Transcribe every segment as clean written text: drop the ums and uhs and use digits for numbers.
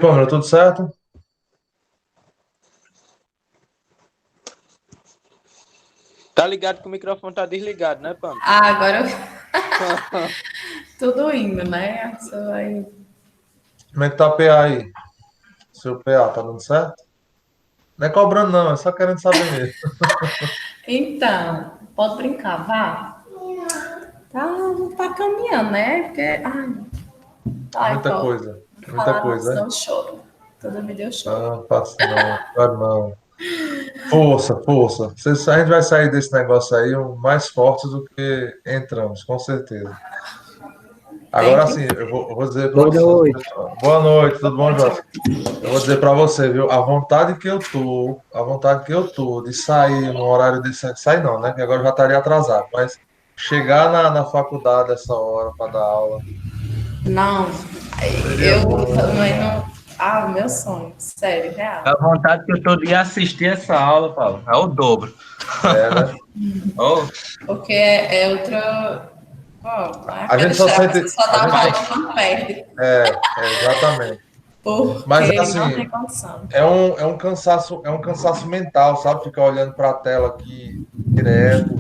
Pamela, tudo certo? Tá ligado que o microfone tá desligado, né, Pam? Agora tudo indo, né? Você vai... Como é que tá a PA aí? Seu PA, tá dando certo? Não é cobrando, não, é só querendo saber mesmo. Então, pode brincar, vá. Tá, tá caminhando, né? Porque, ai, Muita pô, coisa, não muita falar não, coisa, senão né? eu choro. Toda vida eu choro. Não, faço não, claro não. Força, força. A gente vai sair desse negócio aí mais fortes do que entramos, com certeza. Tem Agora que sim, eu vou dizer para Boa você. noite. Boa noite, tudo bom, muito. Jota? Eu vou dizer para você, viu? A vontade que eu tô de sair no horário de sair não, né? Que agora eu já estaria atrasado, mas chegar na faculdade essa hora para dar aula Não, seria eu bom. também não. Ah, meu sonho, sério, real. A vontade que eu tô de assistir essa aula, Paulo, é o dobro. É, né? Oh, Porque é outra. Ó, não é A aquela gente só história, a pessoa sente, só a dá gente volta mas, quando perde. exatamente. Mas Porque não assim, tem condição. é um cansaço mental, sabe? Ficar olhando para a tela aqui direto.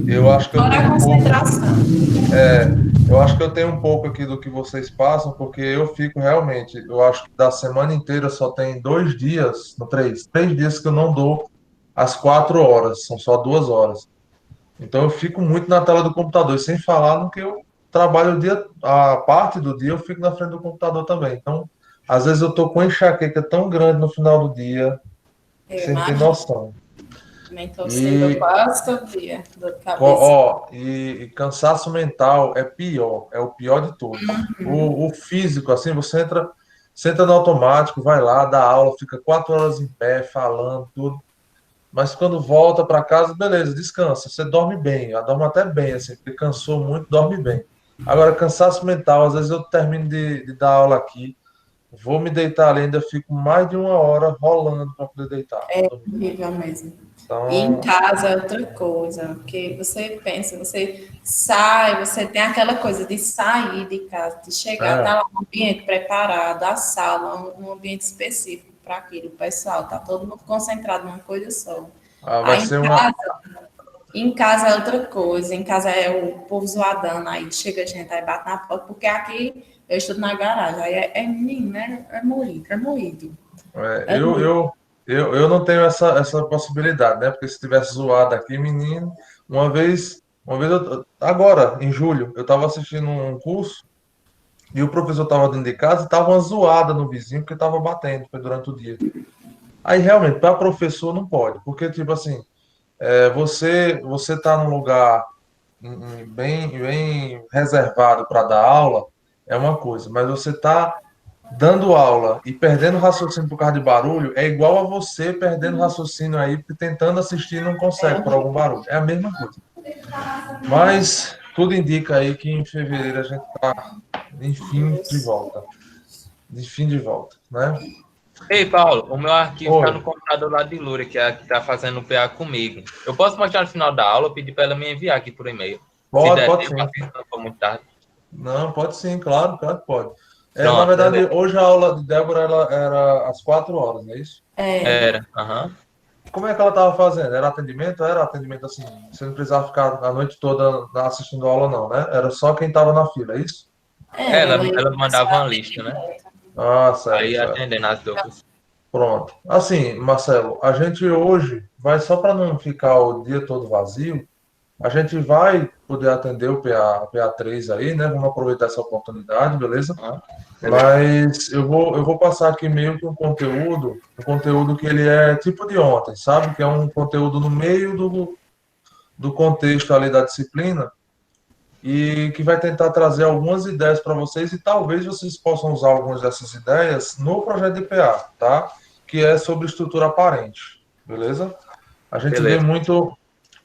Eu acho que eu Fora tenho a um pouco. concentração. Eu acho que eu tenho um pouco aqui do que vocês passam, porque eu fico realmente, eu acho que da semana inteira só tem 2 dias, não, três dias que eu não dou as 4 horas, são só 2 horas. Então eu fico muito na tela do computador, e sem falar no que eu trabalho o dia, a parte do dia eu fico na frente do computador também. Então, às vezes eu tô com enxaqueca tão grande no final do dia, que Eu você não tem imagino. noção. Também tô sendo E quase todo dia, dor de cabeça. Ó, cansaço mental é pior, é o pior de todos. O físico, assim, você entra no automático, vai lá, dá aula, fica 4 horas em pé, falando, tudo. Mas quando volta para casa, beleza, descansa. Você dorme bem, eu dorme até bem, assim, porque cansou muito, dorme bem. Agora, cansaço mental, às vezes eu termino de dar aula aqui, vou me deitar ali, ainda fico mais de 1 hora rolando para poder deitar, pra dormir. Horrível mesmo. E em Então, casa é outra coisa, porque você pensa, você sai, você tem aquela coisa de sair de casa, de chegar, tá é, lá no ambiente preparado, a sala, um ambiente específico para aquilo, o pessoal, tá todo mundo concentrado numa coisa só. vai Aí ser uma. em casa é outra coisa, em casa é o povo zoadando, aí chega gente, aí bate na porta, porque aqui eu estudo na garagem, aí é menino, né? É moído, é moído. É, É moído. eu não tenho essa possibilidade, né? Porque se tivesse zoado aqui, menino, agora, em julho, eu estava assistindo um curso e o professor estava dentro de casa e estava uma zoada no vizinho porque estava batendo, foi durante o dia. Aí, realmente, para professor não pode, porque, tipo assim, você tá num lugar bem reservado para dar aula, é uma coisa, mas você tá dando aula e perdendo raciocínio por causa de barulho é igual a você perdendo raciocínio aí, porque tentando assistir e não É consegue por algum horrível. barulho. É a mesma coisa. Mas tudo indica aí que em fevereiro a gente está, enfim, de Deus. volta. Enfim, de volta, né? ei, Paulo, o meu arquivo tá Oi. no computador lá de Lura, que é a que tá fazendo o PA comigo. Eu posso mostrar no final da aula, pedir para ela me enviar aqui por e-mail. Se der Pode tempo, sim. assim, se não for muito tarde. Não, pode sim, claro, claro que pode. Na Pronto, verdade, beleza. hoje a aula de Débora ela era às 4 horas, não é isso? É, Era, aham. Como é que ela estava fazendo? Era atendimento? Era atendimento assim? Você não precisava ficar a noite toda assistindo aula, não, né? Era só quem estava na fila, é isso? era, Ela, ela ia ela mandava começar uma lista, né? Ah, certo, Aí certo. atendendo as dúvidas. Pronto. Assim, Marcelo, a gente hoje vai só para não ficar o dia todo vazio, a gente vai poder atender o PA3 aí, né? Vamos aproveitar essa oportunidade, beleza? Aham, beleza. Mas eu vou passar aqui meio que um conteúdo que ele é tipo de ontem, sabe? Que é um conteúdo no meio do contexto ali da disciplina e que vai tentar trazer algumas ideias para vocês e talvez vocês possam usar algumas dessas ideias no projeto de PA, tá? Que é sobre estrutura aparente, beleza? A gente vê Beleza. muito,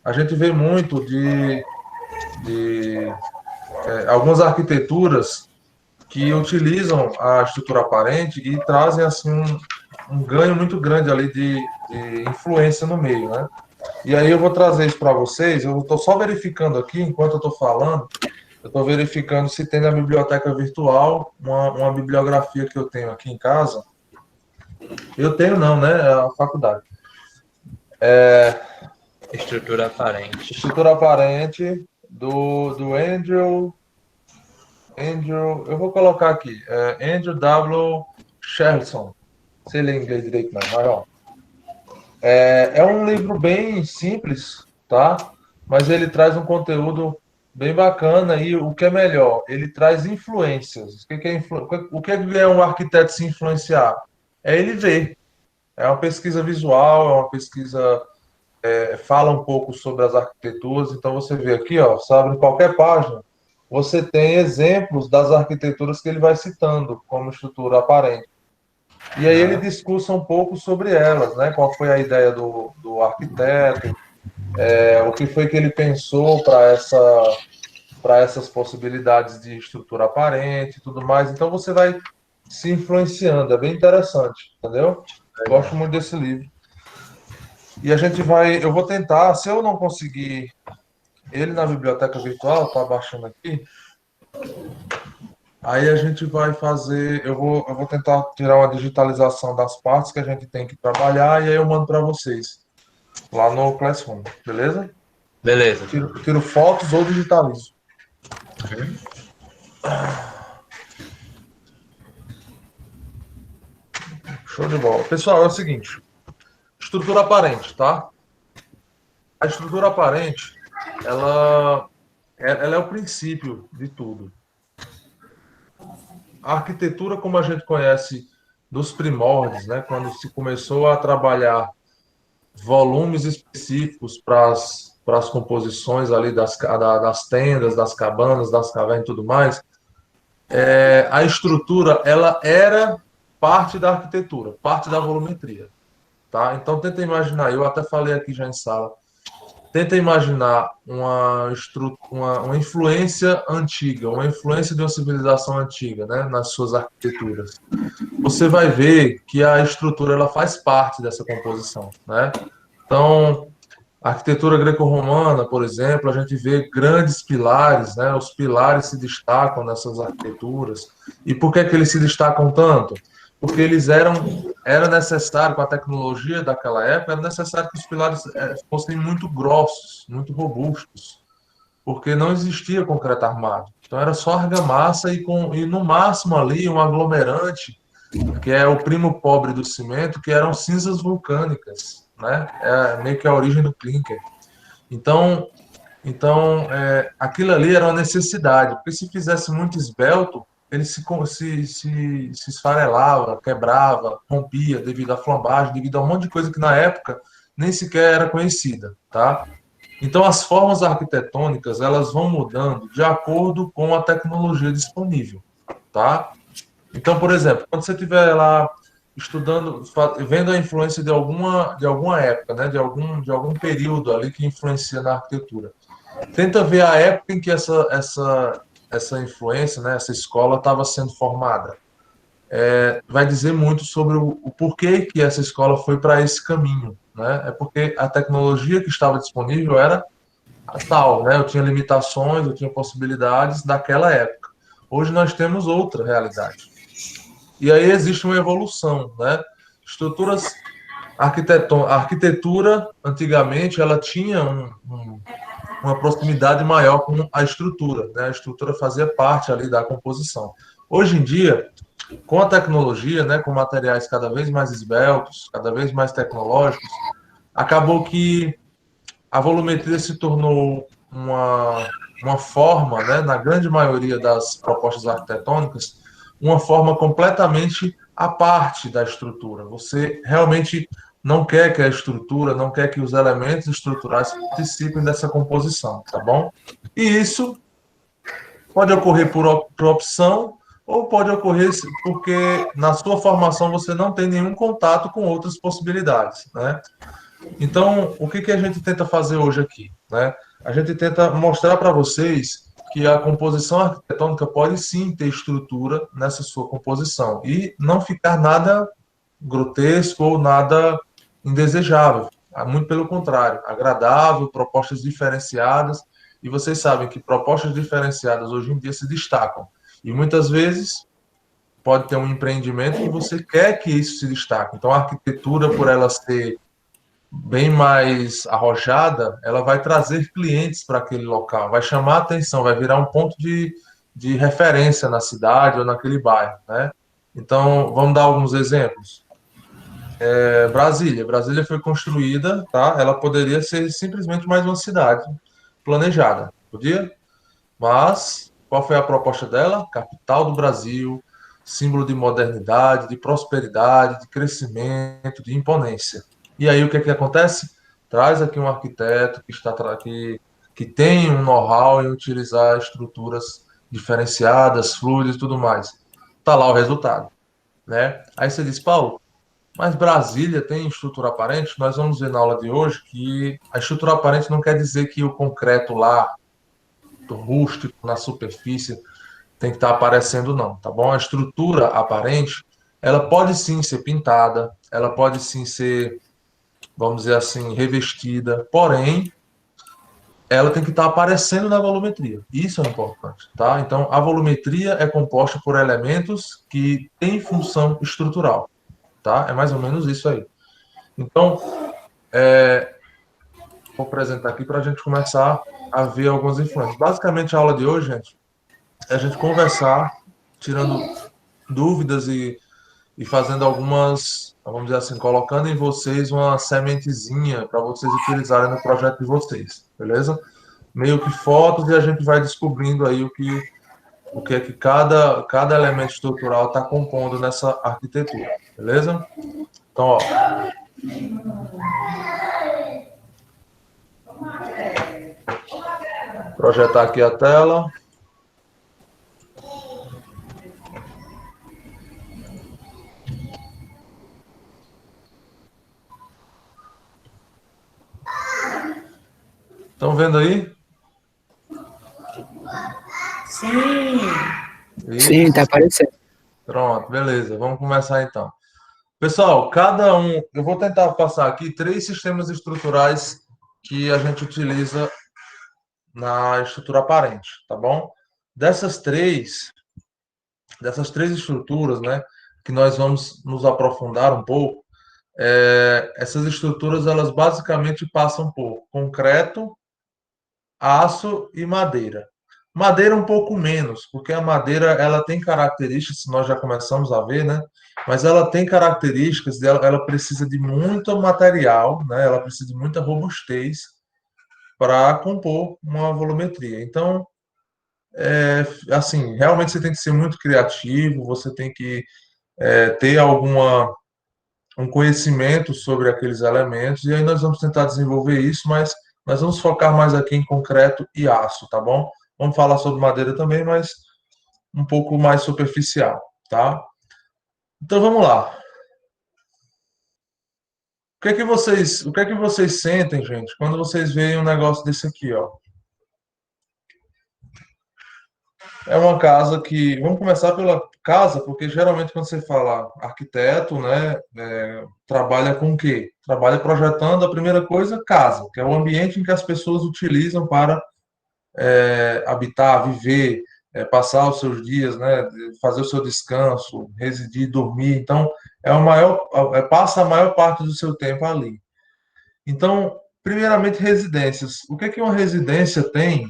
a gente vê muito de algumas arquiteturas que utilizam a estrutura aparente e trazem assim um ganho muito grande ali de influência no meio, né? E aí eu vou trazer isso para vocês. Eu estou só verificando aqui, enquanto eu estou falando, eu estou verificando se tem na biblioteca virtual uma bibliografia que eu tenho aqui em casa. Eu tenho não, né? É a faculdade. Estrutura aparente. Estrutura aparente do Andrew, eu vou colocar aqui, Andrew W. Sherson. Sei ler inglês direito, não, mas ó. É um livro bem simples, tá? Mas ele traz um conteúdo bem bacana e o que é melhor, ele traz influências. O que é um arquiteto se influenciar? É ele ver. É uma pesquisa visual, é uma pesquisa, fala um pouco sobre as arquiteturas. Então você vê aqui, ó, sabe, em qualquer página, você tem exemplos das arquiteturas que ele vai citando como estrutura aparente. E aí ele discursa um pouco sobre elas, né? Qual foi a ideia do arquiteto, o que foi que ele pensou para essas possibilidades de estrutura aparente e tudo mais. Então você vai se influenciando, é bem interessante, entendeu? Gosto muito desse livro. E a gente vai, eu vou tentar, se eu não conseguir ele na biblioteca virtual, tá baixando aqui, aí a gente vai fazer, eu vou tentar tirar uma digitalização das partes que a gente tem que trabalhar e aí eu mando para vocês lá no Classroom, beleza? Beleza. Tiro fotos ou digitalizo. Show de bola. Pessoal, é o seguinte, estrutura aparente, tá? A estrutura aparente, ela é o princípio de tudo. A arquitetura, como a gente conhece dos primórdios, né, quando se começou a trabalhar volumes específicos para as composições ali das tendas, das cabanas, das cavernas e tudo mais, a estrutura ela era parte da arquitetura, parte da volumetria, tá? Então tenta imaginar, eu até falei aqui já em sala, tenta imaginar uma influência antiga, uma influência de uma civilização antiga, né, nas suas arquiteturas. Você vai ver que a estrutura ela faz parte dessa composição, né? Então, a arquitetura greco-romana, por exemplo, a gente vê grandes pilares, né? Os pilares se destacam nessas arquiteturas. E por que eles se destacam tanto? Porque era necessário, com a tecnologia daquela época, era necessário que os pilares fossem muito grossos, muito robustos, porque não existia concreto armado. Então era só argamassa e no máximo ali um aglomerante, que é o primo pobre do cimento, que eram cinzas vulcânicas, né? É meio que a origem do clinker. Então, aquilo ali era uma necessidade, porque se fizesse muito esbelto, ele se esfarelava, quebrava, rompia devido à flambagem, devido a um monte de coisa que na época nem sequer era conhecida, tá? Então, as formas arquitetônicas, elas vão mudando de acordo com a tecnologia disponível, tá? Então, por exemplo, quando você estiver lá estudando, vendo a influência de alguma época, né, de algum período ali que influencia na arquitetura, tenta ver a época em que essa influência, né, essa escola estava sendo formada. Vai dizer muito sobre o porquê que essa escola foi para esse caminho, né? É porque a tecnologia que estava disponível era a tal, né? Eu tinha limitações, eu tinha possibilidades daquela época. Hoje nós temos outra realidade. E aí existe uma evolução, né? Estruturas a arquitetura antigamente ela tinha uma proximidade maior com a estrutura, né? A estrutura fazia parte ali da composição. Hoje em dia, com a tecnologia, né, com materiais cada vez mais esbeltos, cada vez mais tecnológicos, acabou que a volumetria se tornou uma forma, né, na grande maioria das propostas arquitetônicas, uma forma completamente à parte da estrutura. Você realmente não quer que a estrutura, não quer que os elementos estruturais participem dessa composição, tá bom? E isso pode ocorrer por opção ou pode ocorrer porque na sua formação você não tem nenhum contato com outras possibilidades, né? Então, o que a gente tenta fazer hoje aqui, né? A gente tenta mostrar para vocês que a composição arquitetônica pode sim ter estrutura nessa sua composição e não ficar nada grotesco ou nada indesejável. Muito pelo contrário, agradável, propostas diferenciadas. E vocês sabem que propostas diferenciadas hoje em dia se destacam. E muitas vezes pode ter um empreendimento que você quer que isso se destaque. Então, a arquitetura, por ela ser bem mais arrojada, ela vai trazer clientes para aquele local, vai chamar a atenção, vai virar um ponto de referência na cidade ou naquele bairro, né? Então, vamos dar alguns exemplos. Brasília. Brasília foi construída, tá? Ela poderia ser simplesmente mais uma cidade planejada, podia? Mas qual foi a proposta dela? Capital do Brasil, símbolo de modernidade, de prosperidade, de crescimento, de imponência. E aí o que é que acontece? Traz aqui um arquiteto que tem um know-how em utilizar estruturas diferenciadas, fluidas e tudo mais. Tá lá o resultado, né? Aí você diz, Paulo, mas Brasília tem estrutura aparente? Nós vamos ver na aula de hoje que a estrutura aparente não quer dizer que o concreto lá, do rústico, na superfície, tem que estar aparecendo, não, tá bom? A estrutura aparente, ela pode sim ser pintada, ela pode sim ser, vamos dizer assim, revestida, porém, ela tem que estar aparecendo na volumetria. Isso é importante, tá? Então, a volumetria é composta por elementos que têm função estrutural, tá? É mais ou menos isso aí. Então, vou apresentar aqui para a gente começar a ver algumas influências. Basicamente, a aula de hoje, gente, é a gente conversar, tirando dúvidas e fazendo algumas, vamos dizer assim, colocando em vocês uma sementezinha para vocês utilizarem no projeto de vocês, beleza? Meio que fotos e a gente vai descobrindo aí o que é que cada elemento estrutural está compondo nessa arquitetura, beleza? Então, ó, projetar aqui a tela. Estão vendo aí? Sim. Isso. Sim, tá aparecendo. Pronto, beleza. Vamos começar então. Pessoal, cada um, eu vou tentar passar aqui 3 sistemas estruturais que a gente utiliza na estrutura aparente, tá bom? Dessas três estruturas, né, que nós vamos nos aprofundar um pouco, essas estruturas, elas basicamente passam por concreto, aço e madeira. Madeira um pouco menos, porque a madeira ela tem características, nós já começamos a ver, né? Mas ela tem características dela, ela precisa de muito material, né? Ela precisa de muita robustez para compor uma volumetria. Então, assim, realmente você tem que ser muito criativo, você tem que ter um conhecimento sobre aqueles elementos, e aí nós vamos tentar desenvolver isso, mas nós vamos focar mais aqui em concreto e aço, tá bom? Vamos falar sobre madeira também, mas um pouco mais superficial, tá? Então vamos lá. O que é que vocês sentem, gente, quando vocês veem um negócio desse aqui, ó? É uma casa que. Vamos começar pela casa, porque geralmente quando você fala arquiteto, né, trabalha com o quê? Trabalha projetando a primeira coisa, casa, que é o ambiente em que as pessoas utilizam para habitar, viver, passar os seus dias, né, fazer o seu descanso, residir, dormir. Então, passa a maior parte do seu tempo ali. Então, primeiramente, residências. O que é que uma residência tem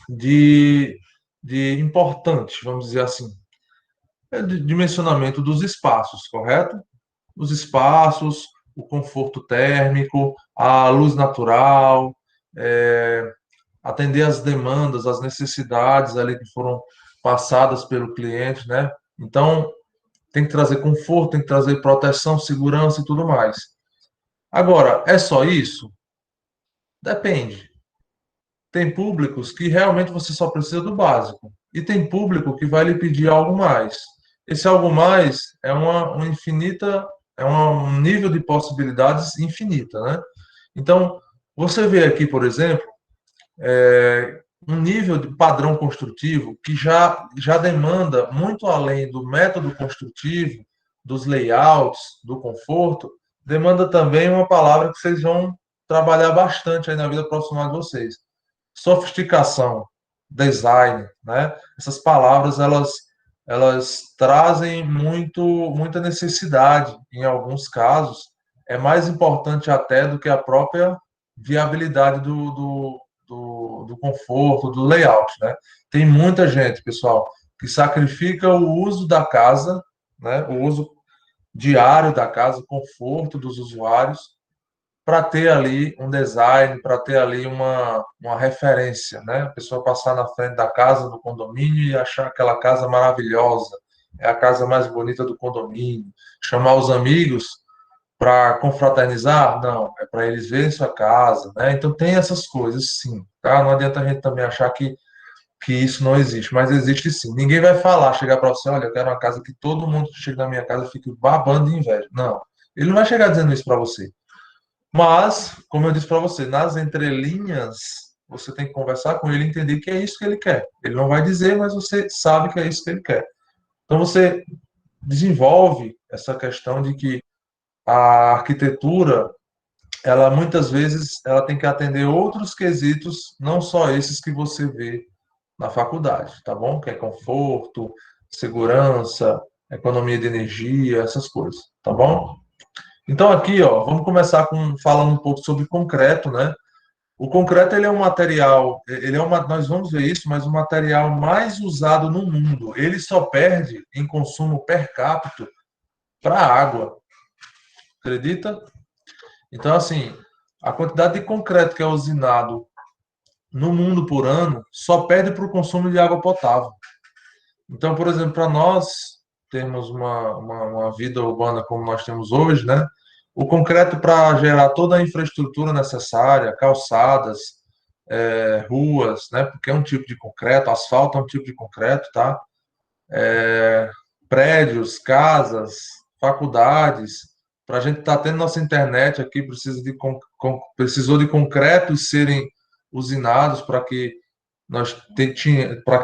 de, de importante, vamos dizer assim? É de dimensionamento dos espaços, correto? Os espaços, o conforto térmico, a luz natural, atender às demandas, às necessidades ali que foram passadas pelo cliente, né? Então, tem que trazer conforto, tem que trazer proteção, segurança e tudo mais. Agora, é só isso? Depende. Tem públicos que realmente você só precisa do básico. E tem público que vai lhe pedir algo mais. Esse algo mais um nível de possibilidades infinita, né? Então, você vê aqui, por exemplo, um nível de padrão construtivo que já demanda muito além do método construtivo, dos layouts, do conforto, demanda também uma palavra que vocês vão trabalhar bastante aí na vida profissional de vocês. Sofisticação, design, né? Essas palavras, elas trazem muita necessidade. Em alguns casos, é mais importante até do que a própria viabilidade do conforto, do layout, né? Tem muita gente, pessoal, que sacrifica o uso da casa, né? O uso diário da casa, o conforto dos usuários, para ter ali um design, para ter ali uma referência, né? A pessoa passar na frente da casa do condomínio e achar aquela casa maravilhosa, é a casa mais bonita do condomínio. Chamar os amigos para confraternizar? Não, é para eles verem sua casa, né? Então tem essas coisas, sim, tá? Não adianta a gente também achar que isso não existe, mas existe sim. Ninguém vai falar, chegar para você, olha, eu quero uma casa que todo mundo que chega na minha casa fique babando de inveja. Não, ele não vai chegar dizendo isso para você. Mas, como eu disse para você, nas entrelinhas, você tem que conversar com ele e entender que é isso que ele quer. Ele não vai dizer, mas você sabe que é isso que ele quer. Então, você desenvolve essa questão de que a arquitetura, ela muitas vezes, ela tem que atender outros quesitos, não só esses que você vê na faculdade, tá bom? Que é conforto, segurança, economia de energia, essas coisas, tá bom? Então aqui, ó, vamos começar falando um pouco sobre concreto, né? O concreto ele é um material, nós vamos ver isso, mas o material mais usado no mundo. Ele só perde em consumo per capita para a água. Acredita? Então assim, a quantidade de concreto que é usinado no mundo por ano só perde para o consumo de água potável. Então, por exemplo, para nós termos uma vida urbana como nós temos hoje, né? O concreto para gerar toda a infraestrutura necessária, calçadas, ruas, né? Porque é um tipo de concreto, asfalto é um tipo de concreto, tá? Prédios, casas, faculdades. Para a gente estar tendo nossa internet aqui, precisou de concretos serem usinados para que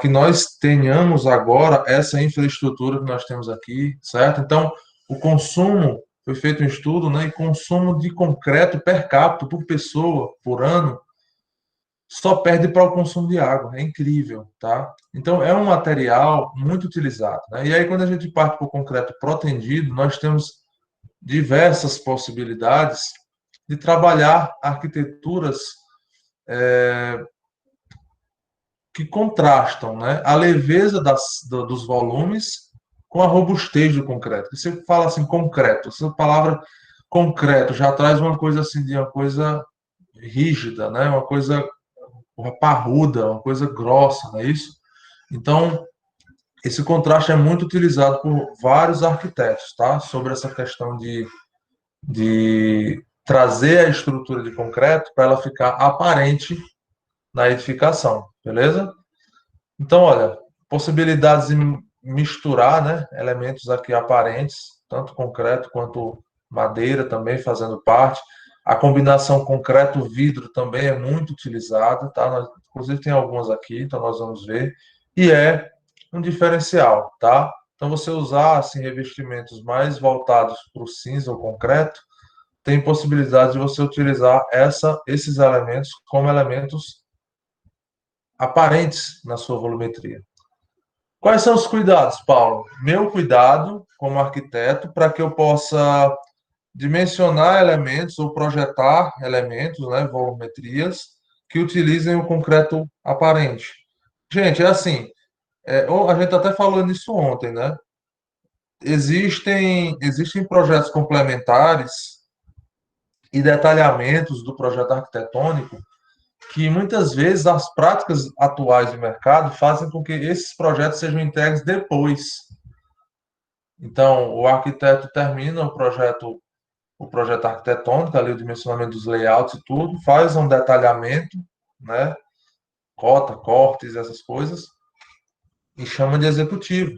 nós tenhamos agora essa infraestrutura que nós temos aqui, certo? Então, o consumo, foi feito um estudo, né? E consumo de concreto per capita, por pessoa, por ano, só perde para o consumo de água. É incrível, tá? Então, é um material muito utilizado, né? E aí, quando a gente parte para o concreto protendido, nós temos diversas possibilidades de trabalhar arquiteturas que contrastam, né, a leveza dos volumes com a robustez do concreto. Você fala assim, concreto, essa palavra concreto já traz uma coisa assim, de uma coisa rígida, né, uma parruda, uma coisa grossa, não é isso? Então, esse contraste é muito utilizado por vários arquitetos, tá? Sobre essa questão de trazer a estrutura de concreto para ela ficar aparente na edificação, beleza? Então, olha, possibilidades de misturar, né, elementos aqui aparentes, tanto concreto quanto madeira também fazendo parte. A combinação concreto-vidro também é muito utilizada, tá? Inclusive tem algumas aqui, então nós vamos ver. E é um diferencial, tá? Então você usar assim revestimentos mais voltados para o cinza ou concreto, tem possibilidade de você utilizar esses elementos como elementos aparentes na sua volumetria. Quais são os cuidados, Paulo? Meu cuidado como arquiteto para que eu possa dimensionar elementos ou projetar elementos, né, volumetrias, que utilizem o concreto aparente. Gente, é assim, a gente até falou nisso ontem, né? Existem projetos complementares e detalhamentos do projeto arquitetônico que muitas vezes as práticas atuais de mercado fazem com que esses projetos sejam entregues depois. Então, o arquiteto termina o projeto arquitetônico, ali o dimensionamento dos layouts e tudo, faz um detalhamento, né, cota, cortes, essas coisas, e chama de executivo.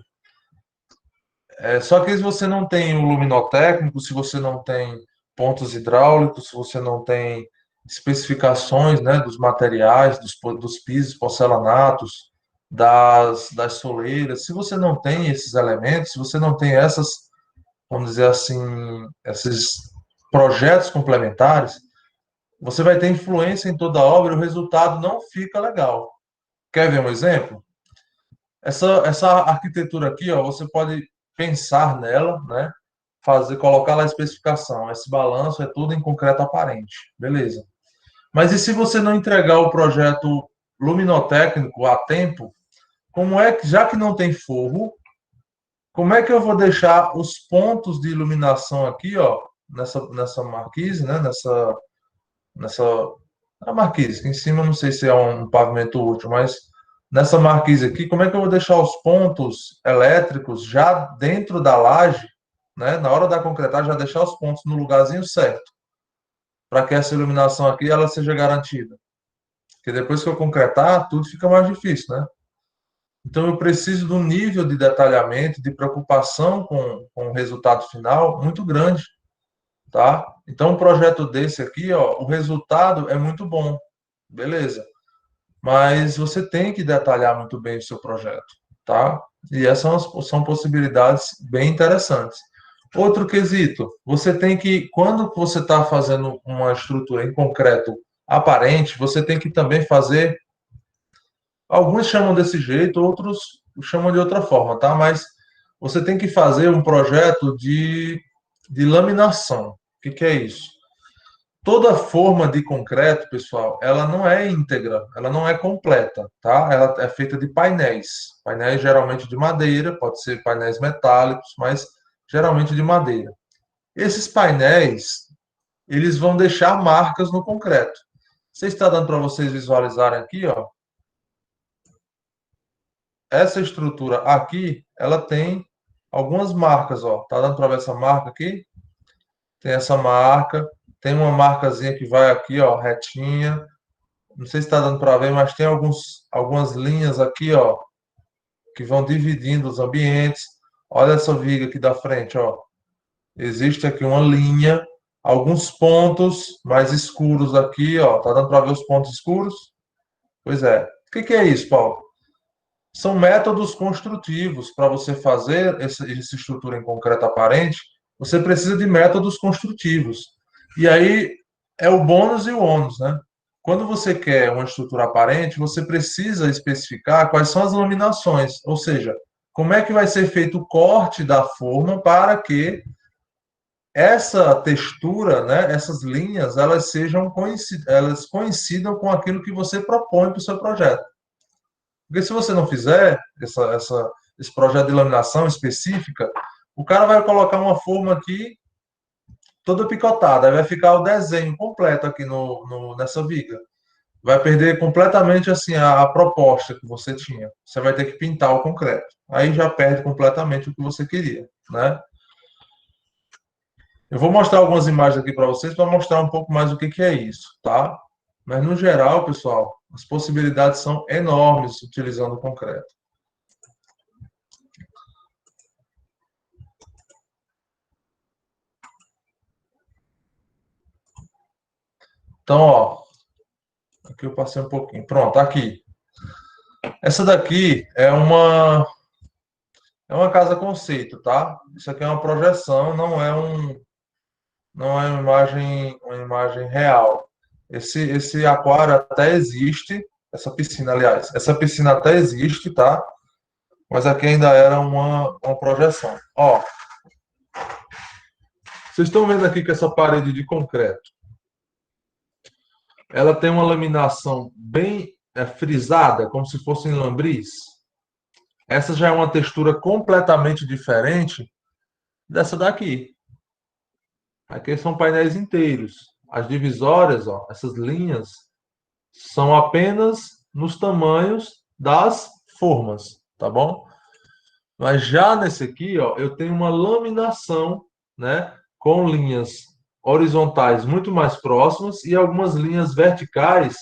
Só que se você não tem o luminotécnico, se você não tem pontos hidráulicos, se você não tem especificações, né, dos materiais, dos pisos porcelanatos, das soleiras, se você não tem esses elementos, se você não tem vamos dizer assim, esses projetos complementares, você vai ter influência em toda a obra e o resultado não fica legal. Quer ver um exemplo? Essa arquitetura aqui, ó, você pode pensar nela, né? Colocar lá a especificação. Esse balanço é tudo em concreto aparente. Beleza. Mas e se você não entregar o projeto luminotécnico a tempo, como é que, já que não tem forro, como é que eu vou deixar os pontos de iluminação aqui, ó, nessa marquise, né? Nessa a marquise. Em cima não sei se é um pavimento útil, mas nessa marquise aqui, como é que eu vou deixar os pontos elétricos já dentro da laje, né? Na hora da concretagem, já deixar os pontos no lugarzinho certo, para que essa iluminação aqui ela seja garantida. Porque depois que eu concretar, tudo fica mais difícil, né? Então eu preciso de um nível de detalhamento, de preocupação com o resultado final muito grande, tá? Então um projeto desse aqui, ó, o resultado é muito bom, beleza? Mas você tem que detalhar muito bem o seu projeto, tá? E essas são possibilidades bem interessantes. Outro quesito, você tem que, quando você está fazendo uma estrutura em concreto aparente, você tem que também fazer, alguns chamam desse jeito, outros chamam de outra forma, tá? Mas você tem que fazer um projeto de laminação. O que é isso? Toda forma de concreto, pessoal, ela não é íntegra, ela não é completa, tá? Ela é feita de painéis. Painéis geralmente de madeira, pode ser painéis metálicos, mas geralmente de madeira. Esses painéis, eles vão deixar marcas no concreto. Você está dando para vocês visualizarem aqui, ó. Essa estrutura aqui, ela tem algumas marcas, ó. Tá dando para ver essa marca aqui? Tem essa marca, tem uma marcazinha que vai aqui, ó, retinha. Não sei se está dando para ver, mas tem algumas linhas aqui, ó, que vão dividindo os ambientes. Olha essa viga aqui da frente, ó. Existe aqui uma linha, alguns pontos mais escuros aqui, ó. Tá dando para ver os pontos escuros? Pois é. O que é isso, Paulo? São métodos construtivos para você fazer essa estrutura em concreto aparente. Você precisa de métodos construtivos. E aí é o bônus e o ônus, né? Quando você quer uma estrutura aparente, você precisa especificar quais são as laminações, ou seja, como é que vai ser feito o corte da forma para que essa textura, né, essas linhas, elas coincidam com aquilo que você propõe para o seu projeto. Porque se você não fizer esse projeto de laminação específica, o cara vai colocar uma forma aqui toda picotada, aí vai ficar o desenho completo aqui nessa viga. Vai perder completamente assim a proposta que você tinha. Você vai ter que pintar o concreto. Aí já perde completamente o que você queria, né? Eu vou mostrar algumas imagens aqui para vocês para mostrar um pouco mais o que é isso, tá? Mas no geral, pessoal, as possibilidades são enormes utilizando o concreto. Então, ó, aqui eu passei um pouquinho. Pronto, aqui. Essa daqui é uma casa conceito, tá? Isso aqui é uma projeção, não é uma imagem real. Esse aquário até existe, essa piscina, aliás, essa piscina até existe, tá? Mas aqui ainda era uma projeção. Ó, vocês estão vendo aqui que essa parede de concreto, ela tem uma laminação bem frisada, como se fosse em lambris. Essa já é uma textura completamente diferente dessa daqui. Aqui são painéis inteiros. As divisórias, ó, essas linhas, são apenas nos tamanhos das formas, tá bom? Mas já nesse aqui, ó, eu tenho uma laminação, né, com linhas horizontais muito mais próximas e algumas linhas verticais,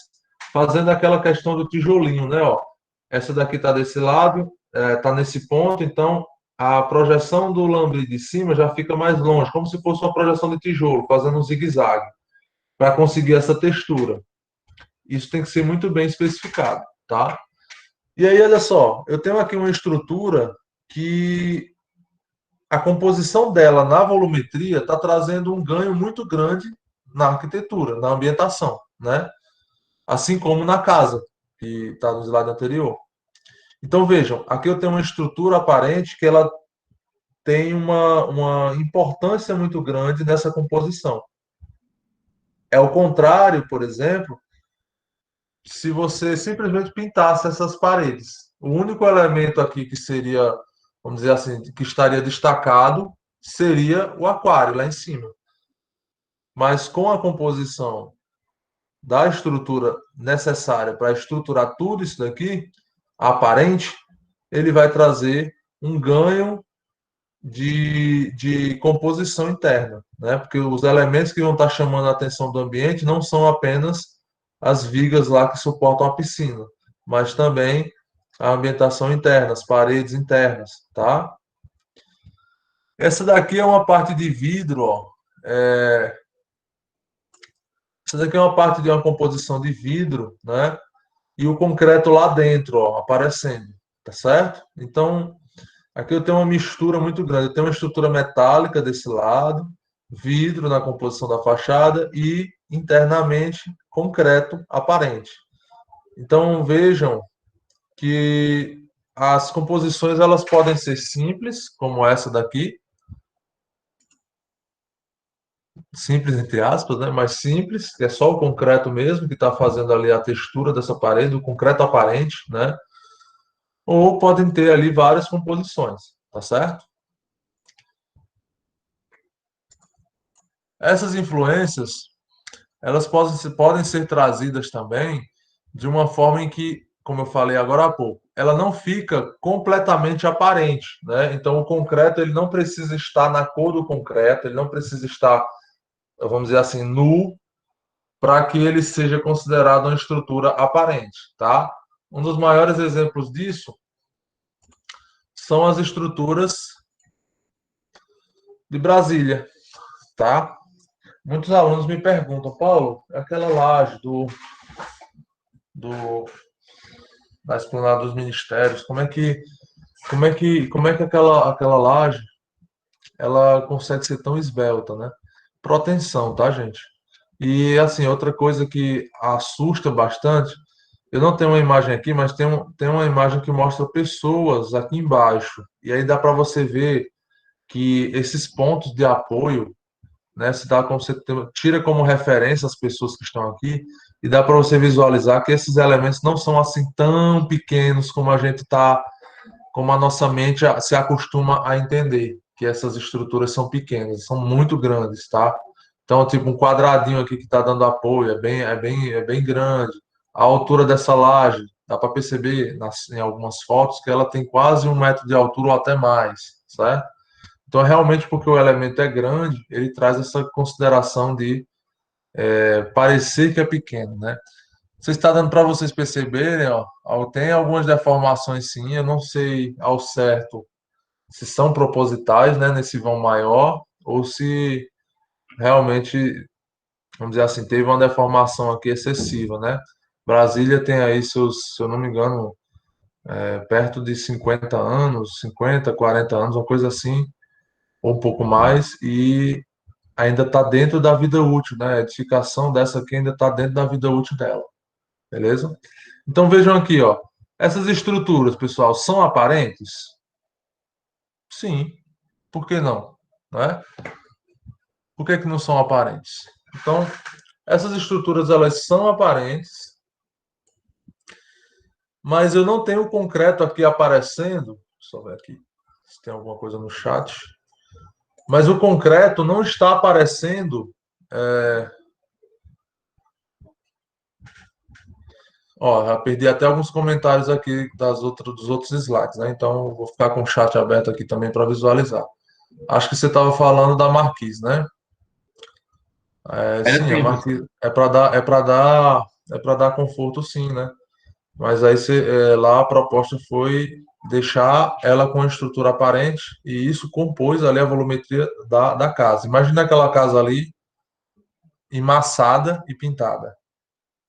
fazendo aquela questão do tijolinho, né, ó. Essa daqui está desse lado, está nesse ponto, então a projeção do lambre de cima já fica mais longe, como se fosse uma projeção de tijolo, fazendo um zigue-zague, para conseguir essa textura. Isso tem que ser muito bem especificado, tá? E aí, olha só, eu tenho aqui uma estrutura que a composição dela na volumetria está trazendo um ganho muito grande na arquitetura, na ambientação, né? Assim como na casa, que está no slide anterior. Então, vejam, aqui eu tenho uma estrutura aparente que ela tem uma importância muito grande nessa composição. É o contrário, por exemplo, se você simplesmente pintasse essas paredes. O único elemento aqui que seria, vamos dizer assim, que estaria destacado seria o aquário lá em cima. Mas com a composição da estrutura necessária para estruturar tudo isso daqui, aparente, ele vai trazer um ganho de composição interna, né? Porque os elementos que vão estar chamando a atenção do ambiente não são apenas as vigas lá que suportam a piscina, mas também a ambientação interna, as paredes internas, tá? Essa daqui é uma parte de vidro, ó. Essa daqui é uma parte de uma composição de vidro, né? E o concreto lá dentro, ó, aparecendo, tá certo? Então, aqui eu tenho uma mistura muito grande. Eu tenho uma estrutura metálica desse lado, vidro na composição da fachada e internamente concreto aparente. Então vejam que as composições elas podem ser simples, como essa daqui, simples entre aspas, né? Mais simples, que é só o concreto mesmo que está fazendo ali a textura dessa parede, o concreto aparente, né? Ou podem ter ali várias composições, tá certo? Essas influências, elas podem ser trazidas também de uma forma em que, como eu falei agora há pouco, ela não fica completamente aparente, né? Então, o concreto ele não precisa estar na cor do concreto, ele não precisa estar, vamos dizer assim, nu, para que ele seja considerado uma estrutura aparente, tá? Um dos maiores exemplos disso são as estruturas de Brasília, tá? Muitos alunos me perguntam, Paulo, aquela laje do da esplanada dos ministérios, como é que aquela laje ela consegue ser tão esbelta, né? Proteção, tá, gente? E assim, outra coisa que assusta bastante, eu não tenho uma imagem aqui, mas tem uma imagem que mostra pessoas aqui embaixo. E aí dá para você ver que esses pontos de apoio, né, se dá como você tira como referência as pessoas que estão aqui e dá para você visualizar que esses elementos não são assim tão pequenos como a gente tá, como a nossa mente se acostuma a entender, que essas estruturas são pequenas, são muito grandes, tá? Então, tipo, um quadradinho aqui que está dando apoio é bem grande. A altura dessa laje, dá para perceber em algumas fotos que ela tem quase 1 metro de altura ou até mais, certo? Então, realmente, porque o elemento é grande, ele traz essa consideração de parecer que é pequeno, né? Você está dando para vocês perceberem, ó, tem algumas deformações sim, eu não sei ao certo se são propositais, né, nesse vão maior, ou se realmente, vamos dizer assim, teve uma deformação aqui excessiva, né? Brasília tem aí seus, se eu não me engano, perto de 50 anos, 50, 40 anos, uma coisa assim, ou um pouco mais, e ainda está dentro da vida útil, né? A edificação dessa aqui ainda está dentro da vida útil dela, beleza? Então vejam aqui, ó. Essas estruturas, pessoal, são aparentes? Sim. Por que não? Não é? Por que que não são aparentes? Então, essas estruturas elas são aparentes, mas eu não tenho o concreto aqui aparecendo. Deixa eu ver aqui se tem alguma coisa no chat. Mas o concreto não está aparecendo. Ó, já perdi até alguns comentários aqui dos outros slides, né? Então, eu vou ficar com o chat aberto aqui também para visualizar. Acho que você estava falando da Marquise, né? Era Sim, a simples. Marquise é para dar conforto, sim, né? Mas aí lá a proposta foi deixar ela com a estrutura aparente e isso compôs ali a volumetria da casa. Imagina aquela casa ali emassada e pintada,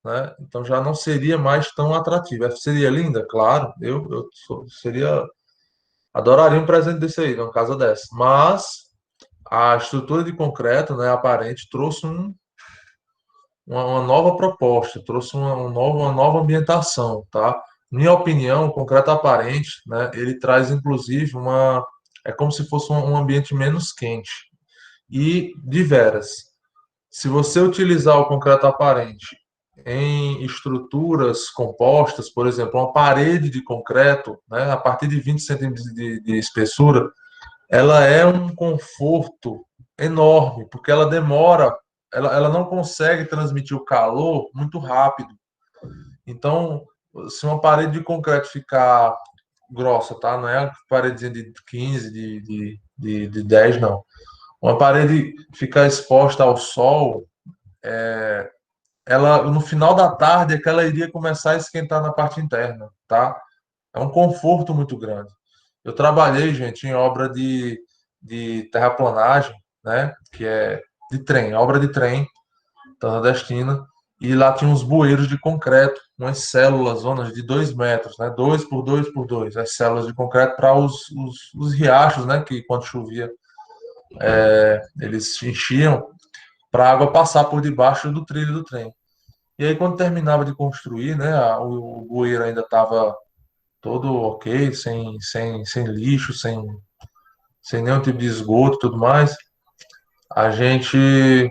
né? Então já não seria mais tão atrativa. Seria linda, claro. Adoraria um presente desse aí, uma casa dessa. Mas a estrutura de concreto, né, aparente, trouxe uma nova proposta, trouxe uma nova ambientação, tá? Minha opinião, o concreto aparente, né, ele traz inclusive é como se fosse um ambiente menos quente. E de veras, se você utilizar o concreto aparente em estruturas compostas, por exemplo, uma parede de concreto, né, a partir de 20 centímetros de espessura, ela é um conforto enorme, porque ela demora, ela não consegue transmitir o calor muito rápido. Então, se uma parede de concreto ficar grossa, tá? Não é uma paredezinha de 15, de 10, não. Uma parede ficar exposta ao sol, ela no final da tarde é que ela iria começar a esquentar na parte interna, tá? É um conforto muito grande. Eu trabalhei, gente, em obra de terraplanagem, né? Que é de trem, obra de trem, da nordestina, e lá tinha uns bueiros de concreto, umas células, zonas de 2 metros, né? 2 por 2 por 2, as células de concreto para os riachos, né? Que quando chovia, eles enchiam para a água passar por debaixo do trilho do trem. E aí, quando terminava de construir, né? O bueiro ainda estava todo ok, sem lixo, sem nenhum tipo de esgoto e tudo mais. A gente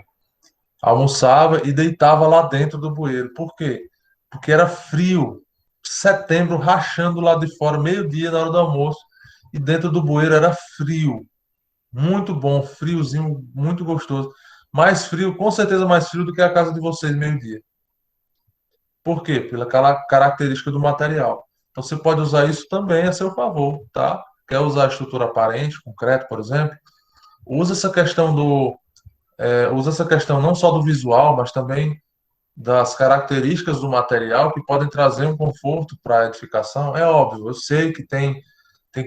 almoçava e deitava lá dentro do bueiro. Por quê? Porque era frio. Setembro rachando lá de fora, meio-dia na hora do almoço, e dentro do bueiro era frio. Muito bom, friozinho, muito gostoso. Mais frio, com certeza mais frio do que a casa de vocês, meio-dia. Por quê? Pela característica do material. Então você pode usar isso também a seu favor, tá? Quer usar a estrutura aparente, concreto, por exemplo? Usa essa questão usa essa questão não só do visual, mas também das características do material que podem trazer um conforto para a edificação. É óbvio, eu sei que tem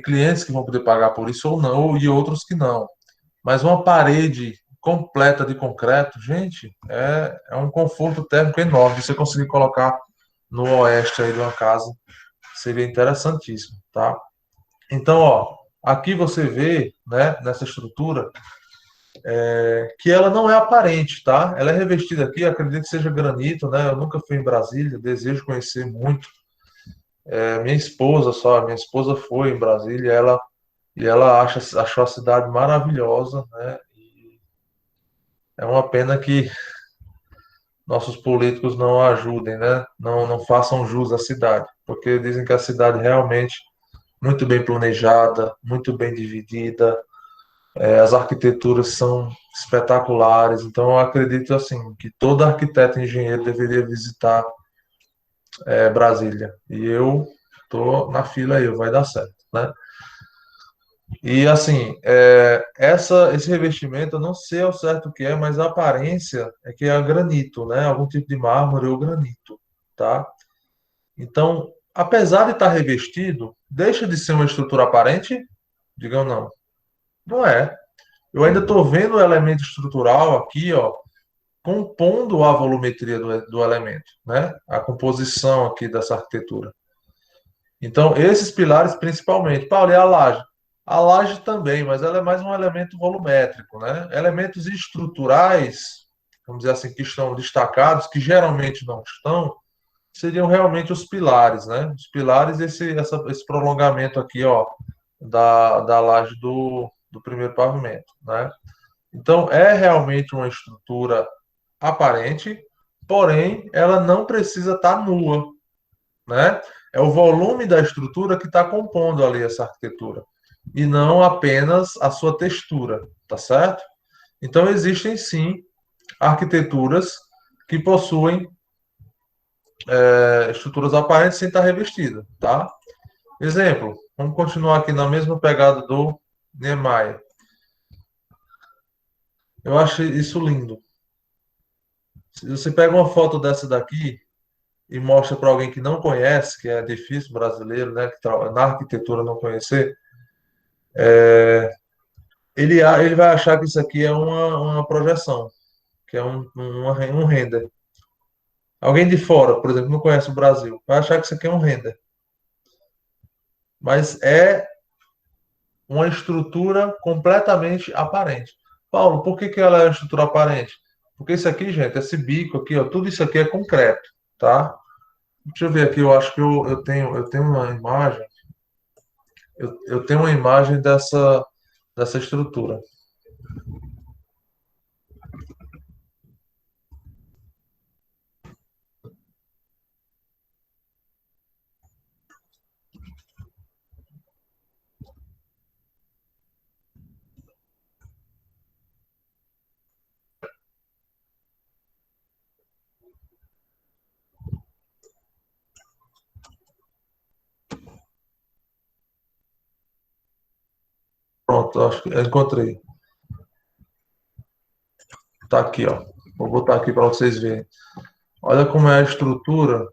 clientes que vão poder pagar por isso ou não, e outros que não. Mas uma parede completa de concreto, gente, é um conforto térmico enorme. Você conseguir colocar no oeste aí de uma casa seria interessantíssimo, tá? Então, ó, aqui você vê, né, nessa estrutura, que ela não é aparente, tá? Ela é revestida aqui, acredito que seja granito, né? Eu nunca fui em Brasília, desejo conhecer muito. Minha esposa foi em Brasília, e ela achou a cidade maravilhosa, né? É uma pena que nossos políticos não ajudem, né? Não façam jus à cidade, porque dizem que a cidade realmente muito bem planejada, muito bem dividida, as arquiteturas são espetaculares. Então, eu acredito assim que todo arquiteto e engenheiro deveria visitar Brasília. E eu tô na fila aí, vai dar certo, né? E assim, esse revestimento, eu não sei ao certo o que é, mas a aparência é que é granito, né? Algum tipo de mármore ou granito, tá? Então, apesar de estar revestido, deixa de ser uma estrutura aparente? Digam não. Não é. Eu ainda estou vendo o elemento estrutural aqui, ó, compondo a volumetria do elemento, né? A composição aqui dessa arquitetura. Então, esses pilares principalmente. Paulo, e a laje? A laje também, mas ela é mais um elemento volumétrico, né? Elementos estruturais, vamos dizer assim, que estão destacados, que geralmente não estão, seriam realmente os pilares, né? Os pilares, esse prolongamento aqui, ó, da laje do primeiro pavimento, né? Então, é realmente uma estrutura aparente, porém, ela não precisa estar nua, né? É o volume da estrutura que está compondo ali essa arquitetura, e não apenas a sua textura, tá certo? Então, existem sim arquiteturas que possuem estruturas aparentes sem estar revestida, tá? Exemplo, vamos continuar aqui na mesma pegada do Niemeyer. Eu acho isso lindo. Se você pega uma foto dessa daqui e mostra para alguém que não conhece, que é difícil brasileiro, né, que na arquitetura não conhecer, ele vai achar que isso aqui é uma projeção, que é um render. Alguém de fora, por exemplo, que não conhece o Brasil, vai achar que isso aqui é um render. Mas é uma estrutura completamente aparente. Paulo, por que ela é uma estrutura aparente? Porque isso aqui, gente, esse bico aqui, ó, tudo isso aqui é concreto, tá? Deixa eu ver aqui, eu acho que eu tenho uma imagem, eu tenho uma imagem dessa estrutura. Pronto, acho que eu encontrei. Tá aqui, ó. Vou botar aqui para vocês verem. Olha como é a estrutura.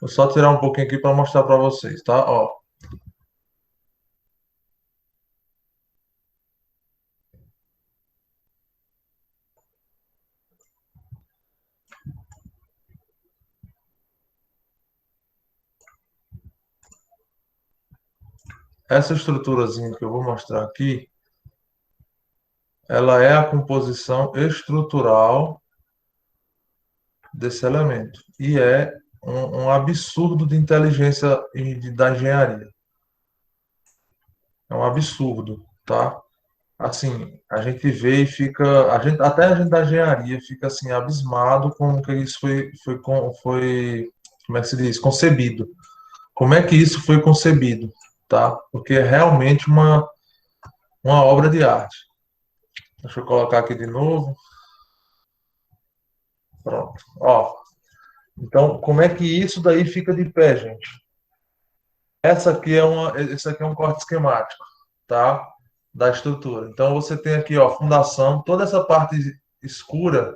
Vou só tirar um pouquinho aqui para mostrar para vocês, tá? Ó, essa estruturazinha que eu vou mostrar aqui, ela é a composição estrutural desse elemento. E é um absurdo de inteligência da engenharia. É um absurdo, tá? Assim, a gente vê e fica, até a gente da engenharia fica assim abismado com o que isso como é que se diz, concebido. Como é que isso foi concebido, tá? Porque é realmente uma obra de arte. Deixa eu colocar aqui de novo. Pronto. Ó, então, como é que isso daí fica de pé, gente? Esse aqui é um corte esquemático, tá? Da estrutura. Então, você tem aqui, ó, fundação, toda essa parte escura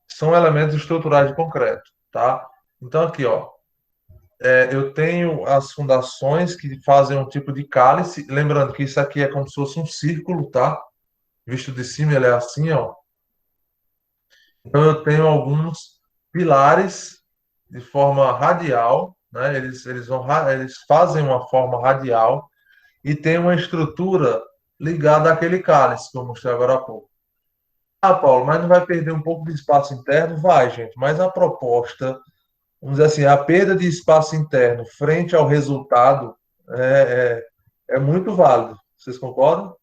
são elementos estruturais de concreto, tá? Então, aqui, ó, eu tenho as fundações que fazem um tipo de cálice, lembrando que isso aqui é como se fosse um círculo, tá? Visto de cima, ele é assim, ó. Então, eu tenho alguns pilares de forma radial, né? Eles fazem uma forma radial e tem uma estrutura ligada àquele cálice que eu mostrei agora há pouco. Ah, Paulo, mas não vai perder um pouco de espaço interno? Vai, gente, mas a proposta, vamos dizer assim, a perda de espaço interno frente ao resultado é muito válido. Vocês concordam?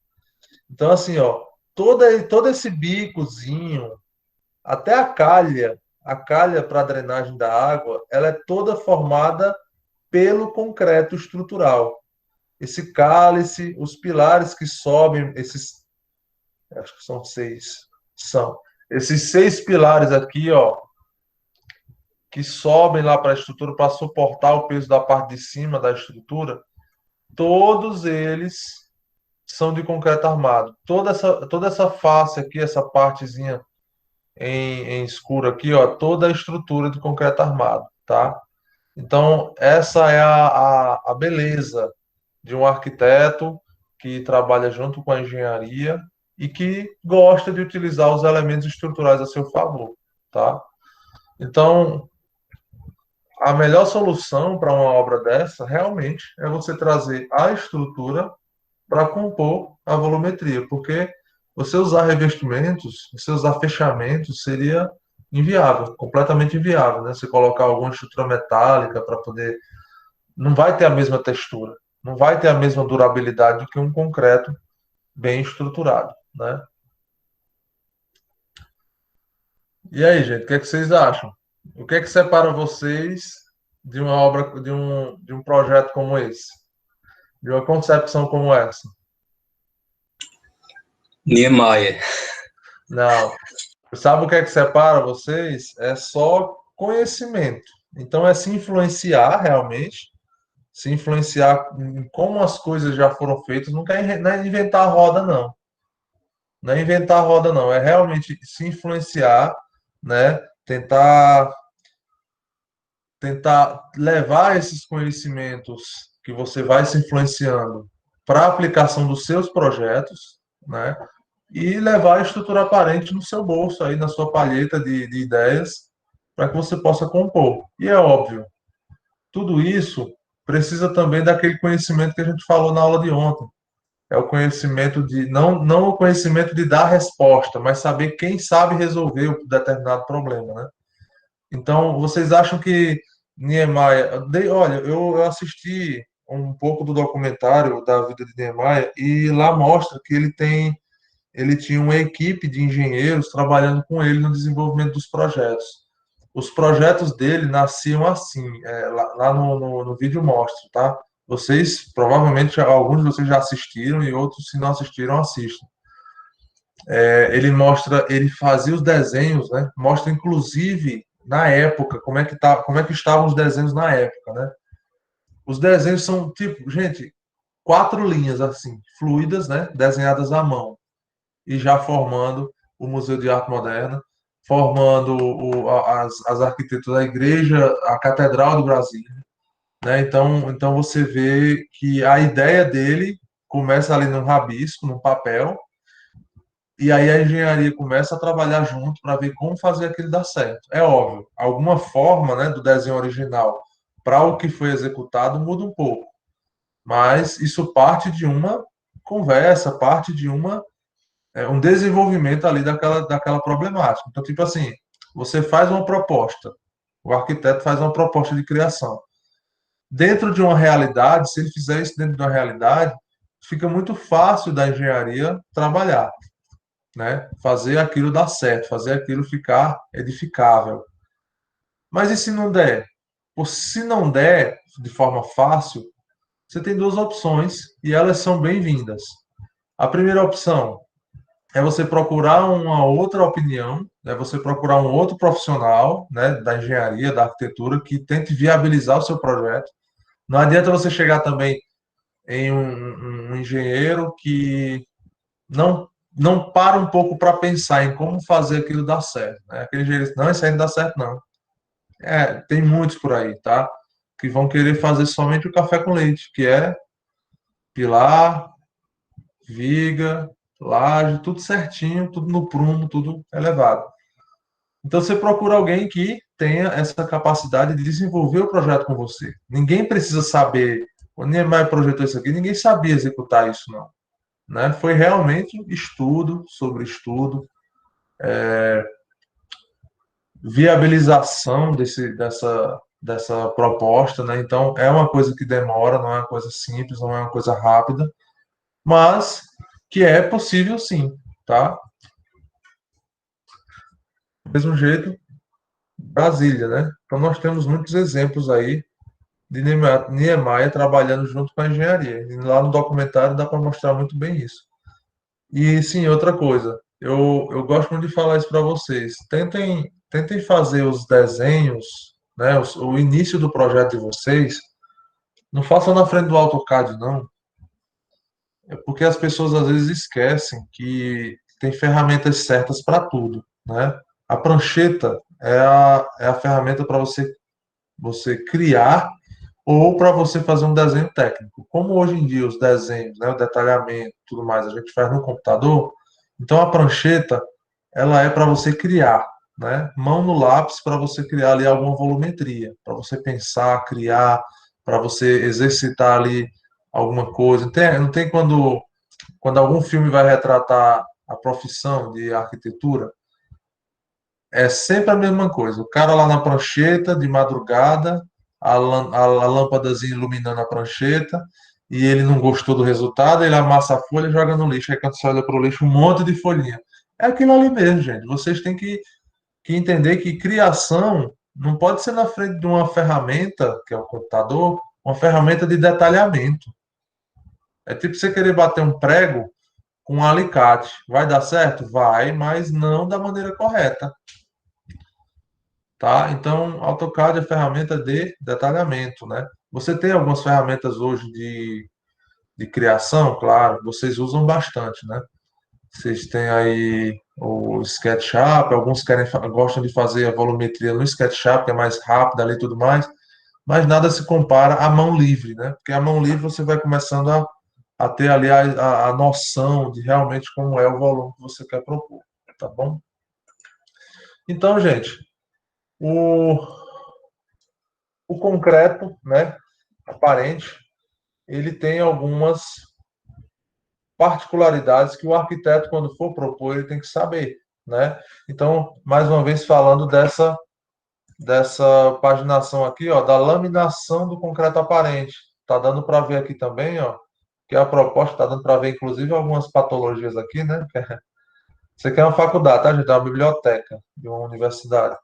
Então, assim, ó, todo esse bicozinho, até a calha para drenagem da água, ela é toda formada pelo concreto estrutural. Esse cálice, os pilares que sobem, acho que são seis, são esses seis pilares aqui, ó, que sobem lá para a estrutura para suportar o peso da parte de cima da estrutura, todos eles são de concreto armado. Toda essa face aqui, essa partezinha em escuro aqui, ó, toda a estrutura de concreto armado, tá? Então, essa é a beleza de um arquiteto que trabalha junto com a engenharia e que gosta de utilizar os elementos estruturais a seu favor, tá? Então, a melhor solução para uma obra dessa realmente é você trazer a estrutura para compor a volumetria, porque você usar revestimentos, você usar fechamentos seria inviável, completamente inviável, né? Você colocar alguma estrutura metálica para poder, não vai ter a mesma textura, não vai ter a mesma durabilidade do que um concreto bem estruturado, né? E aí, gente, o que é que vocês acham? O que é que separa vocês de uma obra, de um projeto como esse, de uma concepção como essa? Niemeyer. Não. Sabe o que é que separa vocês? É só conhecimento. Então, é se influenciar realmente, se influenciar em como as coisas já foram feitas. Não é inventar a roda, não. Não é inventar a roda, não. É realmente se influenciar, né? Tentar levar esses conhecimentos que você vai se influenciando para a aplicação dos seus projetos, né? e levar a estrutura aparente no seu bolso, aí na sua palheta de ideias, para que você possa compor. E é óbvio, tudo isso precisa também daquele conhecimento que a gente falou na aula de ontem. É o conhecimento de, não o conhecimento de dar resposta, mas saber quem sabe resolver um determinado problema, né? Então, vocês acham que Niemeyer... Olha, eu assisti um pouco do documentário da vida de Niemeyer e lá mostra que ele tinha uma equipe de engenheiros trabalhando com ele no desenvolvimento dos projetos. Os projetos dele nasciam assim, lá no vídeo mostra, tá? Vocês, provavelmente, alguns de vocês já assistiram e outros, se não assistiram, assistam. Ele fazia os desenhos, né? Mostra, inclusive, na época, como é que estavam os desenhos na época, né? Os desenhos são, tipo, gente, 4 linhas, assim, fluidas, né? Desenhadas à mão e já formando o Museu de Arte Moderna, formando as arquiteturas da igreja, a Catedral do Brasil, né? Então você vê que a ideia dele começa ali num rabisco, num papel, e aí a engenharia começa a trabalhar junto para ver como fazer aquilo dar certo. É óbvio, alguma forma, né, do desenho original para o que foi executado muda um pouco, mas isso parte de uma conversa, parte de um desenvolvimento ali daquela problemática. Então, tipo assim, você faz uma proposta, o arquiteto faz uma proposta de criação. Dentro de uma realidade, se ele fizer isso dentro de uma realidade, fica muito fácil da engenharia trabalhar, né? Fazer aquilo dar certo, fazer aquilo ficar edificável. Mas e se não der? Por se não der de forma fácil, você tem duas opções e elas são bem-vindas. A primeira opção é você procurar uma outra opinião, é você procurar um outro profissional, né, da engenharia, da arquitetura, que tente viabilizar o seu projeto. Não adianta você chegar também em um engenheiro que não para um pouco para pensar em como fazer aquilo dar certo. Né? Aquele engenheiro diz, não, isso aí não dá certo, não. Tem muitos por aí, tá? Que vão querer fazer somente o café com leite, que é pilar, viga, laje, tudo certinho, tudo no prumo, tudo elevado. Então você procura alguém que tenha essa capacidade de desenvolver o projeto com você. Ninguém precisa saber, o Niemeyer projetou isso aqui, ninguém sabia executar isso, não. Né? Foi realmente estudo sobre estudo, viabilização dessa proposta, né? Então é uma coisa que demora, não é uma coisa simples, não é uma coisa rápida, mas que é possível sim, tá? Do mesmo jeito, Brasília, né? Então nós temos muitos exemplos aí de Niemeyer trabalhando junto com a engenharia. E lá no documentário dá para mostrar muito bem isso. E sim, outra coisa, eu gosto muito de falar isso para vocês. Tentem fazer os desenhos, né? O início do projeto de vocês, não façam na frente do AutoCAD, não. É porque as pessoas às vezes esquecem que tem ferramentas certas para tudo, né? A prancheta é a ferramenta para você criar ou para você fazer um desenho técnico. Como hoje em dia os desenhos, né, o detalhamento, tudo mais, a gente faz no computador, então a prancheta ela é para você criar, né? Mão no lápis para você criar ali alguma volumetria, para você pensar, criar, para você exercitar ali alguma coisa. Não tem quando algum filme vai retratar a profissão de arquitetura, é sempre a mesma coisa. O cara lá na prancheta, de madrugada, a lâmpadazinha iluminando a prancheta, e ele não gostou do resultado, ele amassa a folha e joga no lixo. Aí quando você olha para o lixo, um monte de folhinha. É aquilo ali mesmo, gente. Vocês têm que entender que criação não pode ser na frente de uma ferramenta, que é o computador, uma ferramenta de detalhamento. É tipo você querer bater um prego com um alicate. Vai dar certo? Vai, mas não da maneira correta. Tá? Então, AutoCAD é ferramenta de detalhamento, né? Você tem algumas ferramentas hoje de criação, claro, vocês usam bastante, né? Vocês têm aí o SketchUp, alguns gostam de fazer a volumetria no SketchUp, que é mais rápido ali e tudo mais, mas nada se compara à mão livre, né? Porque a mão livre você vai começando a a ter ali a noção de realmente como é o volume que você quer propor, tá bom? Então, gente, o concreto, né, aparente, ele tem algumas particularidades que o arquiteto, quando for propor, ele tem que saber, né? Então, mais uma vez falando dessa paginação aqui, ó, da laminação do concreto aparente. Tá dando para ver aqui também, ó, que a proposta tá dando para ver, inclusive, algumas patologias aqui, né? Isso aqui é uma faculdade, tá, gente? É uma biblioteca de uma universidade.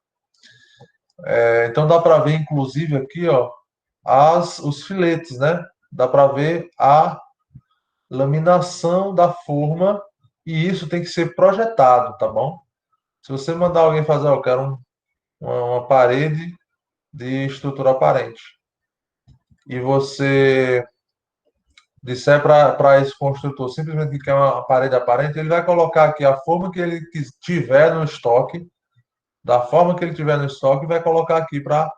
Então dá para ver, inclusive, aqui, ó, os filetes, né? Dá para ver a laminação da forma e isso tem que ser projetado, tá bom? Se você mandar alguém fazer, eu quero uma parede de estrutura aparente e você disser para esse construtor simplesmente que quer uma parede aparente, ele vai colocar aqui a forma que ele tiver no estoque, da forma que ele tiver no estoque, e vai colocar aqui para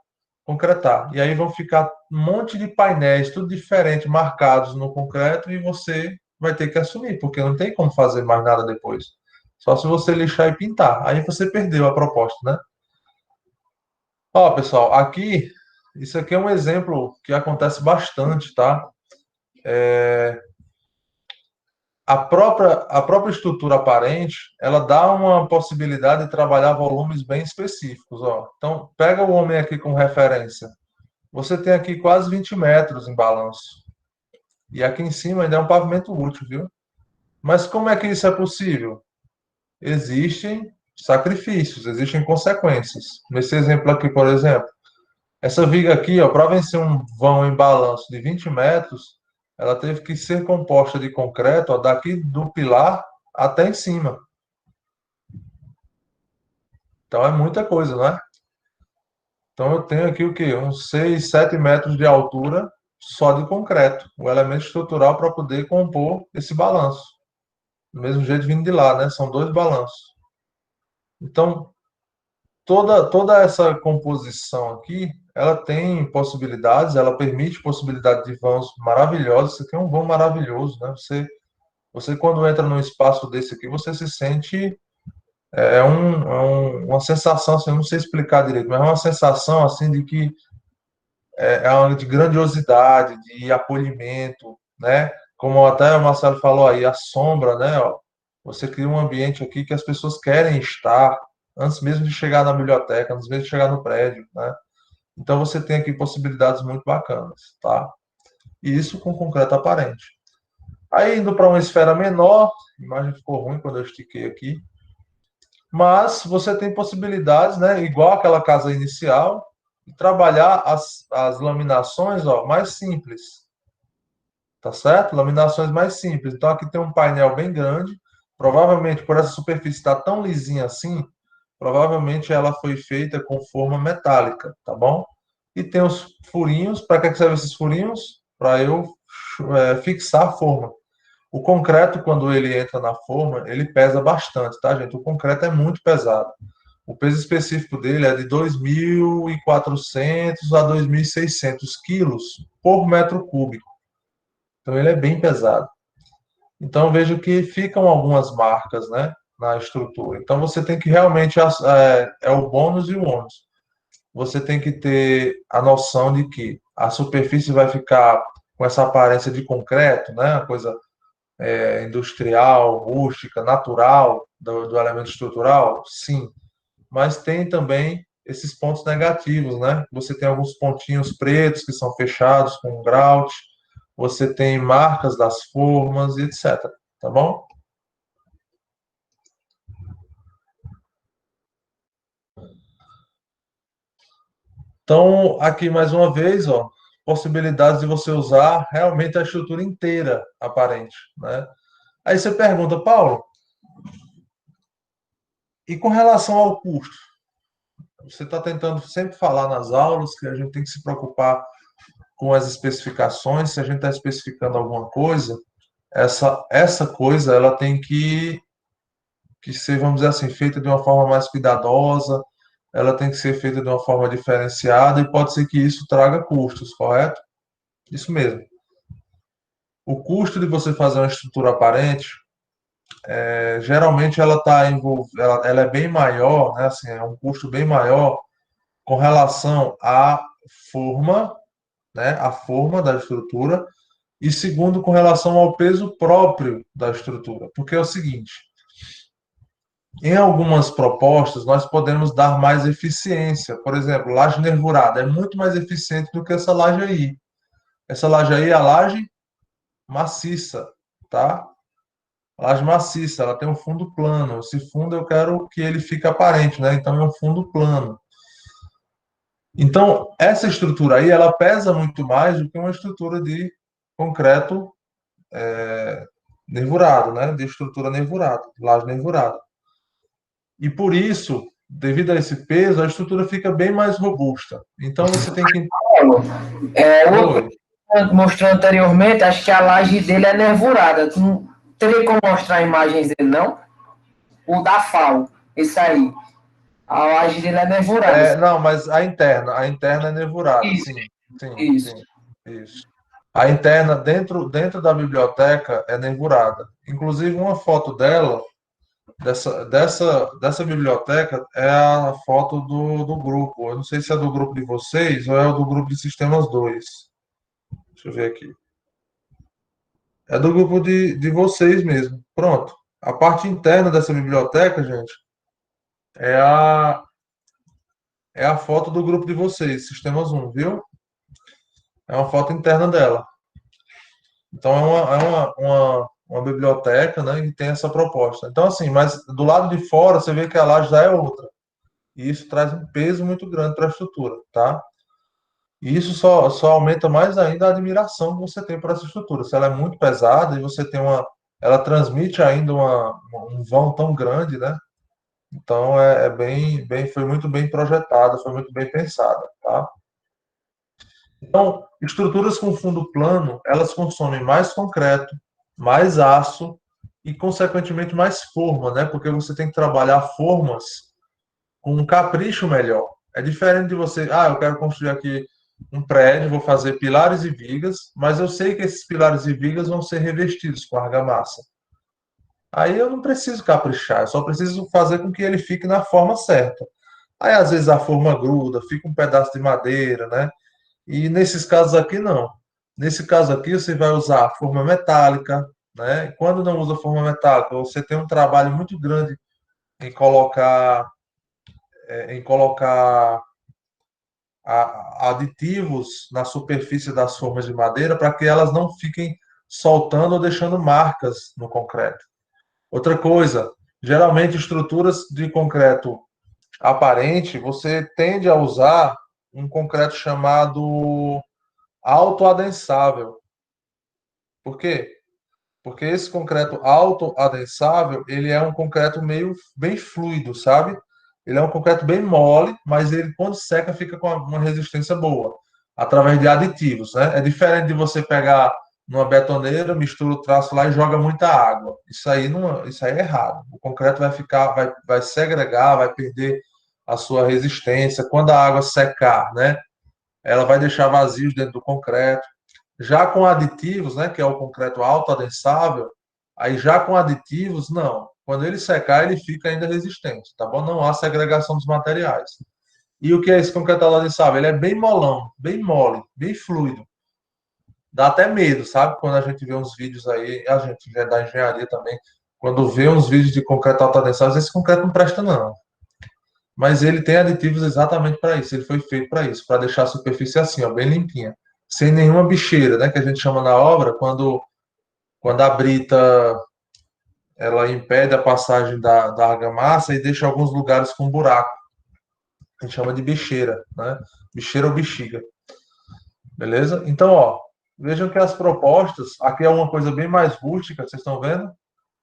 concretar. E aí vão ficar um monte de painéis, tudo diferente, marcados no concreto, e você vai ter que assumir, porque não tem como fazer mais nada depois. Só se você lixar e pintar. Aí você perdeu a proposta, né? Ó, pessoal, aqui, isso aqui é um exemplo que acontece bastante, tá? A própria estrutura aparente, ela dá uma possibilidade de trabalhar volumes bem específicos, ó. Então, pega o homem aqui como referência. Você tem aqui quase 20 metros em balanço. E aqui em cima ainda é um pavimento útil, viu? Mas como é que isso é possível? Existem sacrifícios, existem consequências. Nesse exemplo aqui, por exemplo, essa viga aqui, ó, para vencer um vão em balanço de 20 metros, ela teve que ser composta de concreto, ó, daqui do pilar até em cima. Então é muita coisa, não é? Então eu tenho aqui o quê? Uns 6, 7 metros de altura só de concreto, o elemento estrutural para poder compor esse balanço. Do mesmo jeito vindo de lá, né? São dois balanços. Então, toda essa composição aqui, ela tem possibilidades, ela permite possibilidade de vãos maravilhosos. Isso aqui é um vão maravilhoso, né? Você quando entra num espaço desse aqui, você se sente uma sensação, assim, eu não sei explicar direito, mas é uma sensação assim de que é uma de grandiosidade, de acolhimento, né? Como até o Marcelo falou aí, a sombra, né? Ó, você cria um ambiente aqui que as pessoas querem estar antes mesmo de chegar na biblioteca, antes mesmo de chegar no prédio, né? Então você tem aqui possibilidades muito bacanas, tá? E isso com concreto aparente. Aí indo para uma esfera menor, a imagem ficou ruim quando eu estiquei aqui, mas você tem possibilidades, né? Igual aquela casa inicial, de trabalhar as laminações, ó, mais simples, tá certo? Laminações mais simples. Então aqui tem um painel bem grande, provavelmente por essa superfície estar tão lisinha assim, provavelmente ela foi feita com forma metálica, tá bom? E tem os furinhos, para que servem esses furinhos? Para eu fixar a forma. O concreto, quando ele entra na forma, ele pesa bastante, tá, gente? O concreto é muito pesado. O peso específico dele é de 2.400 a 2.600 quilos por metro cúbico. Então, ele é bem pesado. Então, vejo que ficam algumas marcas, né, na estrutura. Então, você tem que realmente, é o bônus e o ônus. Você tem que ter a noção de que a superfície vai ficar com essa aparência de concreto, né, uma coisa industrial, rústica, natural do elemento estrutural, sim. Mas tem também esses pontos negativos, né? Você tem alguns pontinhos pretos que são fechados com grout, você tem marcas das formas e etc. Tá bom? Então, aqui mais uma vez, ó, possibilidades de você usar realmente a estrutura inteira aparente, né? Aí você pergunta, Paulo, e com relação ao custo? Você está tentando sempre falar nas aulas que a gente tem que se preocupar com as especificações. Se a gente está especificando alguma coisa, essa coisa ela tem que ser, vamos dizer assim, feita de uma forma mais cuidadosa, ela tem que ser feita de uma forma diferenciada e pode ser que isso traga custos, correto? Isso mesmo. o custo de você fazer uma estrutura aparente, geralmente ela está envolvida, ela é bem maior, né? Assim, é um custo bem maior com relação à forma, né? A forma da estrutura e segundo com relação ao peso próprio da estrutura, porque é o seguinte, em algumas propostas nós podemos dar mais eficiência, por exemplo, laje nervurada é muito mais eficiente do que essa laje aí. Essa laje aí é a laje maciça, tá? Laje maciça, ela tem um fundo plano. Esse fundo eu quero que ele fique aparente, né? Então é um fundo plano. Então, essa estrutura aí, ela pesa muito mais do que uma estrutura de concreto nervurado, né? De estrutura nervurada, laje nervurada. E por isso, devido a esse peso, a estrutura fica bem mais robusta. Então você tem que. O Oi. que mostrou anteriormente, acho que a laje dele é nervurada. Tu não teria como mostrar imagens dele, não? O da FAO, esse aí. A laje dele é nervurada. Não, mas a interna é nervurada, Isso, sim, sim, isso. sim, isso. A interna dentro da biblioteca é nervurada. Inclusive uma foto dela dessa biblioteca é a foto do grupo. Eu não sei se é do grupo de vocês ou é do grupo de Sistemas 2. Deixa eu ver aqui. É do grupo de vocês mesmo. Pronto. A parte interna dessa biblioteca, gente, é a, é a foto do grupo de vocês, Sistemas 1, viu? É uma foto interna dela. Então, uma biblioteca, né, e tem essa proposta. Então, assim, mas do lado de fora, você vê que a laje já é outra. E isso traz um peso muito grande para a estrutura, tá? E isso só aumenta mais ainda a admiração que você tem por essa estrutura. Se ela é muito pesada e você tem ela transmite ainda um vão tão grande, né? Então foi muito bem projetada, foi muito bem pensada, tá? Então, estruturas com fundo plano, elas consomem mais concreto, mais aço e, consequentemente, mais forma, né? Porque você tem que trabalhar formas com um capricho melhor. É diferente de você, eu quero construir aqui um prédio, vou fazer pilares e vigas, mas eu sei que esses pilares e vigas vão ser revestidos com argamassa. Aí eu não preciso caprichar, eu só preciso fazer com que ele fique na forma certa. Aí às vezes a forma gruda, fica um pedaço de madeira, né? E nesses casos aqui não. Nesse caso aqui você vai usar a forma metálica, né? Quando não usa forma metálica, você tem um trabalho muito grande em colocar aditivos na superfície das formas de madeira para que elas não fiquem soltando ou deixando marcas no concreto. Outra coisa, geralmente estruturas de concreto aparente, você tende a usar um concreto chamado autoadensável. Por quê? Porque esse concreto autoadensável, ele é um concreto meio bem fluido, sabe? Ele é um concreto bem mole, mas ele quando seca fica com uma resistência boa, através de aditivos, né? É diferente de você pegar numa betoneira, mistura o traço lá e joga muita água. Isso aí é errado. O concreto vai segregar, vai perder a sua resistência. Quando a água secar, né? Ela vai deixar vazios dentro do concreto. Já com aditivos, né, que é o concreto autoadensável, aí já com aditivos, não. Quando ele secar, ele fica ainda resistente, tá bom? Não há segregação dos materiais. E o que é esse concreto autoadensável? Ele é bem molão, bem mole, bem fluido. Dá até medo, sabe? Quando a gente vê uns vídeos aí, a gente é da engenharia também, quando vê uns vídeos de concreto autoadensável, esse concreto não presta, não. Mas ele tem aditivos exatamente para isso, ele foi feito para isso, para deixar a superfície assim, ó, bem limpinha, sem nenhuma bicheira, né, que a gente chama na obra, quando a brita ela impede a passagem da argamassa e deixa alguns lugares com buraco. A gente chama de bicheira, né? Bicheira ou bexiga. Beleza? Então, ó, vejam que as propostas, aqui é uma coisa bem mais rústica, vocês estão vendo?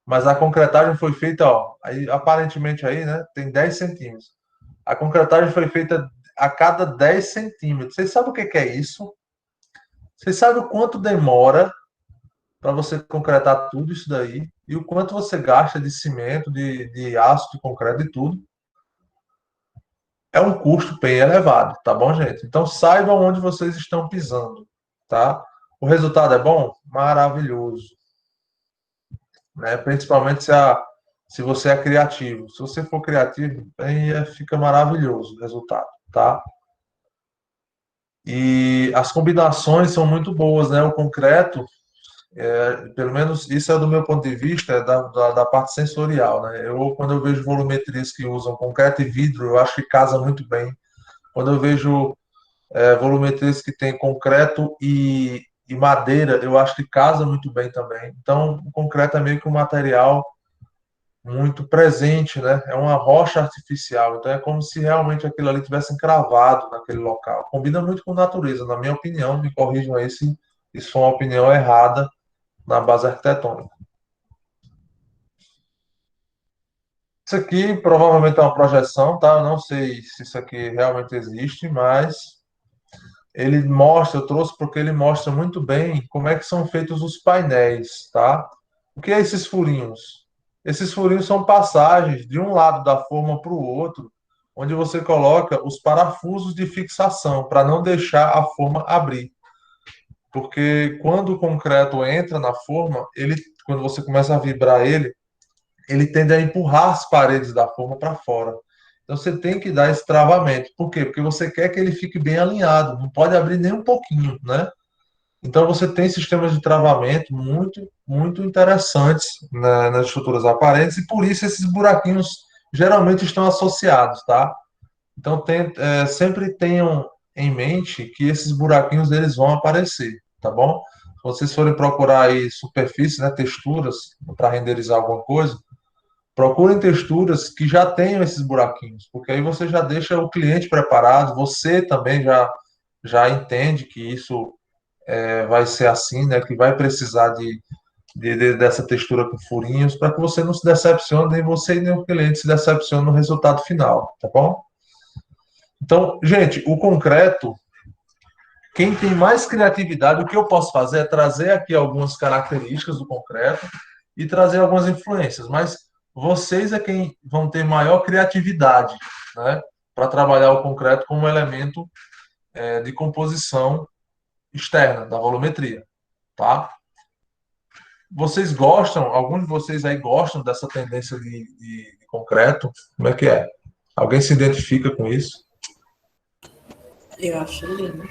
Mas a concretagem foi feita, ó, aí, aparentemente aí, né, tem 10 centímetros. A concretagem foi feita a cada 10 centímetros. Vocês sabem o que é isso? Vocês sabem o quanto demora para você concretar tudo isso daí? E o quanto você gasta de cimento, de aço, de concreto e tudo? É um custo bem elevado, tá bom, gente? Então saibam onde vocês estão pisando, tá? O resultado é bom? Maravilhoso. Né? Principalmente se você é criativo. Se você for criativo, aí fica maravilhoso o resultado, tá? E as combinações são muito boas, né? O concreto, pelo menos isso é do meu ponto de vista, é da parte sensorial, né? Quando eu vejo volumetrias que usam concreto e vidro, eu acho que casa muito bem. Quando eu vejo volumetrias que tem concreto e madeira, eu acho que casa muito bem também. Então, o concreto é meio que um material muito presente, né? É uma rocha artificial, então é como se realmente aquilo ali tivesse encravado naquele local. Combina muito com natureza, na minha opinião, me corrijam aí se isso for uma opinião errada na base arquitetônica. Isso aqui provavelmente é uma projeção, tá? Eu não sei se isso aqui realmente existe, mas ele mostra, eu trouxe porque ele mostra muito bem como é que são feitos os painéis, tá? O que é esses furinhos? Esses furinhos são passagens de um lado da forma para o outro, onde você coloca os parafusos de fixação para não deixar a forma abrir. Porque quando o concreto entra na forma, quando você começa a vibrar ele tende a empurrar as paredes da forma para fora. Então você tem que dar esse travamento. Por quê? Porque você quer que ele fique bem alinhado, não pode abrir nem um pouquinho, né? Então você tem sistemas de travamento muito, muito interessantes, né, nas estruturas aparentes e por isso esses buraquinhos geralmente estão associados, tá? Então sempre tenham em mente que esses buraquinhos eles vão aparecer, tá bom? Se vocês forem procurar aí superfícies, né, texturas para renderizar alguma coisa, procurem texturas que já tenham esses buraquinhos, porque aí você já deixa o cliente preparado, você também já entende que isso vai ser assim, né? Que vai precisar dessa textura com furinhos, para que você não se decepcione, nem você e nem o cliente se decepcione no resultado final, tá bom? Então, gente, o concreto, quem tem mais criatividade, o que eu posso fazer é trazer aqui algumas características do concreto e trazer algumas influências, mas vocês é quem vão ter maior criatividade, né? Para trabalhar o concreto como elemento de composição externa da volumetria, tá? Vocês gostam, alguns de vocês aí gostam dessa tendência de concreto? Como é que é? Alguém se identifica com isso? Eu acho lindo.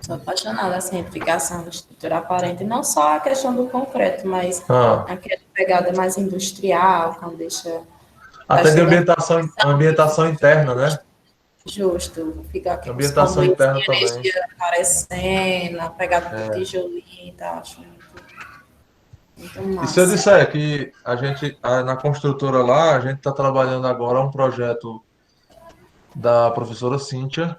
Sou apaixonada, assim, em ficação da estrutura aparente. Não só a questão do concreto, mas aquela pegada mais industrial, quando deixa... Até de ambientação interna, né? Justo. Fica aqui os Ambientação conduítes interna de também. energia aparecendo, a pegada do tijolinho e tal. Acho muito E se eu massa. disser que a gente, na construtora lá, a gente está trabalhando agora um projeto da professora Cíntia,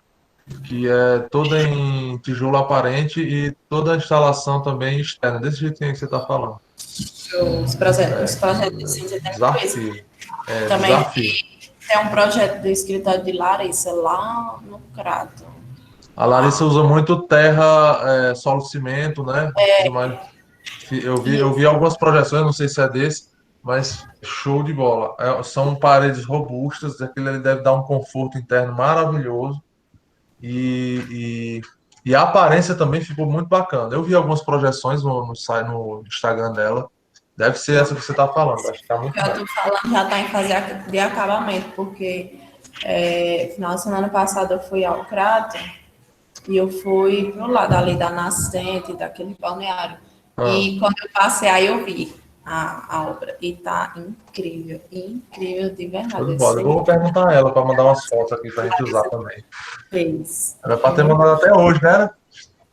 que é toda em tijolo aparente e toda a instalação também externa, desse jeitinho que você está falando. Os projetos de ciência tem muito isso. Desafio. Também Desafio. tem um projeto do escritório de Larissa lá no Crato. A Larissa usa muito terra, solo cimento, né? Tudo mais. Eu vi algumas projeções, não sei se é desse, mas show de bola. São paredes robustas, aquilo ali deve dar um conforto interno maravilhoso. E a aparência também ficou muito bacana. Eu vi algumas projeções no Instagram dela. Deve ser essa que você está falando. Acho que tá muito Eu bom. estou falando, já está em fase de acabamento, porque final de semana passada eu fui ao Crato e eu fui pro lado ali da nascente, daquele balneário. E quando eu passei, aí eu vi a obra. E tá incrível, incrível de verdade. Eu vou perguntar a ela para mandar umas fotos aqui para a gente usar também. Fez. Era para ter mandado até hoje, né?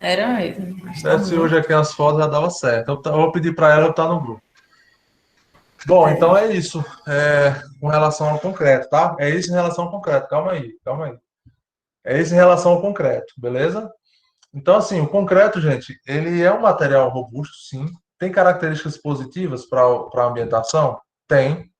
Era mesmo. Se desse hoje aqui as fotos, já dava certo. Eu vou pedir para ela estar no grupo. Bom, então é isso. Com relação ao concreto, tá? É isso em relação ao concreto. Calma aí, calma aí. É isso em relação ao concreto, beleza? Então, assim, o concreto, gente, ele é um material robusto, sim. Tem características positivas para a ambientação? Tem.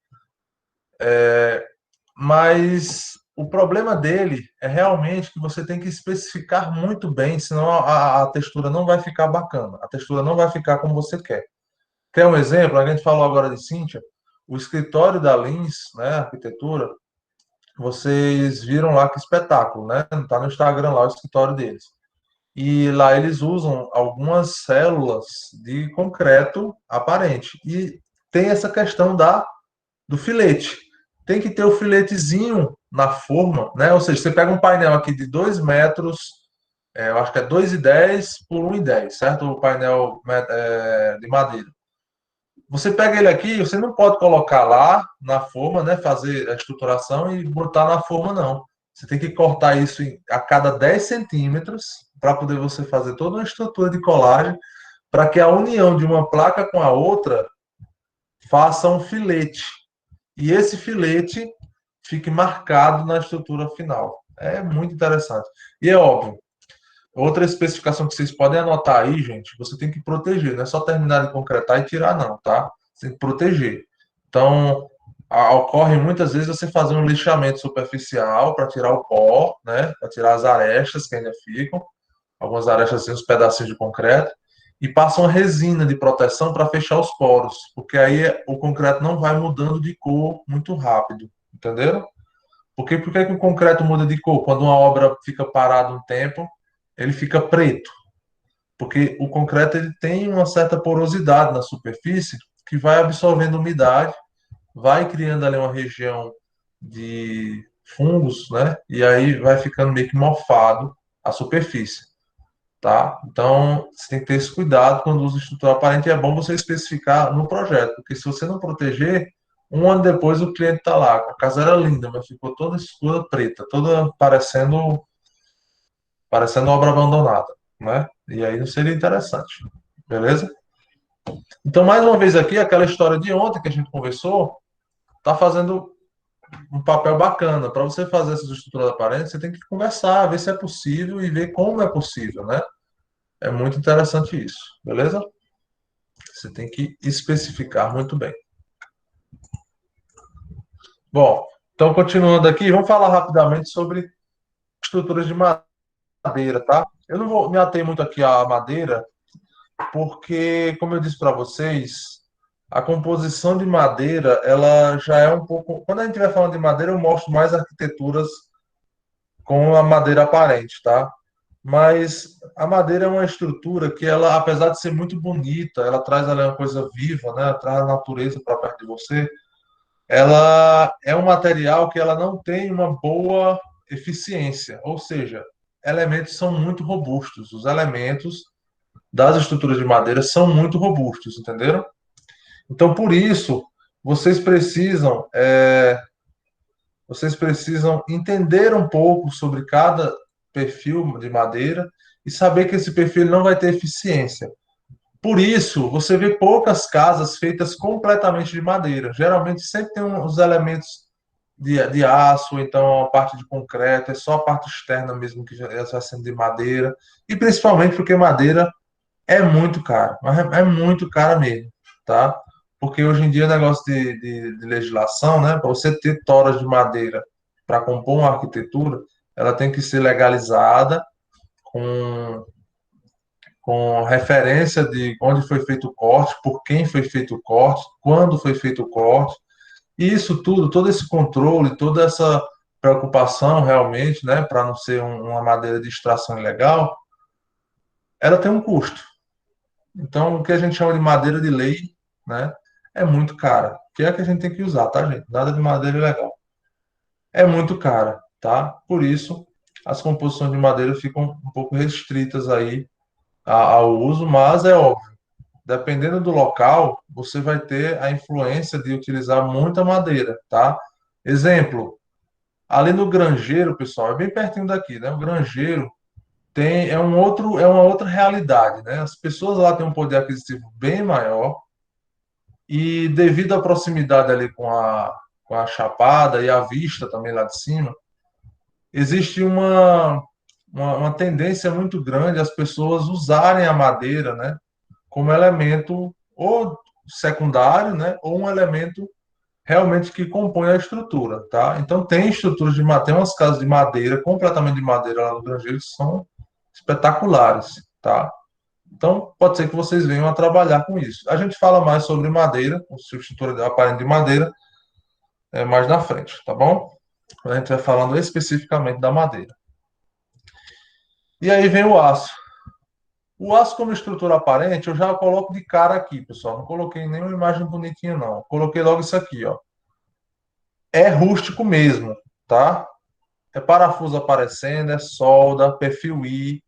Mas o problema dele é realmente que você tem que especificar muito bem, senão a textura não vai ficar bacana. A textura não vai ficar como você quer. Quer um exemplo? A gente falou agora de Cíntia. O escritório da Lins, né, arquitetura, vocês viram lá que espetáculo, né? Tá no Instagram lá o escritório deles. e lá eles usam algumas células de concreto aparente. E tem essa questão do filete. Tem que ter o filetezinho na forma, né? Ou seja, você pega um painel aqui de 2 metros, eu acho que é 2,10 por 1,10, certo? O painel de madeira. Você pega ele aqui, você não pode colocar lá na forma, né? Fazer a estruturação e botar na forma, não. Você tem que cortar isso a cada 10 centímetros para poder você fazer toda uma estrutura de colagem para que a união de uma placa com a outra faça um filete. E esse filete fique marcado na estrutura final. É muito interessante. E é óbvio, outra especificação que vocês podem anotar aí, gente, você tem que proteger, não é só terminar de concretar e tirar, não, tá? Você tem que proteger. Então, ocorre muitas vezes você fazer um lixamento superficial para tirar o pó, né? Para tirar as arestas que ainda ficam, algumas arestas assim, uns pedacinhos de concreto, e passa uma resina de proteção para fechar os poros, porque aí o concreto não vai mudando de cor muito rápido, entenderam? Porque por que que o concreto muda de cor? Quando uma obra fica parada um tempo, ele fica preto, porque o concreto ele tem uma certa porosidade na superfície que vai absorvendo umidade, vai criando ali uma região de fungos, né? E aí vai ficando meio que mofado a superfície, tá? Então, você tem que ter esse cuidado quando usa estrutura aparente. É bom você especificar no projeto, porque se você não proteger, um ano depois o cliente está lá. A casa era linda, mas ficou toda escura, preta, toda parecendo obra abandonada, né? E aí não seria interessante, beleza? Então, mais uma vez aqui, aquela história de ontem que a gente conversou, está fazendo um papel bacana. Para você fazer essas estruturas aparentes, você tem que conversar, ver se é possível e ver como é possível, né? É muito interessante isso, beleza? Você tem que especificar muito bem. Bom, então continuando aqui, vamos falar rapidamente sobre estruturas de madeira, tá? Eu não vou me ater muito aqui à madeira, porque, como eu disse para vocês, a composição de madeira, ela já é um pouco. Quando a gente vai falando de madeira, eu mostro mais arquiteturas com a madeira aparente, tá? Mas a madeira é uma estrutura que ela, apesar de ser muito bonita, ela traz ali uma coisa viva, né? Ela traz a natureza para perto de você. Ela é um material que ela não tem uma boa eficiência, ou seja, elementos são muito robustos. Os elementos das estruturas de madeira são muito robustos, entenderam? Então, por isso, vocês precisam, vocês precisam entender um pouco sobre cada perfil de madeira e saber que esse perfil não vai ter eficiência. Por isso, você vê poucas casas feitas completamente de madeira. Geralmente sempre tem os elementos de aço, ou então a parte de concreto, é só a parte externa mesmo que já vai sendo de madeira. E principalmente porque madeira é muito caro, mas é muito cara mesmo, tá? Porque hoje em dia o negócio de legislação, né? Para você ter toras de madeira para compor uma arquitetura, ela tem que ser legalizada com referência de onde foi feito o corte, por quem foi feito o corte, quando foi feito o corte. E isso tudo, todo esse controle, toda essa preocupação realmente, né, para não ser uma madeira de extração ilegal, ela tem um custo. Então, o que a gente chama de madeira de lei, né, é muito cara. Que é a que a gente tem que usar, tá, gente? Nada de madeira ilegal. É muito cara, tá? Por isso, as composições de madeira ficam um pouco restritas aí ao uso, mas é óbvio, dependendo do local, você vai ter a influência de utilizar muita madeira, tá? Exemplo, ali no Grangeiro, pessoal, é bem pertinho daqui, né? O Grangeiro é uma outra realidade, né? As pessoas lá têm um poder aquisitivo bem maior e devido à proximidade ali com a Chapada e a vista também lá de cima, existe uma tendência muito grande as pessoas usarem a madeira, né? Como elemento ou secundário, né, ou um elemento realmente que compõe a estrutura, tá? Então tem estruturas de madeira, tem umas casas de madeira, completamente de madeira lá no Grangeiro, que são espetaculares, tá? Então pode ser que vocês venham a trabalhar com isso. A gente fala mais sobre madeira, estrutura aparente de madeira, mais na frente, tá bom? A gente vai falando especificamente da madeira. E aí vem o aço. O aço como estrutura aparente, eu já coloco de cara aqui, pessoal. Não coloquei nenhuma imagem bonitinha, não. Coloquei logo isso aqui, ó. É rústico mesmo, tá? É parafuso aparecendo, é solda, perfil I,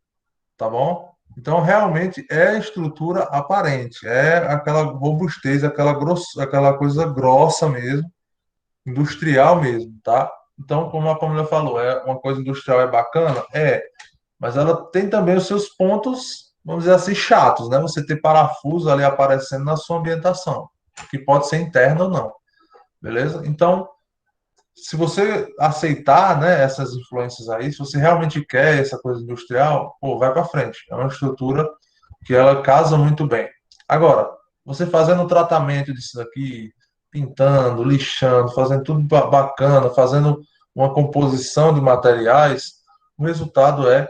tá bom? Então, realmente é estrutura aparente, é aquela robustez, aquela coisa grossa mesmo, industrial mesmo, tá? Então, como a Pamela falou, é uma coisa industrial é bacana? É, mas ela tem também os seus pontos, vamos dizer assim, chatos, né? Você ter parafuso ali aparecendo na sua ambientação, que pode ser interno ou não, beleza? Então, se você aceitar, né, essas influências aí, se você realmente quer essa coisa industrial, pô, vai para frente. É uma estrutura que ela casa muito bem. Agora, você fazendo o tratamento disso daqui, pintando, lixando, fazendo tudo bacana, fazendo uma composição de materiais, o resultado é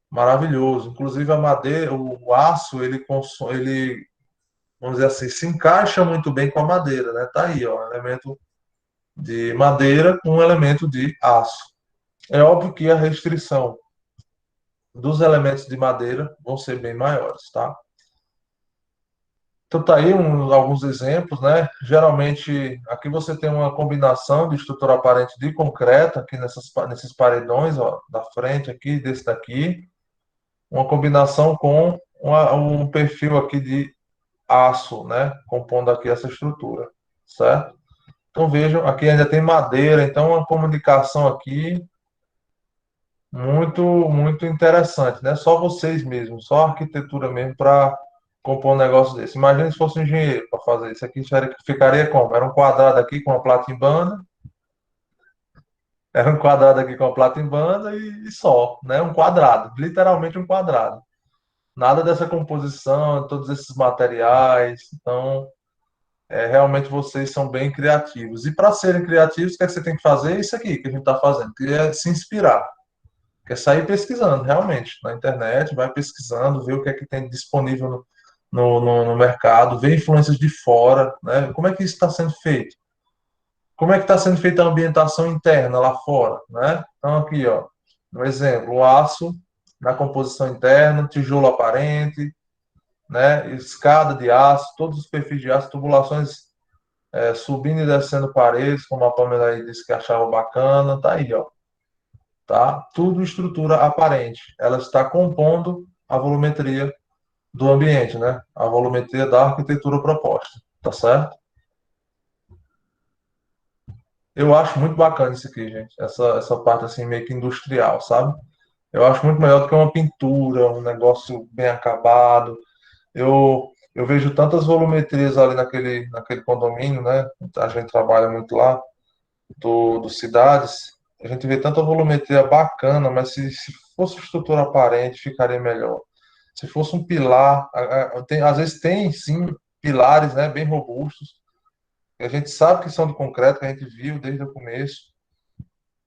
maravilhoso. Inclusive a madeira, o aço, ele, vamos dizer assim, se encaixa muito bem com a madeira, né? Tá aí, ó, um elemento de madeira com um elemento de aço. É óbvio que a restrição dos elementos de madeira vão ser bem maiores, tá? Então, tá aí alguns exemplos, né? Geralmente, aqui você tem uma combinação de estrutura aparente de concreto, aqui nesses paredões, ó, da frente aqui, desse daqui, uma combinação com um perfil aqui de aço, né? Compondo aqui essa estrutura, certo? Então, vejam, aqui ainda tem madeira, então uma comunicação aqui muito, muito interessante, né? Só vocês mesmos, só a arquitetura mesmo para compor um negócio desse. Imagina se fosse um engenheiro para fazer isso aqui, ficaria como? Era um quadrado aqui com uma plata em banda, era um quadrado aqui com a plata em banda e só, né? Um quadrado, literalmente um quadrado. Nada dessa composição, todos esses materiais. Então, realmente vocês são bem criativos. E para serem criativos, o que é que você tem que fazer? Isso aqui que a gente está fazendo, que é se inspirar. É sair pesquisando, realmente, na internet, vai pesquisando, ver o que é que tem disponível no mercado, ver influências de fora, né? Como é que isso está sendo feito? Como é que está sendo feita a ambientação interna lá fora, né? Então, aqui, ó, no exemplo, o aço na composição interna, tijolo aparente, né? Escada de aço, todos os perfis de aço, tubulações subindo e descendo paredes, como a Pamela aí disse que achava bacana, tá aí, ó, tá? Tudo estrutura aparente. Ela está compondo a volumetria do ambiente, né? A volumetria da arquitetura proposta, tá certo? Eu acho muito bacana isso aqui, gente. Essa parte assim meio que industrial, sabe? Eu acho muito melhor do que uma pintura, um negócio bem acabado. Eu vejo tantas volumetrias ali naquele condomínio, né? A gente trabalha muito lá, do Cidades. A gente vê tanta volumetria bacana, mas se fosse estrutura aparente, ficaria melhor. Se fosse um pilar, às vezes tem sim pilares, né, bem robustos, que a gente sabe que são de concreto, que a gente viu desde o começo,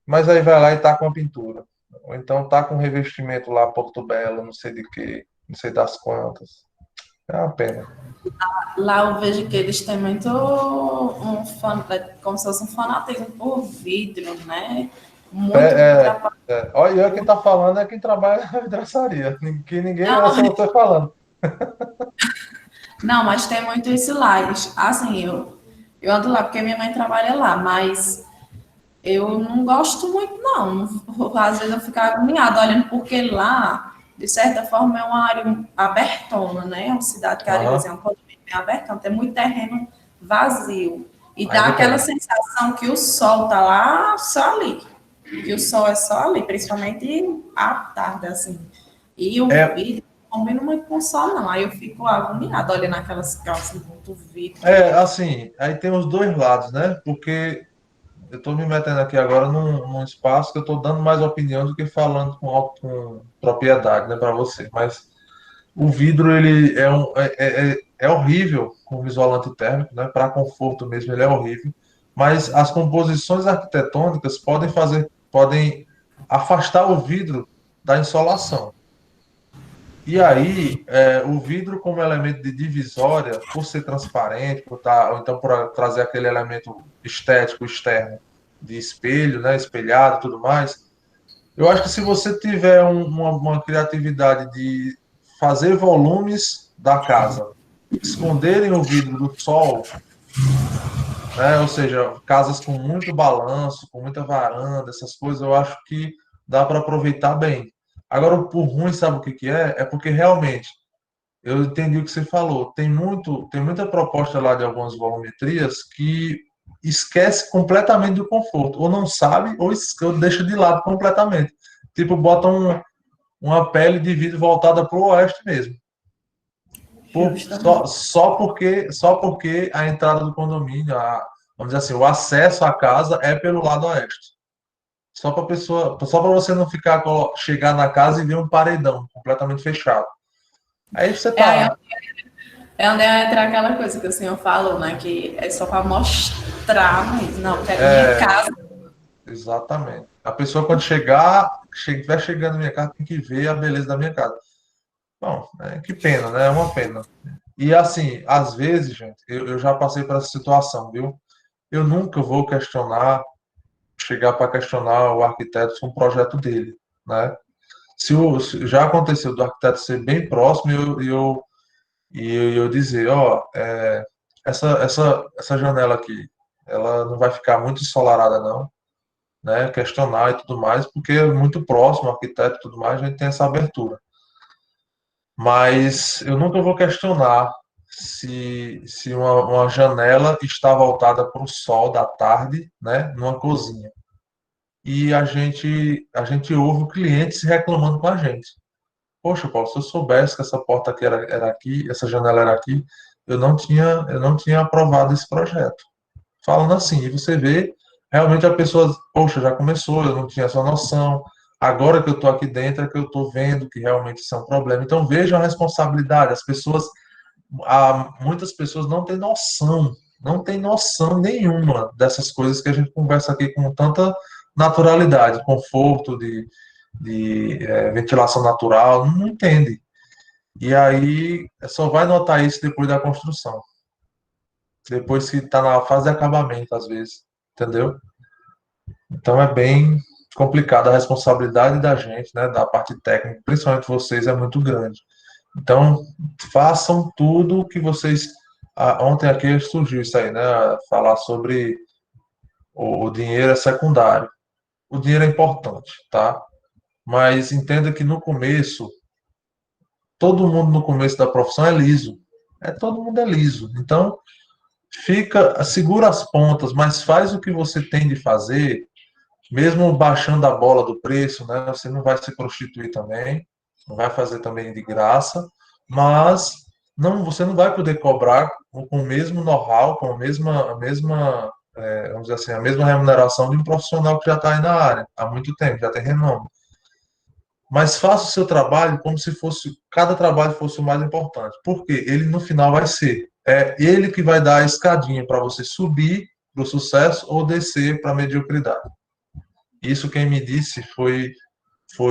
mas aí vai lá e tá com a pintura. Ou então tá com revestimento lá, Porto Belo, não sei de quê, não sei das quantas. É uma pena. Lá eu vejo que eles têm muito como se fosse um fanatismo por vidro, né? Muito trabalho. Olha, quem tá falando é quem trabalha na vidraçaria, que ninguém é Não, só você falando. não, mas tem muito isso lá. Assim, eu ando lá porque minha mãe trabalha lá, mas eu não gosto muito, não. Às vezes eu fico agoniada olhando, porque lá, de certa forma, é uma área abertona, né? É uma cidade carioca, é um condomínio bem abertão, tem muito terreno vazio. E dá aquela sensação que o sol tá lá só ali. Que o sol é só ali, principalmente à tarde, assim. E o vidro não combina muito com o sol, não. Aí eu fico agoniada olhando aquelas calças muito vidro. Assim, aí tem os dois lados, né? Porque eu estou me metendo aqui agora num espaço que eu estou dando mais opinião do que falando com propriedade, né, para você. Mas o vidro, ele é horrível como isolante térmico, né? Para conforto mesmo, ele é horrível. Mas as composições arquitetônicas podem afastar o vidro da insolação. E aí, o vidro como elemento de divisória, por ser transparente, ou então por trazer aquele elemento estético externo de espelho, né, espelhado e tudo mais, eu acho que se você tiver uma criatividade de fazer volumes da casa, esconderem o vidro do sol, né? Ou seja, casas com muito balanço, com muita varanda, essas coisas, eu acho que dá para aproveitar bem. Agora, o por ruim, sabe o que que é? É porque realmente, eu entendi o que você falou, tem muita proposta lá de algumas volumetrias que esquece completamente do conforto, ou não sabe, ou deixa de lado completamente. Tipo, bota uma pele de vidro voltada para o oeste mesmo. Justamente. Só porque a entrada do condomínio, vamos dizer assim, o acesso à casa é pelo lado oeste. Só para você não chegar na casa e ver um paredão completamente fechado. Aí você É, aí tá. é onde entra aquela coisa que o senhor falou, né? Que é só para mostrar mesmo. Não, quero minha É, casa. exatamente. A pessoa, quando estiver chegando na minha casa, tem que ver a beleza da minha casa. Bom, que pena, né? É uma pena. E assim, às vezes, gente, eu já passei por essa situação, viu? Eu nunca vou chegar para questionar o arquiteto sobre um projeto dele, né? Se já aconteceu do arquiteto ser bem próximo e eu dizer, ó, essa janela aqui, ela não vai ficar muito ensolarada, não, né? Questionar e tudo mais, porque é muito próximo, o arquiteto e tudo mais, a gente tem essa abertura. Mas eu nunca vou questionar se uma janela está voltada para o sol da tarde, né, numa cozinha. E a gente ouve clientes reclamando com a gente. Poxa, Paulo, se eu soubesse que essa porta aqui era aqui, essa janela era aqui, eu não tinha aprovado esse projeto. Falando assim, e você vê, realmente a pessoa, poxa, já começou, eu não tinha essa noção. Agora que eu estou aqui dentro é que eu estou vendo que realmente isso é um problema. Então veja a responsabilidade. Muitas pessoas não têm noção nenhuma dessas coisas que a gente conversa aqui com tanta naturalidade, conforto de ventilação natural, não entende. E aí só vai notar isso depois da construção, depois que está na fase de acabamento, às vezes, entendeu? Então é bem complicado, a responsabilidade da gente, né, da parte técnica, principalmente vocês, é muito grande. Então, façam tudo que vocês. Ontem aqui surgiu isso aí, né? Falar sobre o dinheiro é secundário. O dinheiro é importante, tá? Mas entenda que no começo, todo mundo no começo da profissão é liso. Todo mundo é liso. Então, segura as pontas, mas faz o que você tem de fazer, mesmo baixando a bola do preço, né? Você não vai se prostituir também, não vai fazer também de graça, mas você não vai poder cobrar com o mesmo know-how, com vamos dizer assim, a mesma remuneração de um profissional que já está aí na área há muito tempo, já tem renome. Mas faça o seu trabalho como se cada trabalho fosse o mais importante, porque ele no final vai ser ele que vai dar a escadinha para você subir para o sucesso ou descer para a mediocridade. Isso quem me disse foi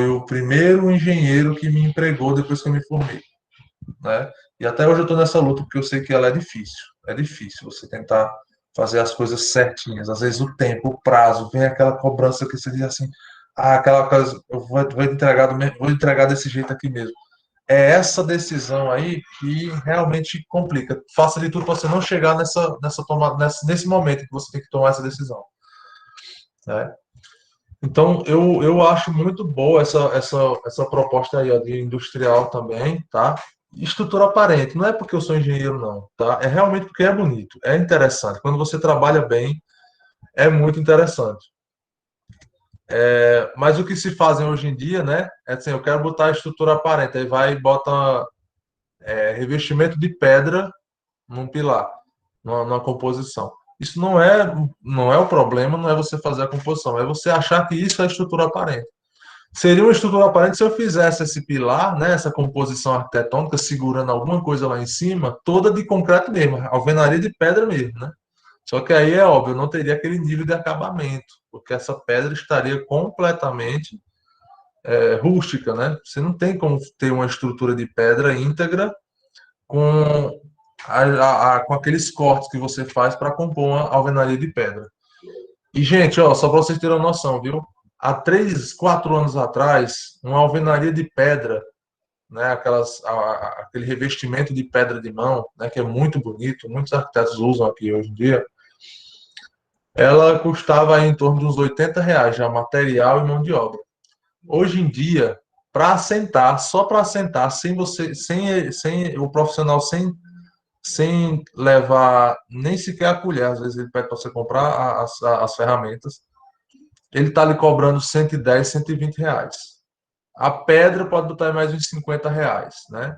o primeiro engenheiro que me empregou depois que eu me formei, né? E até hoje eu estou nessa luta porque eu sei que ela é difícil. É difícil você tentar fazer as coisas certinhas. Às vezes o tempo, o prazo, vem aquela cobrança que você diz assim, aquela coisa, eu vou entregar desse jeito aqui mesmo. É essa decisão aí que realmente complica. Faça de tudo para você não chegar nessa tomada, nesse momento que você tem que tomar essa decisão, né? Então, eu acho muito boa essa proposta aí, ó, de industrial também, tá? Estrutura aparente, não é porque eu sou engenheiro, não, tá? É realmente porque é bonito, é interessante. Quando você trabalha bem, é muito interessante. Mas o que se fazem hoje em dia, né? É assim, eu quero botar a estrutura aparente, aí vai e bota revestimento de pedra num pilar, numa composição. Isso não é o problema, não é você fazer a composição, é você achar que isso é estrutura aparente. Seria uma estrutura aparente se eu fizesse esse pilar, né, essa composição arquitetônica, segurando alguma coisa lá em cima, toda de concreto mesmo, alvenaria de pedra mesmo, né? Só que aí é óbvio, eu não teria aquele nível de acabamento, porque essa pedra estaria completamente rústica, né? Você não tem como ter uma estrutura de pedra íntegra com, com aqueles cortes que você faz para compor uma alvenaria de pedra. E, gente, ó, só para vocês terem uma noção, viu? Há 3, 4 anos atrás, uma alvenaria de pedra né, aquele revestimento de pedra de mão, né, que é muito bonito, muitos arquitetos usam aqui hoje em dia, ela custava em torno de uns R$ 80 já, material e mão de obra. Hoje em dia, para assentar, só para assentar, sem o profissional, sem levar nem sequer a colher, às vezes ele pede para você comprar as ferramentas, ele está lhe cobrando R$ 110, R$ 120. A pedra pode botar aí mais uns R$ 50, né?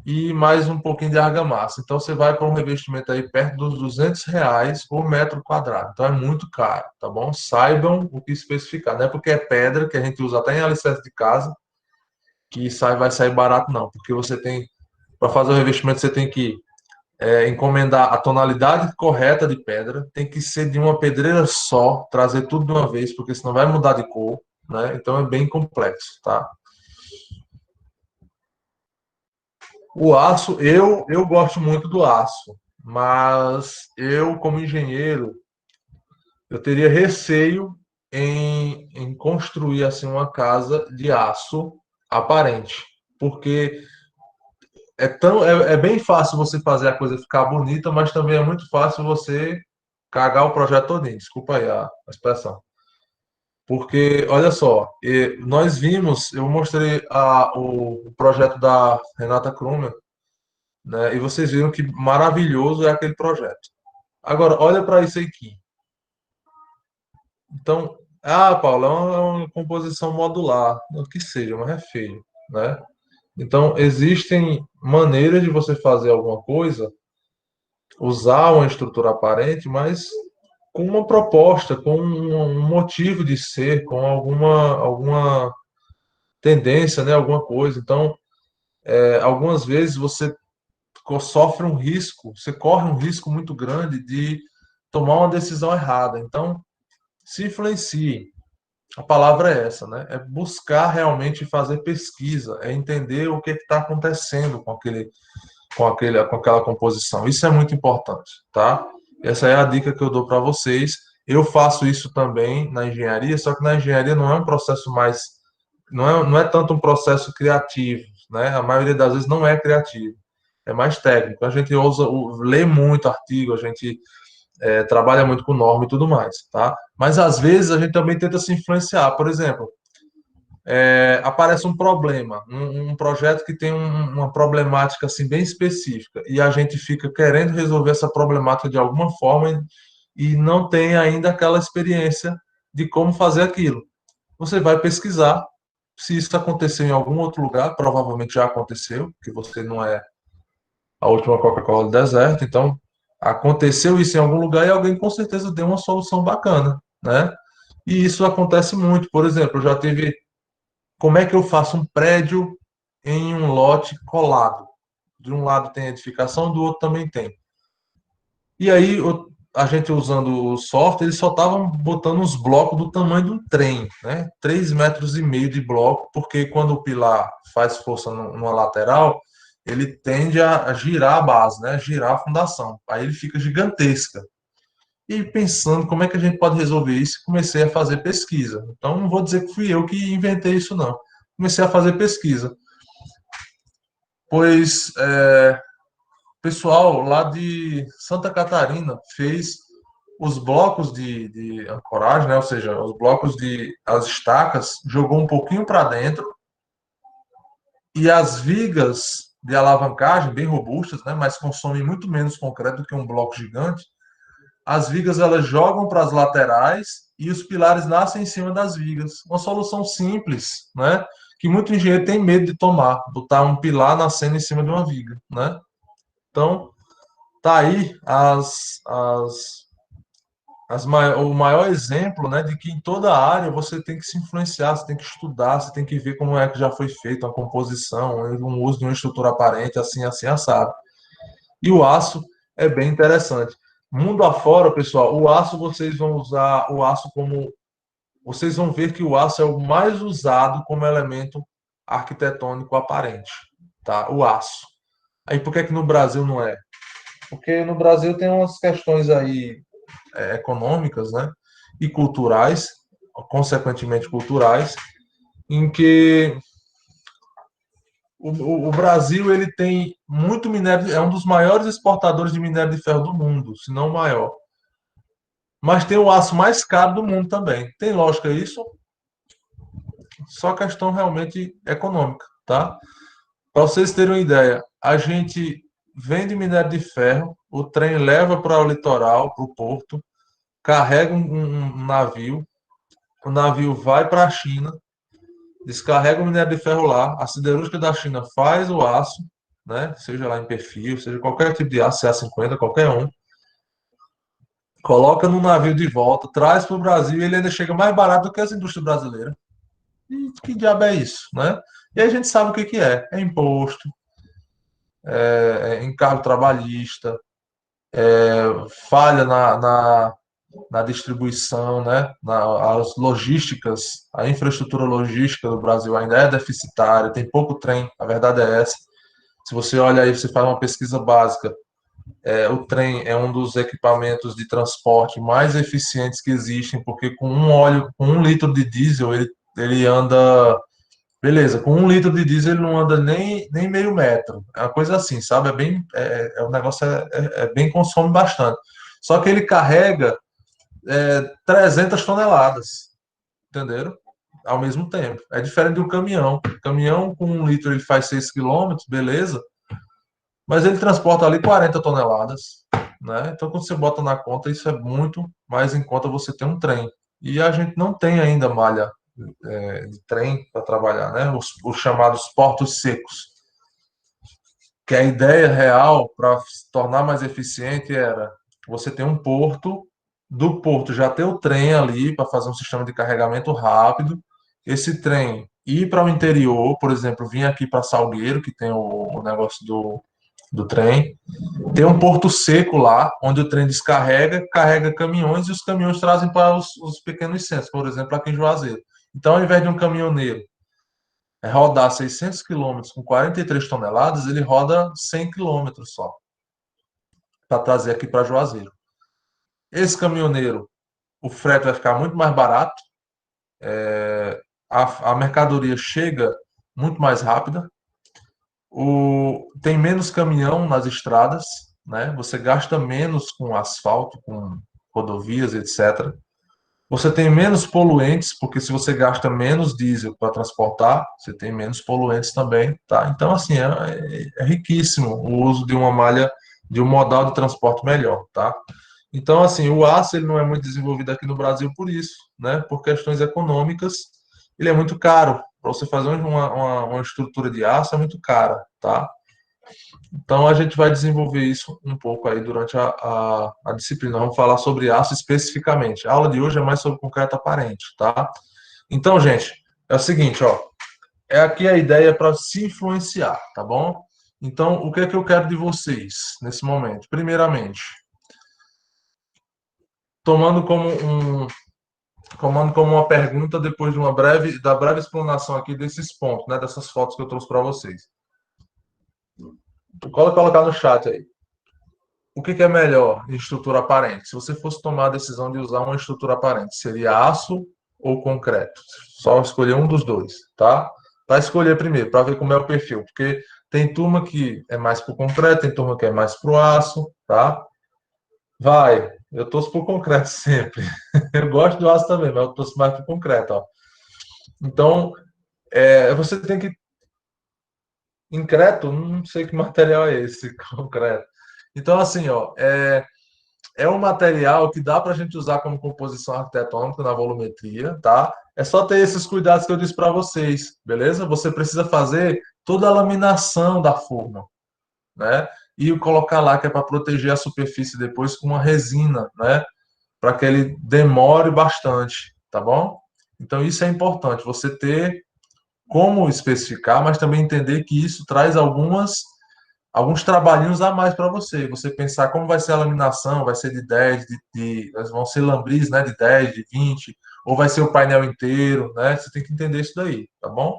E mais um pouquinho de argamassa. Então você vai para um revestimento aí perto dos R$ 200 por metro quadrado. Então é muito caro, tá bom? Saibam o que especificar. Não é porque é pedra, que a gente usa até em alicerce de casa, que vai sair barato, não. Porque você tem, para fazer o revestimento, você tem que encomendar a tonalidade correta de pedra, tem que ser de uma pedreira só, trazer tudo de uma vez, porque senão vai mudar de cor, né? Então é bem complexo, tá? O aço, eu gosto muito do aço, mas eu, como engenheiro, eu teria receio em construir assim uma casa de aço aparente, porque é bem fácil você fazer a coisa ficar bonita, mas também é muito fácil você cagar o projeto todinho. Desculpa aí a expressão. Porque, olha só, nós vimos, eu mostrei o projeto da Renata Krumer, né? E vocês viram que maravilhoso é aquele projeto. Agora, olha para isso aqui. Então, Paulo, é uma composição modular. O que seja, mas é feio, né? Então, existem maneiras de você fazer alguma coisa, usar uma estrutura aparente, mas com uma proposta, com um motivo de ser, com alguma tendência, né? Alguma coisa. Então, algumas vezes você sofre um risco, você corre um risco muito grande de tomar uma decisão errada. Então, se influencie. A palavra é essa, né? É buscar realmente fazer pesquisa, é entender o que está acontecendo com aquela composição. Isso é muito importante, tá? Essa é a dica que eu dou para vocês. Eu faço isso também na engenharia, só que na engenharia não é um processo mais, não é tanto um processo criativo, né? A maioria das vezes não é criativo, é mais técnico. A gente lê muito artigo, a gente trabalha muito com norma e tudo mais, tá? Mas às vezes a gente também tenta se influenciar. Por exemplo, aparece um problema, um projeto que tem uma problemática assim bem específica e a gente fica querendo resolver essa problemática de alguma forma e não tem ainda aquela experiência de como fazer aquilo. Você vai pesquisar. Se isso aconteceu em algum outro lugar, provavelmente já aconteceu, porque você não é a última Coca-Cola do deserto, então aconteceu isso em algum lugar e alguém com certeza deu uma solução bacana, né? E isso acontece muito. Por exemplo, eu já tive. Como é que eu faço um prédio em um lote colado? De um lado tem edificação, do outro também tem. E aí a gente usando o software, eles só estavam botando os blocos do tamanho de um trem, né? 3,5 metros de bloco, porque quando o pilar faz força numa lateral, ele tende a girar a base, né? Girar a fundação. Aí ele fica gigantesca. E pensando como é que a gente pode resolver isso, comecei a fazer pesquisa. Então não vou dizer que fui eu que inventei isso, não. Comecei a fazer pesquisa. Pois pessoal lá de Santa Catarina fez os blocos de ancoragem, né? Ou seja, os blocos as estacas, jogou um pouquinho para dentro e as vigas de alavancagem, bem robustas, né? Mas consomem muito menos concreto do que um bloco gigante. As vigas elas jogam para as laterais e os pilares nascem em cima das vigas. Uma solução simples, né? Que muito engenheiro tem medo de tomar, botar um pilar nascendo em cima de uma viga, né? Então, tá aí o maior exemplo, né, de que em toda área você tem que se influenciar, você tem que estudar, você tem que ver como é que já foi feito a composição, um uso de uma estrutura aparente, assim, assim, assado. E o aço é bem interessante. Mundo afora, pessoal, o aço vocês vão usar o aço como. Vocês vão ver que o aço é o mais usado como elemento arquitetônico aparente, tá? O aço. Aí por que que no Brasil não é? Porque no Brasil tem umas questões aí econômicas, né? E culturais, consequentemente culturais, em que o Brasil ele tem muito minério, é um dos maiores exportadores de minério de ferro do mundo, se não o maior. Mas tem o aço mais caro do mundo também. Tem lógica isso? Só questão realmente econômica, tá? Para vocês terem uma ideia, a gente vende minério de ferro, o trem leva para o litoral, para o porto, carrega um navio, o navio vai para a China, descarrega o minério de ferro lá, a siderúrgica da China faz o aço, né? Seja lá em perfil, seja qualquer tipo de aço, CA50, qualquer um, coloca no navio de volta, traz para o Brasil e ele ainda chega mais barato do que as indústrias brasileiras. E que diabo é isso, né? E aí a gente sabe o que que é. É imposto, é encargo trabalhista, falha na distribuição, né? As logísticas, a infraestrutura logística do Brasil ainda é deficitária, tem pouco trem, a verdade é essa. Se você olha aí, você faz uma pesquisa básica, o trem é um dos equipamentos de transporte mais eficientes que existem, porque com com 1 litro de diesel, ele anda. Beleza, com 1 litro de diesel ele não anda nem meio metro. É uma coisa assim, sabe? O negócio bem, consome bastante. Só que ele carrega 300 toneladas, entenderam? Ao mesmo tempo. É diferente de um caminhão. O caminhão com 1 litro ele faz 6 quilômetros, beleza, mas ele transporta ali 40 toneladas, né? Então, quando você bota na conta, isso é muito mais em conta você ter um trem. E a gente não tem ainda malha de trem para trabalhar, né? Os chamados portos secos. Que a ideia real para se tornar mais eficiente era você ter um porto, do porto já ter o trem ali para fazer um sistema de carregamento rápido, esse trem ir para o interior, por exemplo, vir aqui para Salgueiro, que tem o negócio do trem, ter um porto seco lá, onde o trem descarrega, carrega caminhões e os caminhões trazem para os pequenos centros, por exemplo, aqui em Juazeiro. Então, ao invés de um caminhoneiro rodar 600 quilômetros com 43 toneladas, ele roda 100 quilômetros só, para trazer aqui para Juazeiro. Esse caminhoneiro, o frete vai ficar muito mais barato, a mercadoria chega muito mais rápida, tem menos caminhão nas estradas, né? Você gasta menos com asfalto, com rodovias, etc. Você tem menos poluentes, porque se você gasta menos diesel para transportar, você tem menos poluentes também, tá? Então, assim, é riquíssimo o uso de uma malha, de um modal de transporte melhor, tá? Então, assim, o aço ele não é muito desenvolvido aqui no Brasil por isso, né? Por questões econômicas, ele é muito caro. Para você fazer uma estrutura de aço é muito cara, tá? Então, a gente vai desenvolver isso um pouco aí durante a disciplina. Vamos falar sobre aço especificamente. A aula de hoje é mais sobre concreto aparente, tá? Então, gente, é o seguinte, ó. É aqui a ideia para se influenciar, tá bom? Então, o que é que eu quero de vocês nesse momento? Primeiramente, tomando como uma pergunta depois de da breve explanação aqui desses pontos, né, dessas fotos que eu trouxe para vocês. Colocar no chat aí. O que é melhor em estrutura aparente? Se você fosse tomar a decisão de usar uma estrutura aparente, seria aço ou concreto? Só escolher um dos dois, tá? Para escolher primeiro, para ver como é o perfil, porque tem turma que é mais para o concreto, tem turma que é mais para o aço, tá? Eu torço para o concreto sempre. Eu gosto do aço também, mas eu torço mais para o concreto, ó. Então, você tem que... Concreto, não sei que material é esse, concreto. Então, assim, ó, um material que dá para a gente usar como composição arquitetônica na volumetria, tá? É só ter esses cuidados que eu disse para vocês, beleza? Você precisa fazer toda a laminação da forma, né? E colocar lá que é para proteger a superfície depois com uma resina, né? Para que ele demore bastante, tá bom? Então, isso é importante, você ter como especificar, mas também entender que isso traz alguns trabalhinhos a mais para você. Você pensar como vai ser a laminação, vai ser de 10, vão ser lambris, né, de 10, de 20, ou vai ser o painel inteiro, né? Você tem que entender isso daí, tá bom?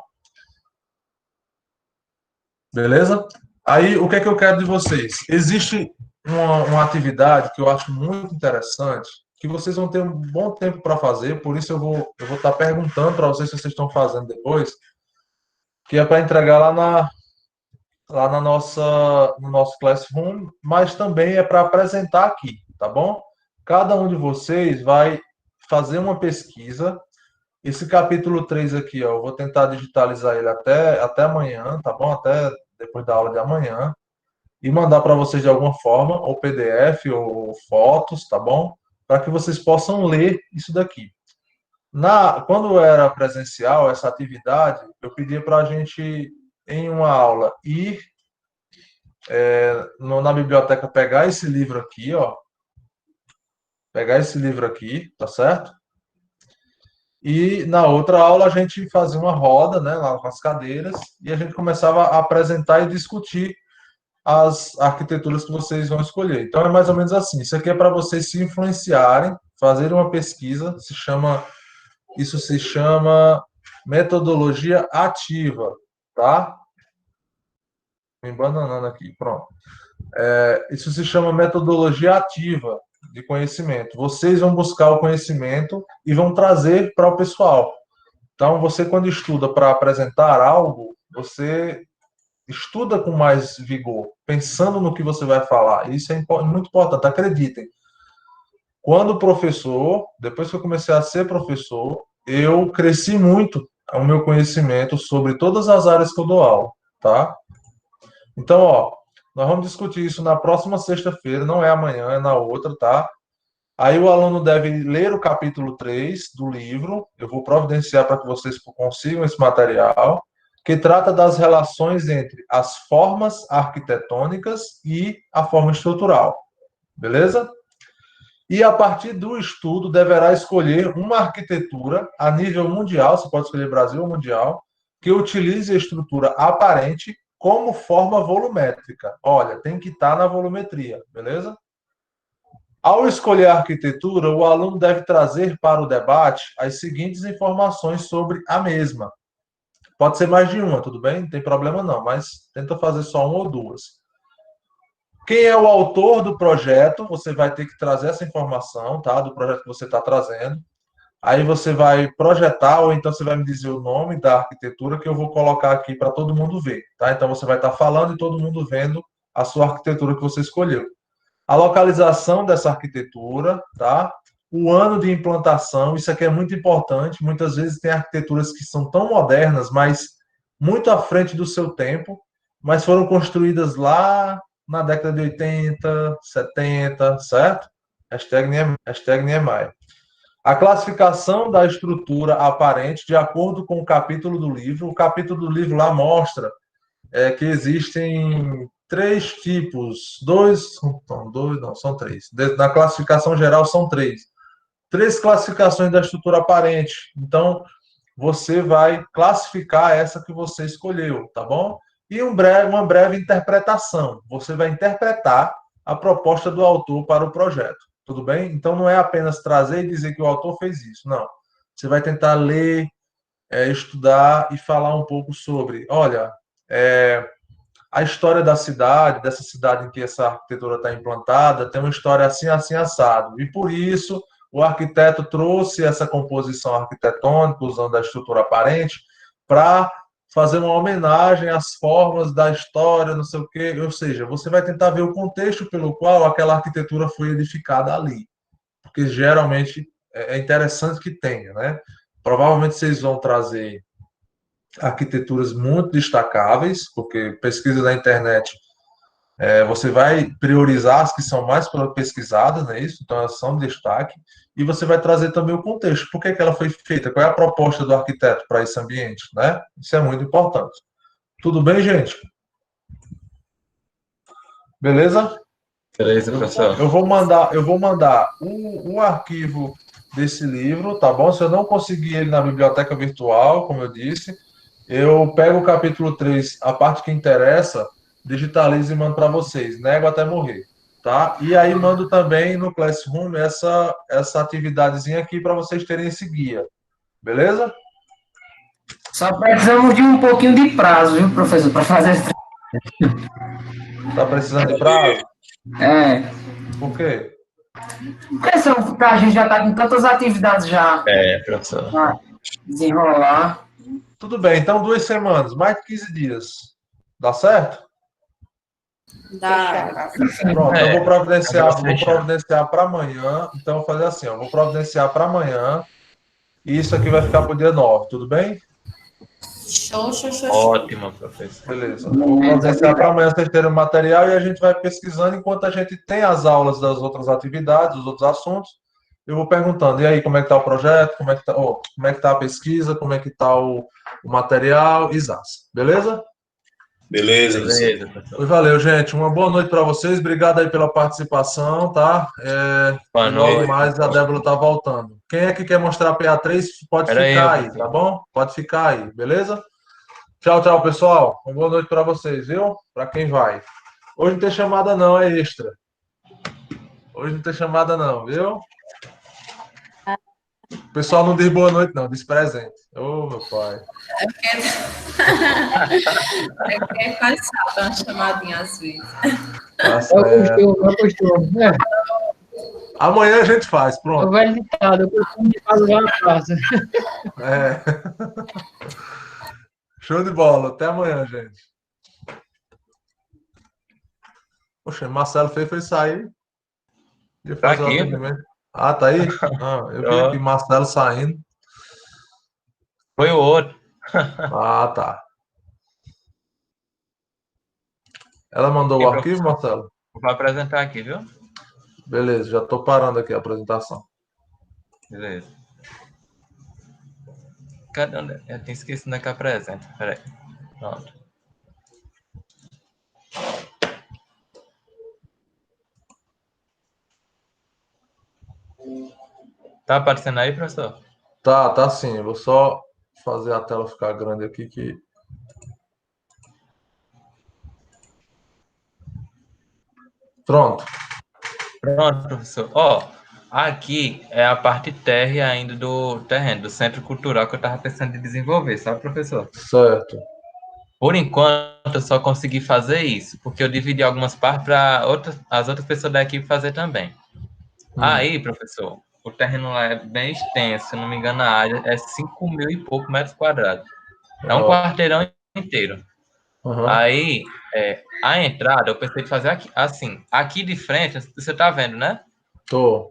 Beleza? Aí, o que é que eu quero de vocês? Existe uma atividade que eu acho muito interessante, que vocês vão ter um bom tempo para fazer, por isso eu vou estar perguntando para vocês se vocês estão fazendo depois, que é para entregar lá lá no nosso Classroom, mas também é para apresentar aqui, tá bom? Cada um de vocês vai fazer uma pesquisa. Esse capítulo 3 aqui, ó, eu vou tentar digitalizar ele até amanhã, tá bom? Até depois da aula de amanhã. E mandar para vocês de alguma forma, ou PDF, ou fotos, tá bom? Para que vocês possam ler isso daqui. Quando era presencial, essa atividade, eu pedia para a gente, em uma aula, ir na biblioteca, pegar esse livro aqui, ó. Pegar esse livro aqui, tá certo? E na outra aula a gente fazia uma roda, né, lá com as cadeiras, e a gente começava a apresentar e discutir as arquiteturas que vocês vão escolher. Então é mais ou menos assim. Isso aqui é para vocês se influenciarem, fazerem uma pesquisa, isso se chama metodologia ativa, tá? Me embananando aqui, pronto. Isso se chama metodologia ativa de conhecimento. Vocês vão buscar o conhecimento e vão trazer para o pessoal. Então, você, quando estuda para apresentar algo, você estuda com mais vigor, pensando no que você vai falar. Isso é muito importante, acreditem. Quando professor, depois que eu comecei a ser professor, eu cresci muito o meu conhecimento sobre todas as áreas que eu dou aula, tá? Então, ó, nós vamos discutir isso na próxima sexta-feira, não é amanhã, é na outra, tá? Aí o aluno deve ler o capítulo 3 do livro, eu vou providenciar para que vocês consigam esse material, que trata das relações entre as formas arquitetônicas e a forma estrutural. Beleza? E a partir do estudo deverá escolher uma arquitetura a nível mundial, você pode escolher Brasil ou mundial, que utilize a estrutura aparente como forma volumétrica. Olha, tem que estar na volumetria, beleza? Ao escolher a arquitetura, o aluno deve trazer para o debate as seguintes informações sobre a mesma. Pode ser mais de uma, tudo bem? Não tem problema não, mas tenta fazer só uma ou duas. Quem é o autor do projeto? Você vai ter que trazer essa informação, tá? Do projeto que você está trazendo. Aí você vai projetar, ou então você vai me dizer o nome da arquitetura que eu vou colocar aqui para todo mundo ver, tá? Então você vai estar falando e todo mundo vendo a sua arquitetura que você escolheu. A localização dessa arquitetura, tá? O ano de implantação, isso aqui é muito importante. Muitas vezes tem arquiteturas que são tão modernas, mas muito à frente do seu tempo, mas foram construídas lá na década de 80, 70, certo? Hashtag Niemeyer. A classificação da estrutura aparente, de acordo com o capítulo do livro. O capítulo do livro lá mostra que existem 3 tipos, são 3. Na classificação geral são 3. 3 classificações da estrutura aparente. Então, você vai classificar essa que você escolheu, tá bom? E uma breve interpretação. Você vai interpretar a proposta do autor para o projeto, tudo bem? Então, não é apenas trazer e dizer que o autor fez isso, não. Você vai tentar ler, estudar e falar um pouco sobre, olha, a história da cidade, dessa cidade em que essa arquitetura está implantada, tem uma história assim, assim, assado. E por isso, o arquiteto trouxe essa composição arquitetônica, usando a estrutura aparente, para fazer uma homenagem às formas da história, não sei o quê. Ou seja, você vai tentar ver o contexto pelo qual aquela arquitetura foi edificada ali. Porque geralmente é interessante que tenha, né? Provavelmente vocês vão trazer arquiteturas muito destacáveis, porque pesquisa da internet, você vai priorizar as que são mais pesquisadas, não é isso? Então, elas são de destaque. E você vai trazer também o contexto. Por que ela foi feita? Qual é a proposta do arquiteto para esse ambiente, né? Isso é muito importante. Tudo bem, gente? Beleza? Beleza, professor. Eu vou mandar um arquivo desse livro, tá bom? Se eu não conseguir ele na biblioteca virtual, como eu disse, eu pego o capítulo 3, a parte que interessa, digitalizo e mando para vocês. Nego até morrer, tá? E aí mando também no Classroom essa atividadezinha aqui para vocês terem esse guia. Beleza? Só precisamos de um pouquinho de prazo, viu, professor, para fazer esse... Tá precisando de prazo? Por quê? Porque a gente já está com tantas atividades já. Professor. Para desenrolar. Tudo bem, então 2 semanas, mais de 15 dias. Dá certo? Da... Pronto, eu vou Agora providenciar para amanhã. Então, vou fazer assim, ó, vou providenciar para amanhã. E isso aqui vai ficar para o dia 9, tudo bem? Show, show, show, show. Ótimo, professor. Beleza. Vou providenciar para amanhã vocês terem o material e a gente vai pesquisando enquanto a gente tem as aulas das outras atividades, dos outros assuntos. Eu vou perguntando, e aí, como é que está o projeto? Como é que tá a pesquisa? Como é que está o material? Exato. Beleza? Beleza, professor. Beleza, professor. Pois valeu, gente. Uma boa noite para vocês. Obrigado aí pela participação, tá? Boa E logo noite. mais a Débora tá voltando. Quem é que quer mostrar a PA3, pode Era ficar eu, aí, professor. tá bom? Pode ficar aí, beleza? Tchau, tchau, pessoal. Uma boa noite para vocês, viu? Para quem vai. Hoje não tem chamada não, é extra. Hoje não tem chamada não, viu? O pessoal não diz boa noite não, diz presente. Ô, meu pai. É porque faz falta uma chamadinha às vezes. Tá certo. É o costume. Amanhã a gente faz, É o pronto. velho ditado, o costume de fazer uma praça. É. Show de bola. Até amanhã, gente. Poxa, Marcelo foi sair. Ia Tá fazer o aqui. atendimento. Ah, tá aí? Ah, eu vi aqui Marcelo saindo. Foi o outro. Ah, tá. Ela mandou E, o arquivo, Marcelo? Vou apresentar aqui, viu? Beleza, já tô parando aqui a apresentação. Beleza. Cadê onde? Eu tinha esquecido onde é que apresenta. Peraí. Pronto. Tá aparecendo aí, professor? Tá sim. Eu vou só fazer a tela ficar grande aqui que... Pronto. Pronto, professor. Ó, aqui é a parte térrea ainda do terreno, do centro cultural que eu estava pensando em desenvolver, sabe, professor? Certo. Por enquanto, eu só consegui fazer isso, porque eu dividi algumas partes para as outras pessoas da equipe fazer também. Aí, professor, o terreno lá é bem extenso, se eu não me engano, a área é 5.000 e pouco metros quadrados. É um quarteirão inteiro. Uhum. Aí, a entrada, eu pensei em fazer aqui, assim, aqui de frente, você tá vendo, né? Tô.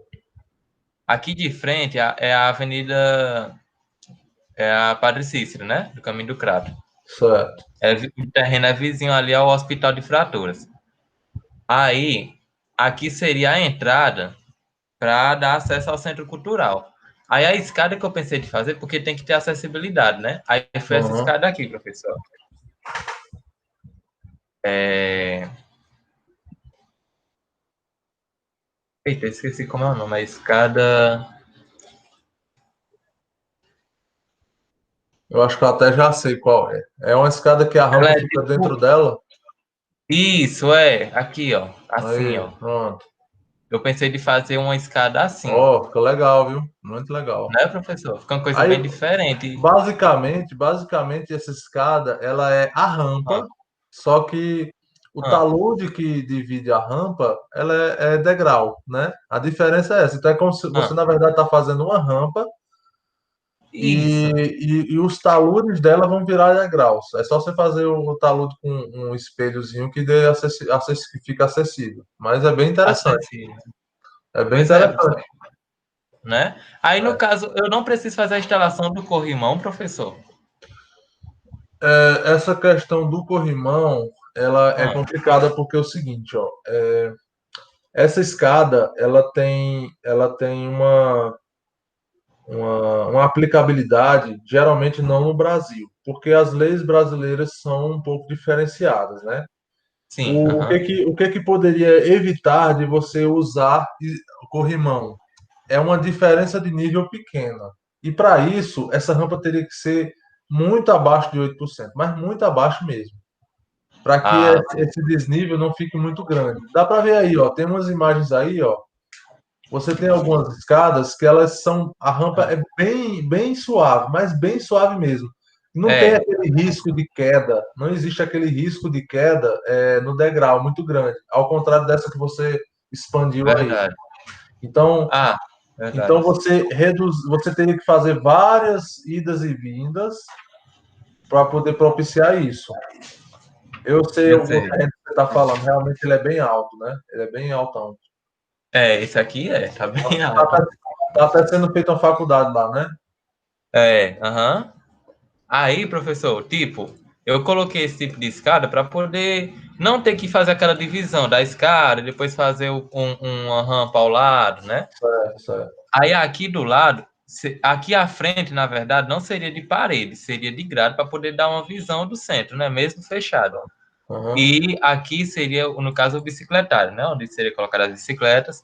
Aqui de frente é a avenida, é a Padre Cícero, né? Do Caminho do Crato. Certo. O terreno é vizinho ali ao Hospital de Fraturas. Aí, aqui seria a entrada para dar acesso ao Centro Cultural. Aí a escada que eu pensei de fazer, porque tem que ter acessibilidade, né? Aí foi essa escada aqui, professor. Eita, esqueci como é o nome. A escada... Eu acho que eu até já sei qual é. É uma escada que a rampa fica dentro dela? Isso, aqui, ó. Assim, Aí, ó. pronto. Eu pensei de fazer uma escada assim. Ó, fica legal, viu? Muito legal. Né, professor? Fica uma coisa Aí, bem diferente. basicamente, essa escada, ela é a rampa, só que o talude que divide a rampa, ela é degrau, né? A diferença é essa. Então, é como se você, na verdade, está fazendo uma rampa Isso. e os taludes dela vão virar degraus. É só você fazer o talude com um espelhozinho que que fica acessível. Mas é bem interessante. Acessível. É bem Pois interessante. Né? Aí, no caso, eu não preciso fazer a instalação do corrimão, professor? Essa questão do corrimão, ela é complicada porque é o seguinte, ó, essa escada, ela tem uma aplicabilidade, geralmente não no Brasil, porque as leis brasileiras são um pouco diferenciadas, né? Sim. O que que poderia evitar de você usar o corrimão? É uma diferença de nível pequena. E para isso, essa rampa teria que ser muito abaixo de 8%, mas muito abaixo mesmo, para que esse desnível não fique muito grande. Dá para ver aí, ó, tem umas imagens aí, ó. Você tem algumas escadas que elas são, a rampa é bem suave, mas bem suave mesmo. Não tem aquele risco de queda, não existe aquele risco de queda no degrau muito grande, ao contrário dessa que você expandiu aí. Então, então você teria que fazer várias idas e vindas para poder propiciar isso. Eu sei o terreno que você está falando, realmente ele é bem alto, né? Ele é bem altão. Esse aqui tá bem Tá alto. tá até sendo feita uma faculdade lá, né? Aham. Aí, professor, tipo, eu coloquei esse tipo de escada para poder não ter que fazer aquela divisão da escada, depois fazer uma rampa ao lado, né? Certo. Aí aqui do lado, aqui à frente, na verdade, não seria de parede, seria de grade para poder dar uma visão do centro, né? Mesmo fechado. Uhum. E aqui seria, no caso, o bicicletário, né? Onde seria colocar as bicicletas.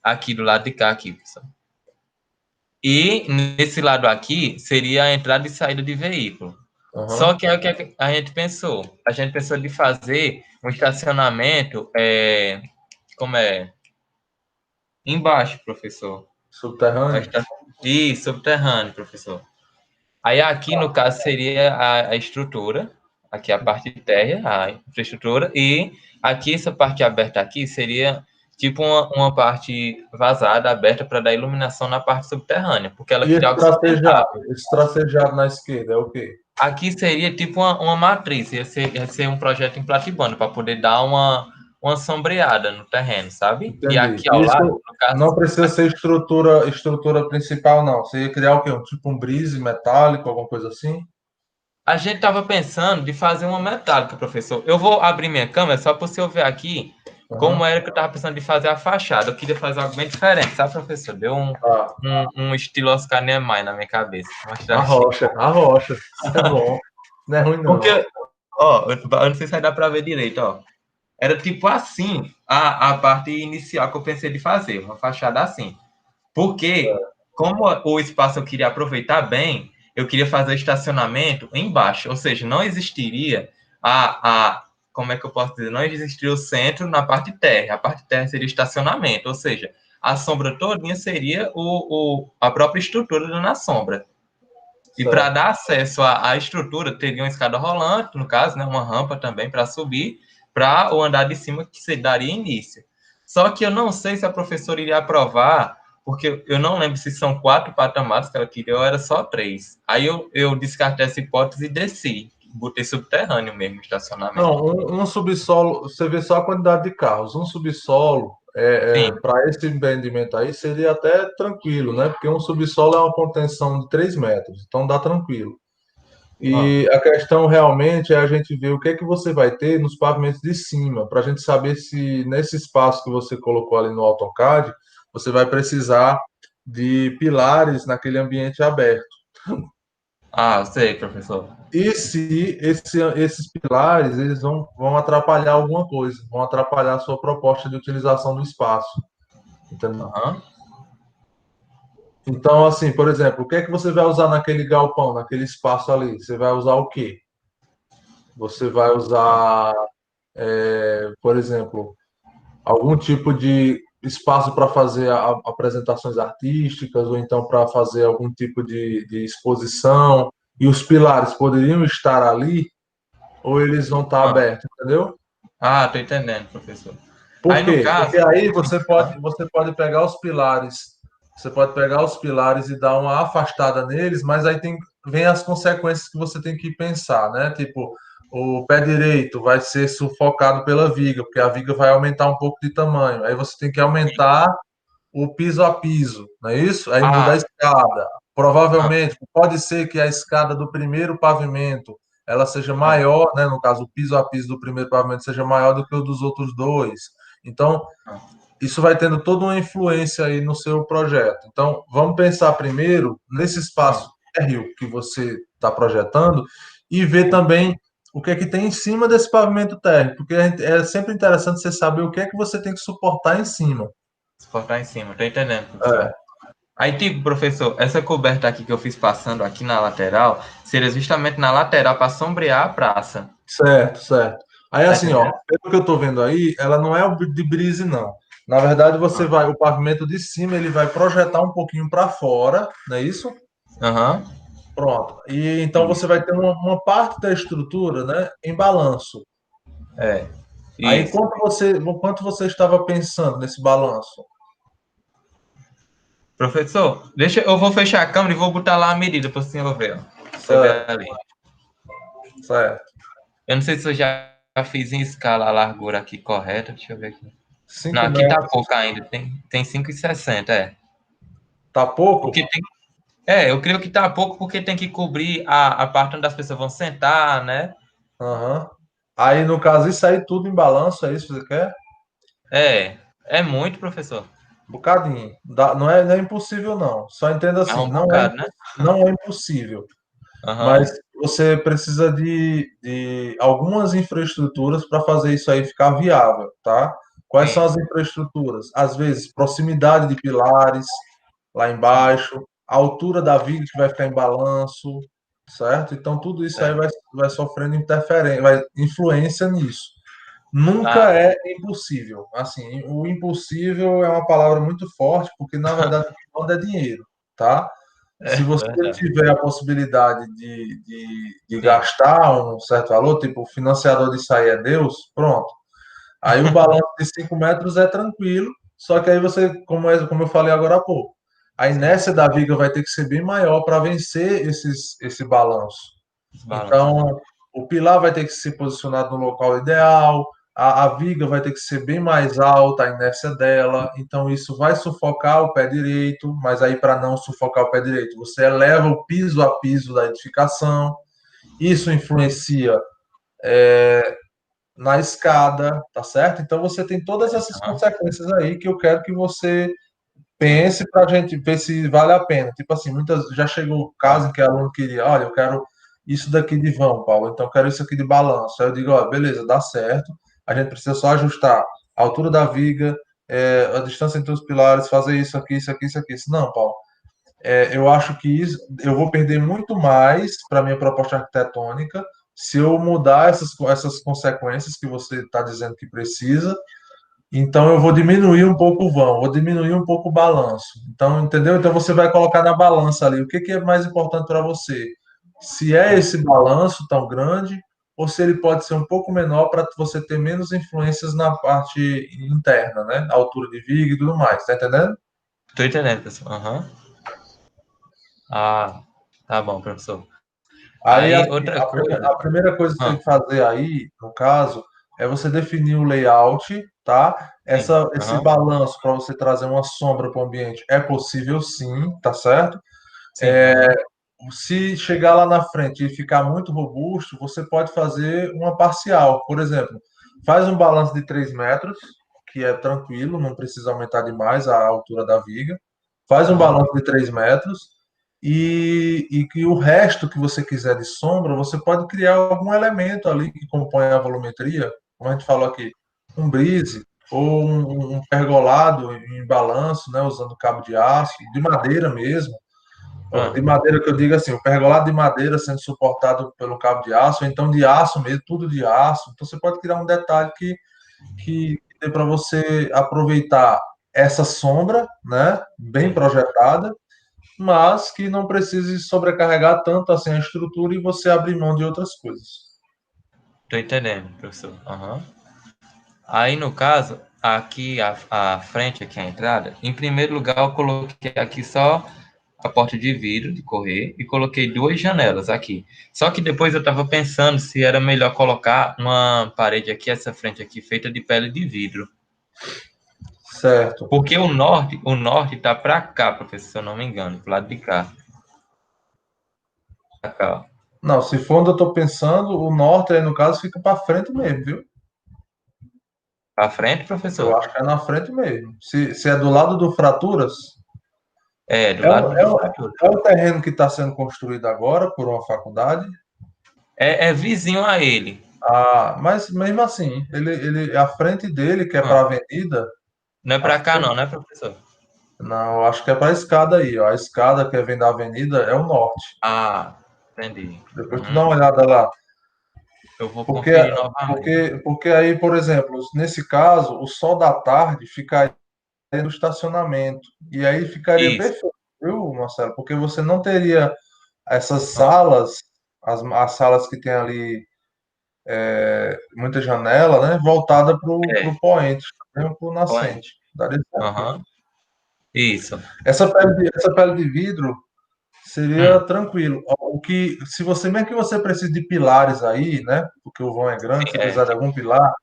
Aqui do lado de cá, aqui, pessoal. E nesse lado aqui seria a entrada e saída de veículo. Uhum. Só que é o que a gente pensou. A gente pensou de fazer um estacionamento, como é? Embaixo, professor. Subterrâneo? Isso, subterrâneo, professor. Aí aqui, no caso, seria a estrutura. Aqui a parte de terra, a infraestrutura. E aqui, essa parte aberta aqui, seria tipo uma parte vazada, aberta, para dar iluminação na parte subterrânea. Porque ela E queria algo sustentável. esse tracejado na esquerda é o quê? Aqui seria tipo uma matriz, ia ser um projeto em platibano, para poder dar uma sombreada no terreno, sabe? Entendi. E aqui ao lado, no caso, não precisa ser estrutura principal, não. Você ia criar o quê? Tipo um brise metálico, alguma coisa assim? a gente estava pensando de fazer uma metálica, professor. Eu vou abrir minha câmera só para você ver aqui como era que eu estava pensando de fazer a fachada. Eu queria fazer algo bem diferente, sabe, professor? Deu um estilo Oscar Niemeyer na minha cabeça. Vou mostrar aqui. A rocha. Isso é bom. Não é ruim, não. Porque, eu não sei se vai dar para ver direito, ó. Era tipo assim a parte inicial que eu pensei de fazer, uma fachada assim. Porque, como o espaço eu queria aproveitar bem, eu queria fazer estacionamento embaixo, ou seja, não existiria como é que eu posso dizer? Não existiria o centro na parte de terra. A parte de terra seria estacionamento, ou seja, a sombra todinha seria a própria estrutura dando a sombra. E para dar acesso à estrutura, teria uma escada rolante, no caso, né, uma rampa também para subir, para o andar de cima que se daria início. Só que eu não sei se a professora iria aprovar, porque eu não lembro se são 4 patamares que ela queria ou era só 3. Aí eu descartei essa hipótese e desci. Botei subterrâneo mesmo, estacionamento. Não, um subsolo, você vê só a quantidade de carros. Um subsolo, para esse empreendimento aí, seria até tranquilo, né? Porque um subsolo é uma contenção de 3 metros, então dá tranquilo. E a questão realmente é a gente ver o que é que você vai ter nos pavimentos de cima, para a gente saber se nesse espaço que você colocou ali no AutoCAD, você vai precisar de pilares naquele ambiente aberto. Sei, professor. E se esses pilares eles vão atrapalhar alguma coisa, vão atrapalhar a sua proposta de utilização do espaço. Entendeu? Então, assim, por exemplo, o que é que você vai usar naquele galpão, naquele espaço ali? Você vai usar o quê? Você vai usar, por exemplo, algum tipo de espaço para fazer apresentações artísticas, ou então para fazer algum tipo de exposição, e os pilares poderiam estar ali, ou eles vão estar abertos, entendeu? Tô entendendo, professor. Por Aí, no quê? caso... Porque aí você pode pegar os pilares, e dar uma afastada neles, mas aí vem as consequências que você tem que pensar, né? Tipo, o pé direito vai ser sufocado pela viga, porque a viga vai aumentar um pouco de tamanho. Aí você tem que aumentar o piso a piso, não é isso? Aí muda a escada. Provavelmente, pode ser que a escada do primeiro pavimento ela seja maior, né? No caso, o piso a piso do primeiro pavimento seja maior do que o dos outros dois. Então, isso vai tendo toda uma influência aí no seu projeto. Então, vamos pensar primeiro nesse espaço térreo que você está projetando e ver também o que é que tem em cima desse pavimento térreo, porque é sempre interessante você saber o que é que você tem que suportar em cima. Suportar em cima, tô entendendo, professor. Aí, tipo, professor, essa coberta aqui que eu fiz passando aqui na lateral, seria justamente na lateral para sombrear a praça. Certo. Aí, assim, pelo que eu tô vendo aí, ela não é de brise, não. Na verdade, o pavimento de cima, ele vai projetar um pouquinho para fora, não é isso? Pronto. E então você vai ter uma parte da estrutura, né, em balanço. Aí, quanto você estava pensando nesse balanço? Professor, eu vou fechar a câmera e vou botar lá a medida para o senhor ver. Você ver ali. Certo. Eu não sei se você já já fiz em escala a largura aqui correta. Deixa eu ver aqui. 5 Não, aqui tá metros. pouco ainda. Tem 5,60, é. Tá pouco? Porque eu creio que tá pouco porque tem que cobrir a parte onde as pessoas vão sentar, né? Aham. Aí, no caso, isso aí tudo em balanço, é isso que você quer? É muito, professor. Um bocadinho. Não é impossível, não. Só entenda É assim, um bocado, né? não é impossível. Aham. Mas você precisa de algumas infraestruturas para fazer isso aí ficar viável, tá? Quais são Sim. as infraestruturas? Às vezes, proximidade de pilares lá embaixo, a altura da viga que vai ficar em balanço, certo? Então, tudo isso aí Certo. vai sofrendo interferência, vai influência nisso. Nunca Ah, é impossível. Assim, o impossível é uma palavra muito forte, porque na verdade o que manda é dinheiro, tá? é Se você verdade. tiver a possibilidade de Sim. gastar um certo valor, tipo o financiador disso aí é Deus, pronto. Aí o balanço de 5 metros é tranquilo, só que aí você, como eu falei agora há pouco, a Sim. inércia da viga vai ter que ser bem maior para vencer esse balanço. Os balanços, aham. Então, o pilar vai ter que ser posicionado no local ideal, a viga vai ter que ser bem mais alta, a inércia dela, então isso vai sufocar o pé direito, mas aí para não sufocar o pé direito, você eleva o piso a piso da edificação, isso influencia na escada, tá certo? Então você tem todas essas Aham. consequências aí que eu quero que você Sim. pense para a gente ver se vale a pena. Tipo assim, muitas já chegou o caso em que o aluno queria, olha, eu quero isso daqui de vão, Paulo, então eu quero isso aqui de balanço. Aí eu digo, ó, beleza, dá certo. A gente precisa só ajustar a altura da viga, a distância entre os pilares, fazer isso aqui, isso aqui, isso aqui. Não, Paulo, eu acho que eu vou perder muito mais para minha proposta arquitetônica se eu mudar essas consequências que você está dizendo que precisa. Então eu vou diminuir um pouco o vão, vou diminuir um pouco o balanço. Então, entendeu? Então você vai colocar na balança ali o que é mais importante para você. Se é Sim. esse balanço tão grande ou se ele pode ser um pouco menor para você ter menos influências na parte interna, né? A altura de viga e tudo mais, tá entendendo? Tô entendendo, pessoal. Aham. Ah, tá bom, professor. Aí, Aí, assim, outra coisa. a primeira coisa que você tem Ah, que fazer aí, no caso, é você definir o layout, tá? sim. Esse Aham. balanço para você trazer uma sombra para o ambiente é possível sim, tá certo? Sim, aham. Se chegar lá na frente e ficar muito robusto, você pode fazer uma parcial. Por exemplo, faz um balanço de 3 metros, que é tranquilo, não precisa aumentar demais a altura da viga. Faz um Aham. balanço de 3 metros e que o resto que você quiser de sombra, você pode criar algum elemento ali que compõe a volumetria, como a gente falou aqui, um brise ou um pergolado em balanço, né, usando cabo de aço, de madeira mesmo. De Ah, madeira que eu digo assim, o pergolado de madeira sendo suportado pelo cabo de aço, ou então de aço mesmo, tudo de aço. Então você pode criar um detalhe que dê para você aproveitar essa sombra, né, bem sim. projetada, mas que não precise sobrecarregar tanto assim a estrutura e você abrir mão de outras coisas. Tô entendendo, professor. Aham. Aí, no caso, aqui a frente, aqui a entrada, em primeiro lugar, eu coloquei aqui só a porta de vidro de correr e coloquei duas janelas aqui. Só que depois eu estava pensando se era melhor colocar uma parede aqui, essa frente aqui, feita de pele de vidro. Certo. Porque o norte tá para cá, professor, se eu não me engano, pro lado de cá. Pra cá, ó. Não, se for onde eu estou pensando, o norte aí no caso fica para frente mesmo, viu? Pra frente, Eu professor? acho que é na frente mesmo. Se é do lado do Fraturas, É, do é, lado o- é, do o- fratura. é o terreno que está sendo construído agora por uma faculdade. É vizinho a ele. Ah, mas mesmo assim, a frente dele, que é para a Ah, avenida, não é a pra cá frente, não, né, professor? não, eu acho que é para a escada aí, ó. A escada que vem da avenida é o norte. Ah, entendi. Depois tu dá Uhum. uma olhada lá. Eu vou Porque, conferir novamente. porque aí, por exemplo, nesse caso, o sol da tarde ficaria no estacionamento. E aí ficaria Isso. perfeito, viu, Marcelo? Porque você não teria essas Ah, salas, as salas que tem ali muita janela, né? Voltada para é. o poente, para o Põe. nascente. Daria certo. Aham. Isso. Essa pele de vidro seria Hum. tranquilo. se você, mesmo que você precise de pilares aí, né? Porque o vão é grande, se precisar de algum pilar,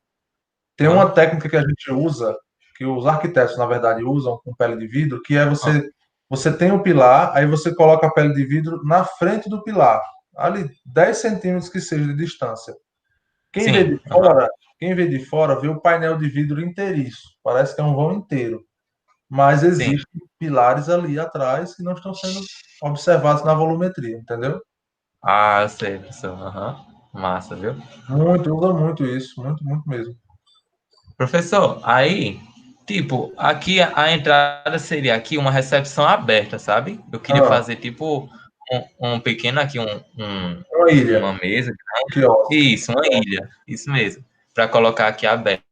tem uma técnica que a gente usa, que os arquitetos, na verdade, usam com pele de vidro, que é você tem um pilar, aí você coloca a pele de vidro na frente do pilar, ali 10 centímetros que seja de distância. Quem vê Sim. de fora, quem vê de fora vê o painel de vidro inteiriço, parece que é um vão inteiro, mas Sim. existem pilares ali atrás que não estão sendo observados na volumetria, entendeu? Ah, eu sei, professor. Massa, viu? Muito, usa muito isso, muito, muito mesmo. Professor, aí, tipo, aqui a entrada seria aqui uma recepção aberta, sabe? Eu queria fazer, tipo, um pequeno aqui, Uma ilha, uma mesa. que ó, Isso, uma ilha. Isso mesmo. Para colocar aqui aberto,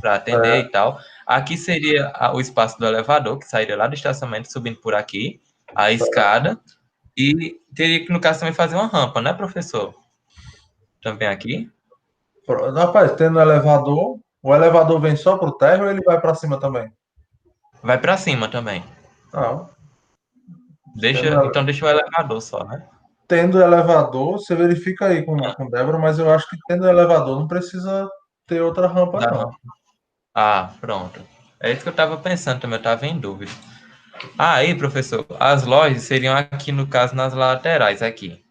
para atender e tal. Aqui seria o espaço do elevador, que sairia lá do estacionamento, subindo por aqui, a escada. E teria que, no caso, também fazer uma rampa, né, professor? Também aqui? Rapaz, tendo elevador, o elevador vem só pro térreo ou ele vai para cima também? Vai para cima também. Não. Então deixa o elevador só, né? Tendo elevador, você verifica aí com Débora, mas eu acho que tendo elevador não precisa ter outra rampa, Da não. rampa. Ah, pronto. É isso que eu estava pensando também, eu estava em dúvida. Aí, professor, as lojas seriam aqui, no caso, nas laterais, aqui.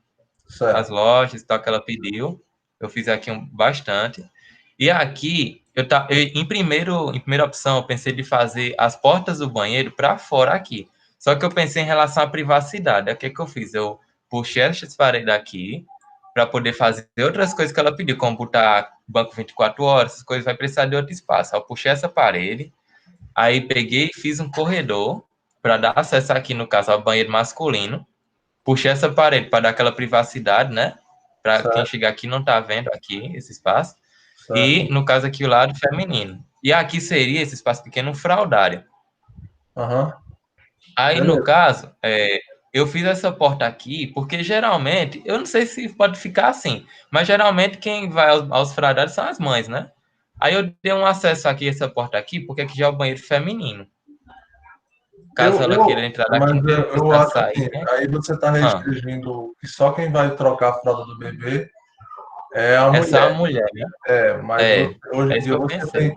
As Certo. lojas, tal, que ela pediu. Eu fiz aqui bastante. E aqui, em primeira opção, eu pensei de fazer as portas do banheiro para fora aqui. Só que eu pensei em relação à privacidade. Aí o que que eu fiz? Eu puxei essas paredes aqui para poder fazer outras coisas que ela pediu, como botar banco 24 horas, essas coisas vai precisar de outro espaço. Aí eu puxei essa parede, aí peguei e fiz um corredor para dar acesso aqui, no caso, ao banheiro masculino. Puxei essa parede para dar aquela privacidade, né? Para quem Certo, chegar aqui não tá vendo aqui esse espaço. E, certo. no caso aqui, o lado feminino. E aqui seria esse espaço pequeno, um fraudário. Aham. Aí, no Beleza. caso, eu fiz essa porta aqui, porque geralmente, eu não sei se pode ficar assim, mas geralmente quem vai aos fraudários são as mães, né? Aí eu dei um acesso aqui, essa porta aqui, porque aqui já é o banheiro feminino. Caso ela queira entrar daqui, Mas não eu precisa acho sair, assim, né? aí você está Ah, restringindo que só quem vai trocar a fralda do bebê é a é só a mulher. mulher, né? Mas É, hoje é em isso que dia eu pensei.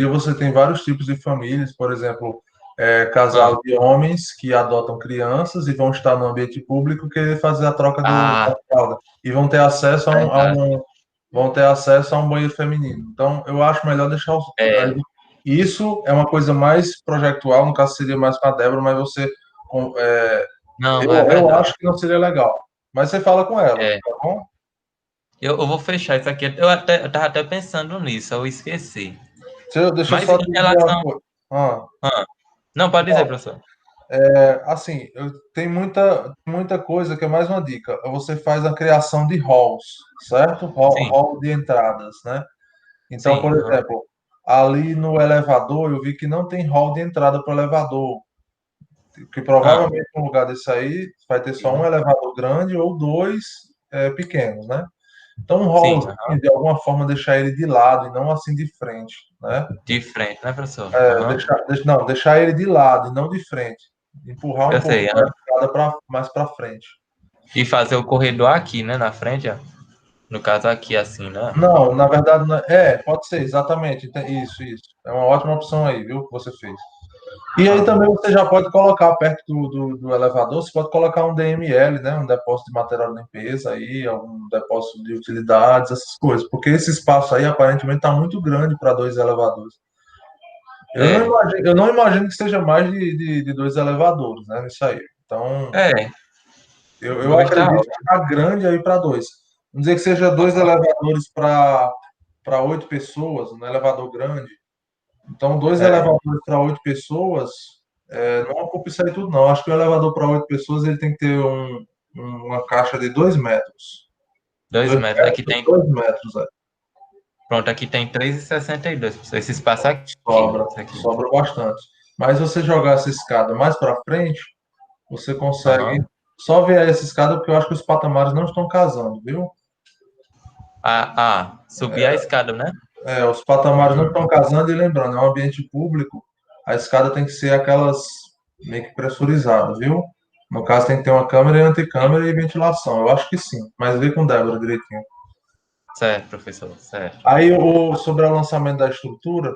você tem vários tipos de famílias, por exemplo, Ah, casal de homens que adotam crianças e vão estar no ambiente público querer fazer a troca da ah, fralda e vão ter acesso verdade. vão ter acesso a um banheiro feminino. Então, eu acho melhor deixar os. É, Isso é uma coisa mais projetual, no caso seria mais com a Débora, mas não, é eu verdade. acho que não seria legal. Mas você fala com ela, É, tá bom? eu vou fechar isso aqui. Eu tava até pensando nisso, eu esqueci. Deixa eu Mas só em te dizer uma relação. coisa. Ah, Ah, não, pode dizer, professor. assim, tem muita coisa que é mais uma dica. Você faz a criação de halls, certo? Sim, Hall de entradas, né? Então, sim, por exemplo, ali no elevador, eu vi que não tem hall de entrada para o elevador, que Ah, provavelmente no lugar desse aí vai ter só um elevador grande ou dois pequenos, né? Então, um sim, hallzinho, de alguma forma, deixar ele de lado e não assim de frente, né? de frente, né, professor? Não, deixar ele de lado e não de frente. Empurrar um Eu sei, pouquinho a escada mais para frente. e fazer o corredor aqui, né, na frente, ó. No caso aqui, assim, né? Não, na verdade, pode ser, exatamente. Isso, isso. É uma ótima opção aí, viu, que você fez. E aí Ah, também você já pode colocar perto do elevador, você pode colocar um DML, né? Um depósito de material de limpeza aí, algum depósito de utilidades, essas coisas. Porque esse espaço aí aparentemente está muito grande para dois elevadores. é, Eu não imagino que seja mais de dois elevadores, né? Nisso aí. Então, é, eu dois tá acredito que ótimo. está grande aí para dois. Vamos dizer que seja dois elevadores para 8 pessoas, um elevador grande. Então, dois É, elevadores para 8 pessoas, não ocupa isso aí tudo, não. Acho que o elevador para 8 pessoas ele tem que ter uma caixa de 2 metros. 2 metros. Aqui tem, 2 metros, é. pronto, aqui tem 3,62, professor. Esse espaço aqui, Sobra, isso aqui. sobra bastante. Mas se você jogar essa escada mais para frente, você consegue Aham. só ver essa escada, porque eu acho que os patamares não estão casando, viu? Subir a escada, né? Os patamares não Uhum. estão casando e lembrando, é um ambiente público, a escada tem que ser aquelas meio que pressurizadas, viu? No caso, tem que ter uma câmera e anticâmera e ventilação. Eu acho que sim, mas vê com Débora direitinho. Certo, professor, certo. Aí, sobre o lançamento da estrutura,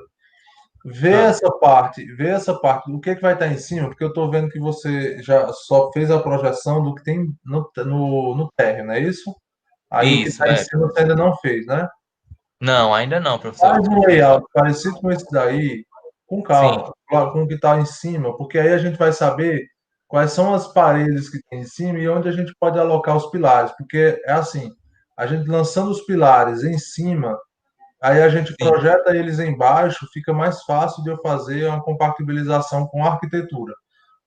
vê essa parte, o que vai estar em cima, porque eu estou vendo que você já só fez a projeção do que tem no térreo, não é isso? Aí o que Isso, está em cima você ainda não fez, né? Não, ainda não, professor. Faz um layout parecido com esse daí, com Sim, calma, com o que está em cima, porque aí a gente vai saber quais são as paredes que tem em cima e onde a gente pode alocar os pilares, porque é assim, a gente lançando os pilares em cima, aí a gente sim, projeta eles embaixo, fica mais fácil de eu fazer uma compatibilização com a arquitetura.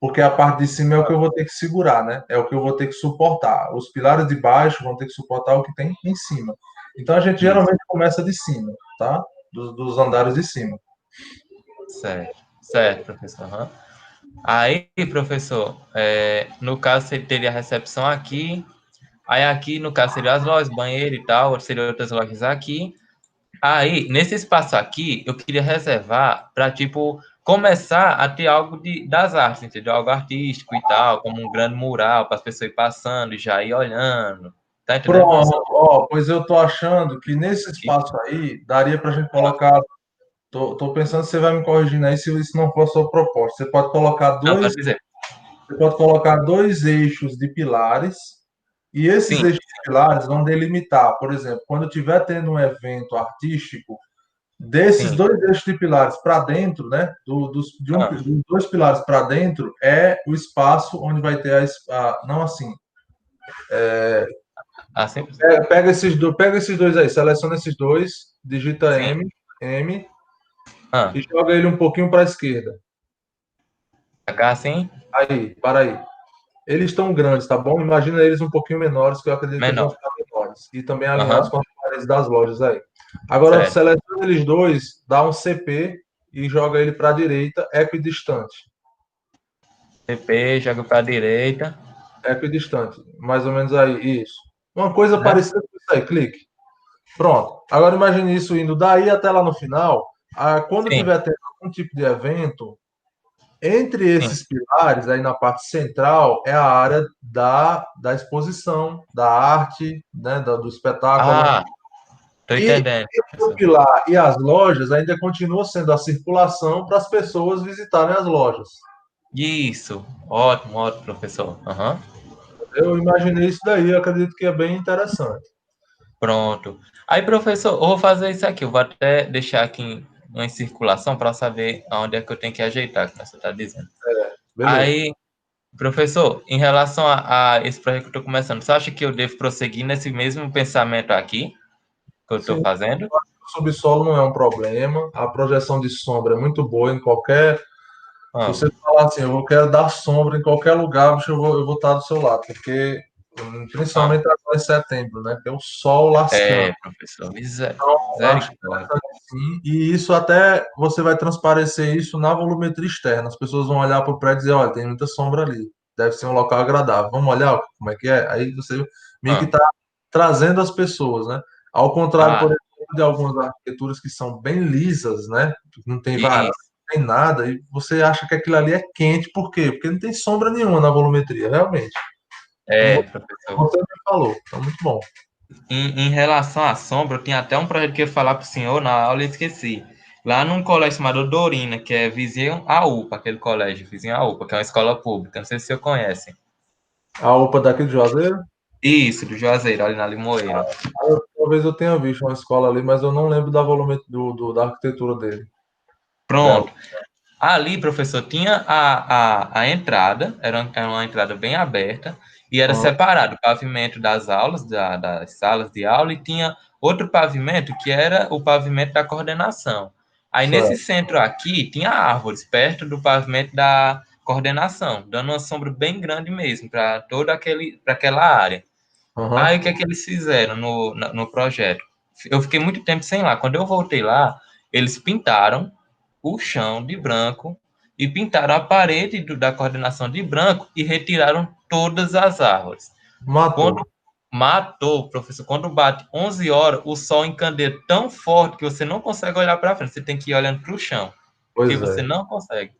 Porque a parte de cima é o que eu vou ter que segurar, né? É o que eu vou ter que suportar. Os pilares de baixo vão ter que suportar o que tem em cima. Então a gente isso. geralmente começa de cima, tá? Dos andares de cima. Certo, certo, professor. Aham. Aí, professor, no caso, você teria a recepção aqui. Aí aqui, no caso, seria as lojas, banheiro e tal, seria outras lojas aqui. Aí, nesse espaço aqui, eu queria reservar para, tipo, começar a ter algo das artes, entendeu? Algo artístico e tal, como um grande mural para as pessoas ir passando e já ir olhando. Tá entendendo, Pronto, professor? ó, pois eu tô achando que nesse Aqui. espaço aí daria para a gente colocar. Tô pensando se você vai me corrigindo aí se isso não for a sua proposta. Não, pode dizer. Você pode colocar dois eixos de pilares. E esses Sim, eixos pilares vão delimitar, por exemplo, quando estiver tendo um evento artístico, desses sim. dois eixos de pilares para dentro, né, Ah, dos dois pilares para dentro, é o espaço onde vai ter não assim, assim, pega esses dois aí, seleciona esses dois, digita sim. M Ah, e joga ele um pouquinho para a esquerda. cá, assim, Aí, para aí. Eles estão grandes, tá bom? Imagina eles um pouquinho menores, que eu acredito que eles vão menor. ficar menores. E também alinhados Aham, com as paredes das lojas aí. Agora, certo. seleciona eles dois, dá um CP e joga ele para a direita, equidistante. TP, joga para a direita, Equidistante. Mais ou menos aí, isso. Uma coisa né? parecida com isso aí, clique. Pronto. Agora imagine isso indo daí até lá no final. Quando Sim, tiver tendo algum tipo de evento, entre sim. esses pilares, aí na parte central, é a área da exposição, da arte, né, do espetáculo. Ah, tô E entendendo, entre o professor. pilar e as lojas ainda continua sendo a circulação para as pessoas visitarem as lojas. Isso, ótimo, ótimo, professor. Aham. Eu imaginei isso daí, eu acredito que é bem interessante. Pronto. Aí, professor, eu vou fazer isso aqui. Eu vou até deixar aqui em circulação para saber aonde é que eu tenho que ajeitar, como você está dizendo. Beleza. Aí, professor, em relação a esse projeto que eu estou começando, você acha que eu devo prosseguir nesse mesmo pensamento aqui que eu estou Sim, fazendo? o subsolo não é um problema, a projeção de sombra é muito boa em qualquer. Se Ah, você falar assim, eu quero dar sombra em qualquer lugar, eu vou estar do seu lado, porque ah. principalmente agora em setembro, né? Tem o sol lascando. Professor, Acho misericórdia. interessante sim, e isso até você vai transparecer isso na volumetria externa. As pessoas vão olhar para o prédio e dizer, olha, tem muita sombra ali. Deve ser um local agradável. Vamos olhar como é que é? Aí você meio que Ah, está trazendo as pessoas, né? Ao contrário, por ah, exemplo, de algumas arquiteturas que são bem lisas, né? Não tem varanda, isso. não tem nada, e você acha que aquilo ali é quente, por quê? Porque não tem sombra nenhuma na volumetria, realmente. Como Professor. você me falou, então muito bom. Em relação à sombra, eu tinha até um projeto que eu ia falar para o senhor na aula e esqueci. Lá num colégio chamado Dorina, que é vizinho à UPA, aquele colégio, vizinho à UPA, que é uma escola pública. Não sei se o senhor conhece. A UPA daqui de Juazeiro? Isso, do Juazeiro, ali na Limoeiro. Talvez eu tenha visto uma escola ali, mas eu não lembro da volume da arquitetura dela. Pronto. Ali, professor, tinha a entrada, era uma entrada bem aberta, e era Aham, separado o pavimento das aulas, das salas de aula, e tinha outro pavimento que era o pavimento da coordenação. Aí, nesse certo. centro aqui, tinha árvores perto do pavimento da coordenação, dando uma sombra bem grande mesmo para para aquela área. Aí, o Aham. que é que eles fizeram no projeto? Eu fiquei muito tempo sem lá. Quando eu voltei lá, eles pintaram o chão de branco e pintaram a parede da coordenação de branco e retiraram todas as árvores. Matou. Quando matou, professor, quando bate 11 horas, o sol encandeia tão forte que você não consegue olhar para frente, você tem que ir olhando para o chão, porque Pois você é. não consegue.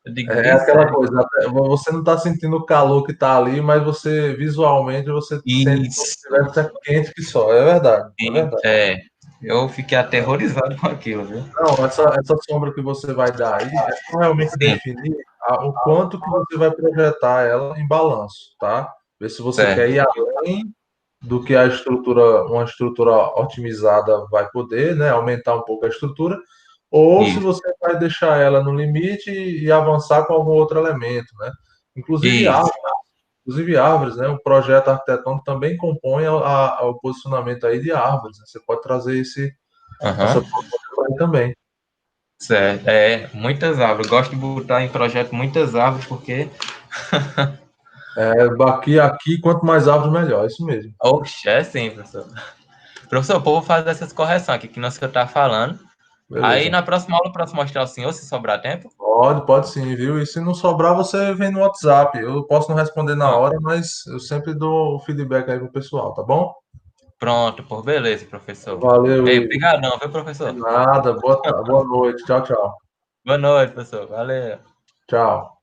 Eu digo, É aquela coisa, você não está sentindo o calor que está ali, mas você, visualmente, você sente como se isso. estivesse quente que só. É verdade, é verdade. Eu fiquei aterrorizado com aquilo, viu? Não, essa sombra que você vai dar aí é só realmente Sim, definir o quanto que você vai projetar ela em balanço, tá? Ver se você quer certo. ir além do que uma estrutura otimizada vai poder, né? Aumentar um pouco a estrutura, ou se Isso, você vai deixar ela no limite e avançar com algum outro elemento, né? Inclusive isso. árvores, né? O projeto arquitetônico também compõe o posicionamento aí de árvores, né? Você pode trazer essa Aham, proposta aí também. certo. Muitas árvores. Gosto de botar em projeto muitas árvores, porque, Aqui, quanto mais árvores, melhor, é isso mesmo. oxe, é sim, professor. Professor, o povo faz essas correções aqui que nós que eu estava falando. Aí Beleza. na próxima aula eu posso mostrar ao senhor, se sobrar tempo. Pode sim, viu? E se não sobrar, você vem no WhatsApp. Eu posso não responder na Pronto, hora, mas eu sempre dou o feedback aí pro pessoal, tá bom? pronto, por beleza, professor. Valeu, Ei, Igor. obrigadão, viu, De professor? nada. Boa noite. Tchau, tchau. Boa noite, professor. Valeu. Tchau.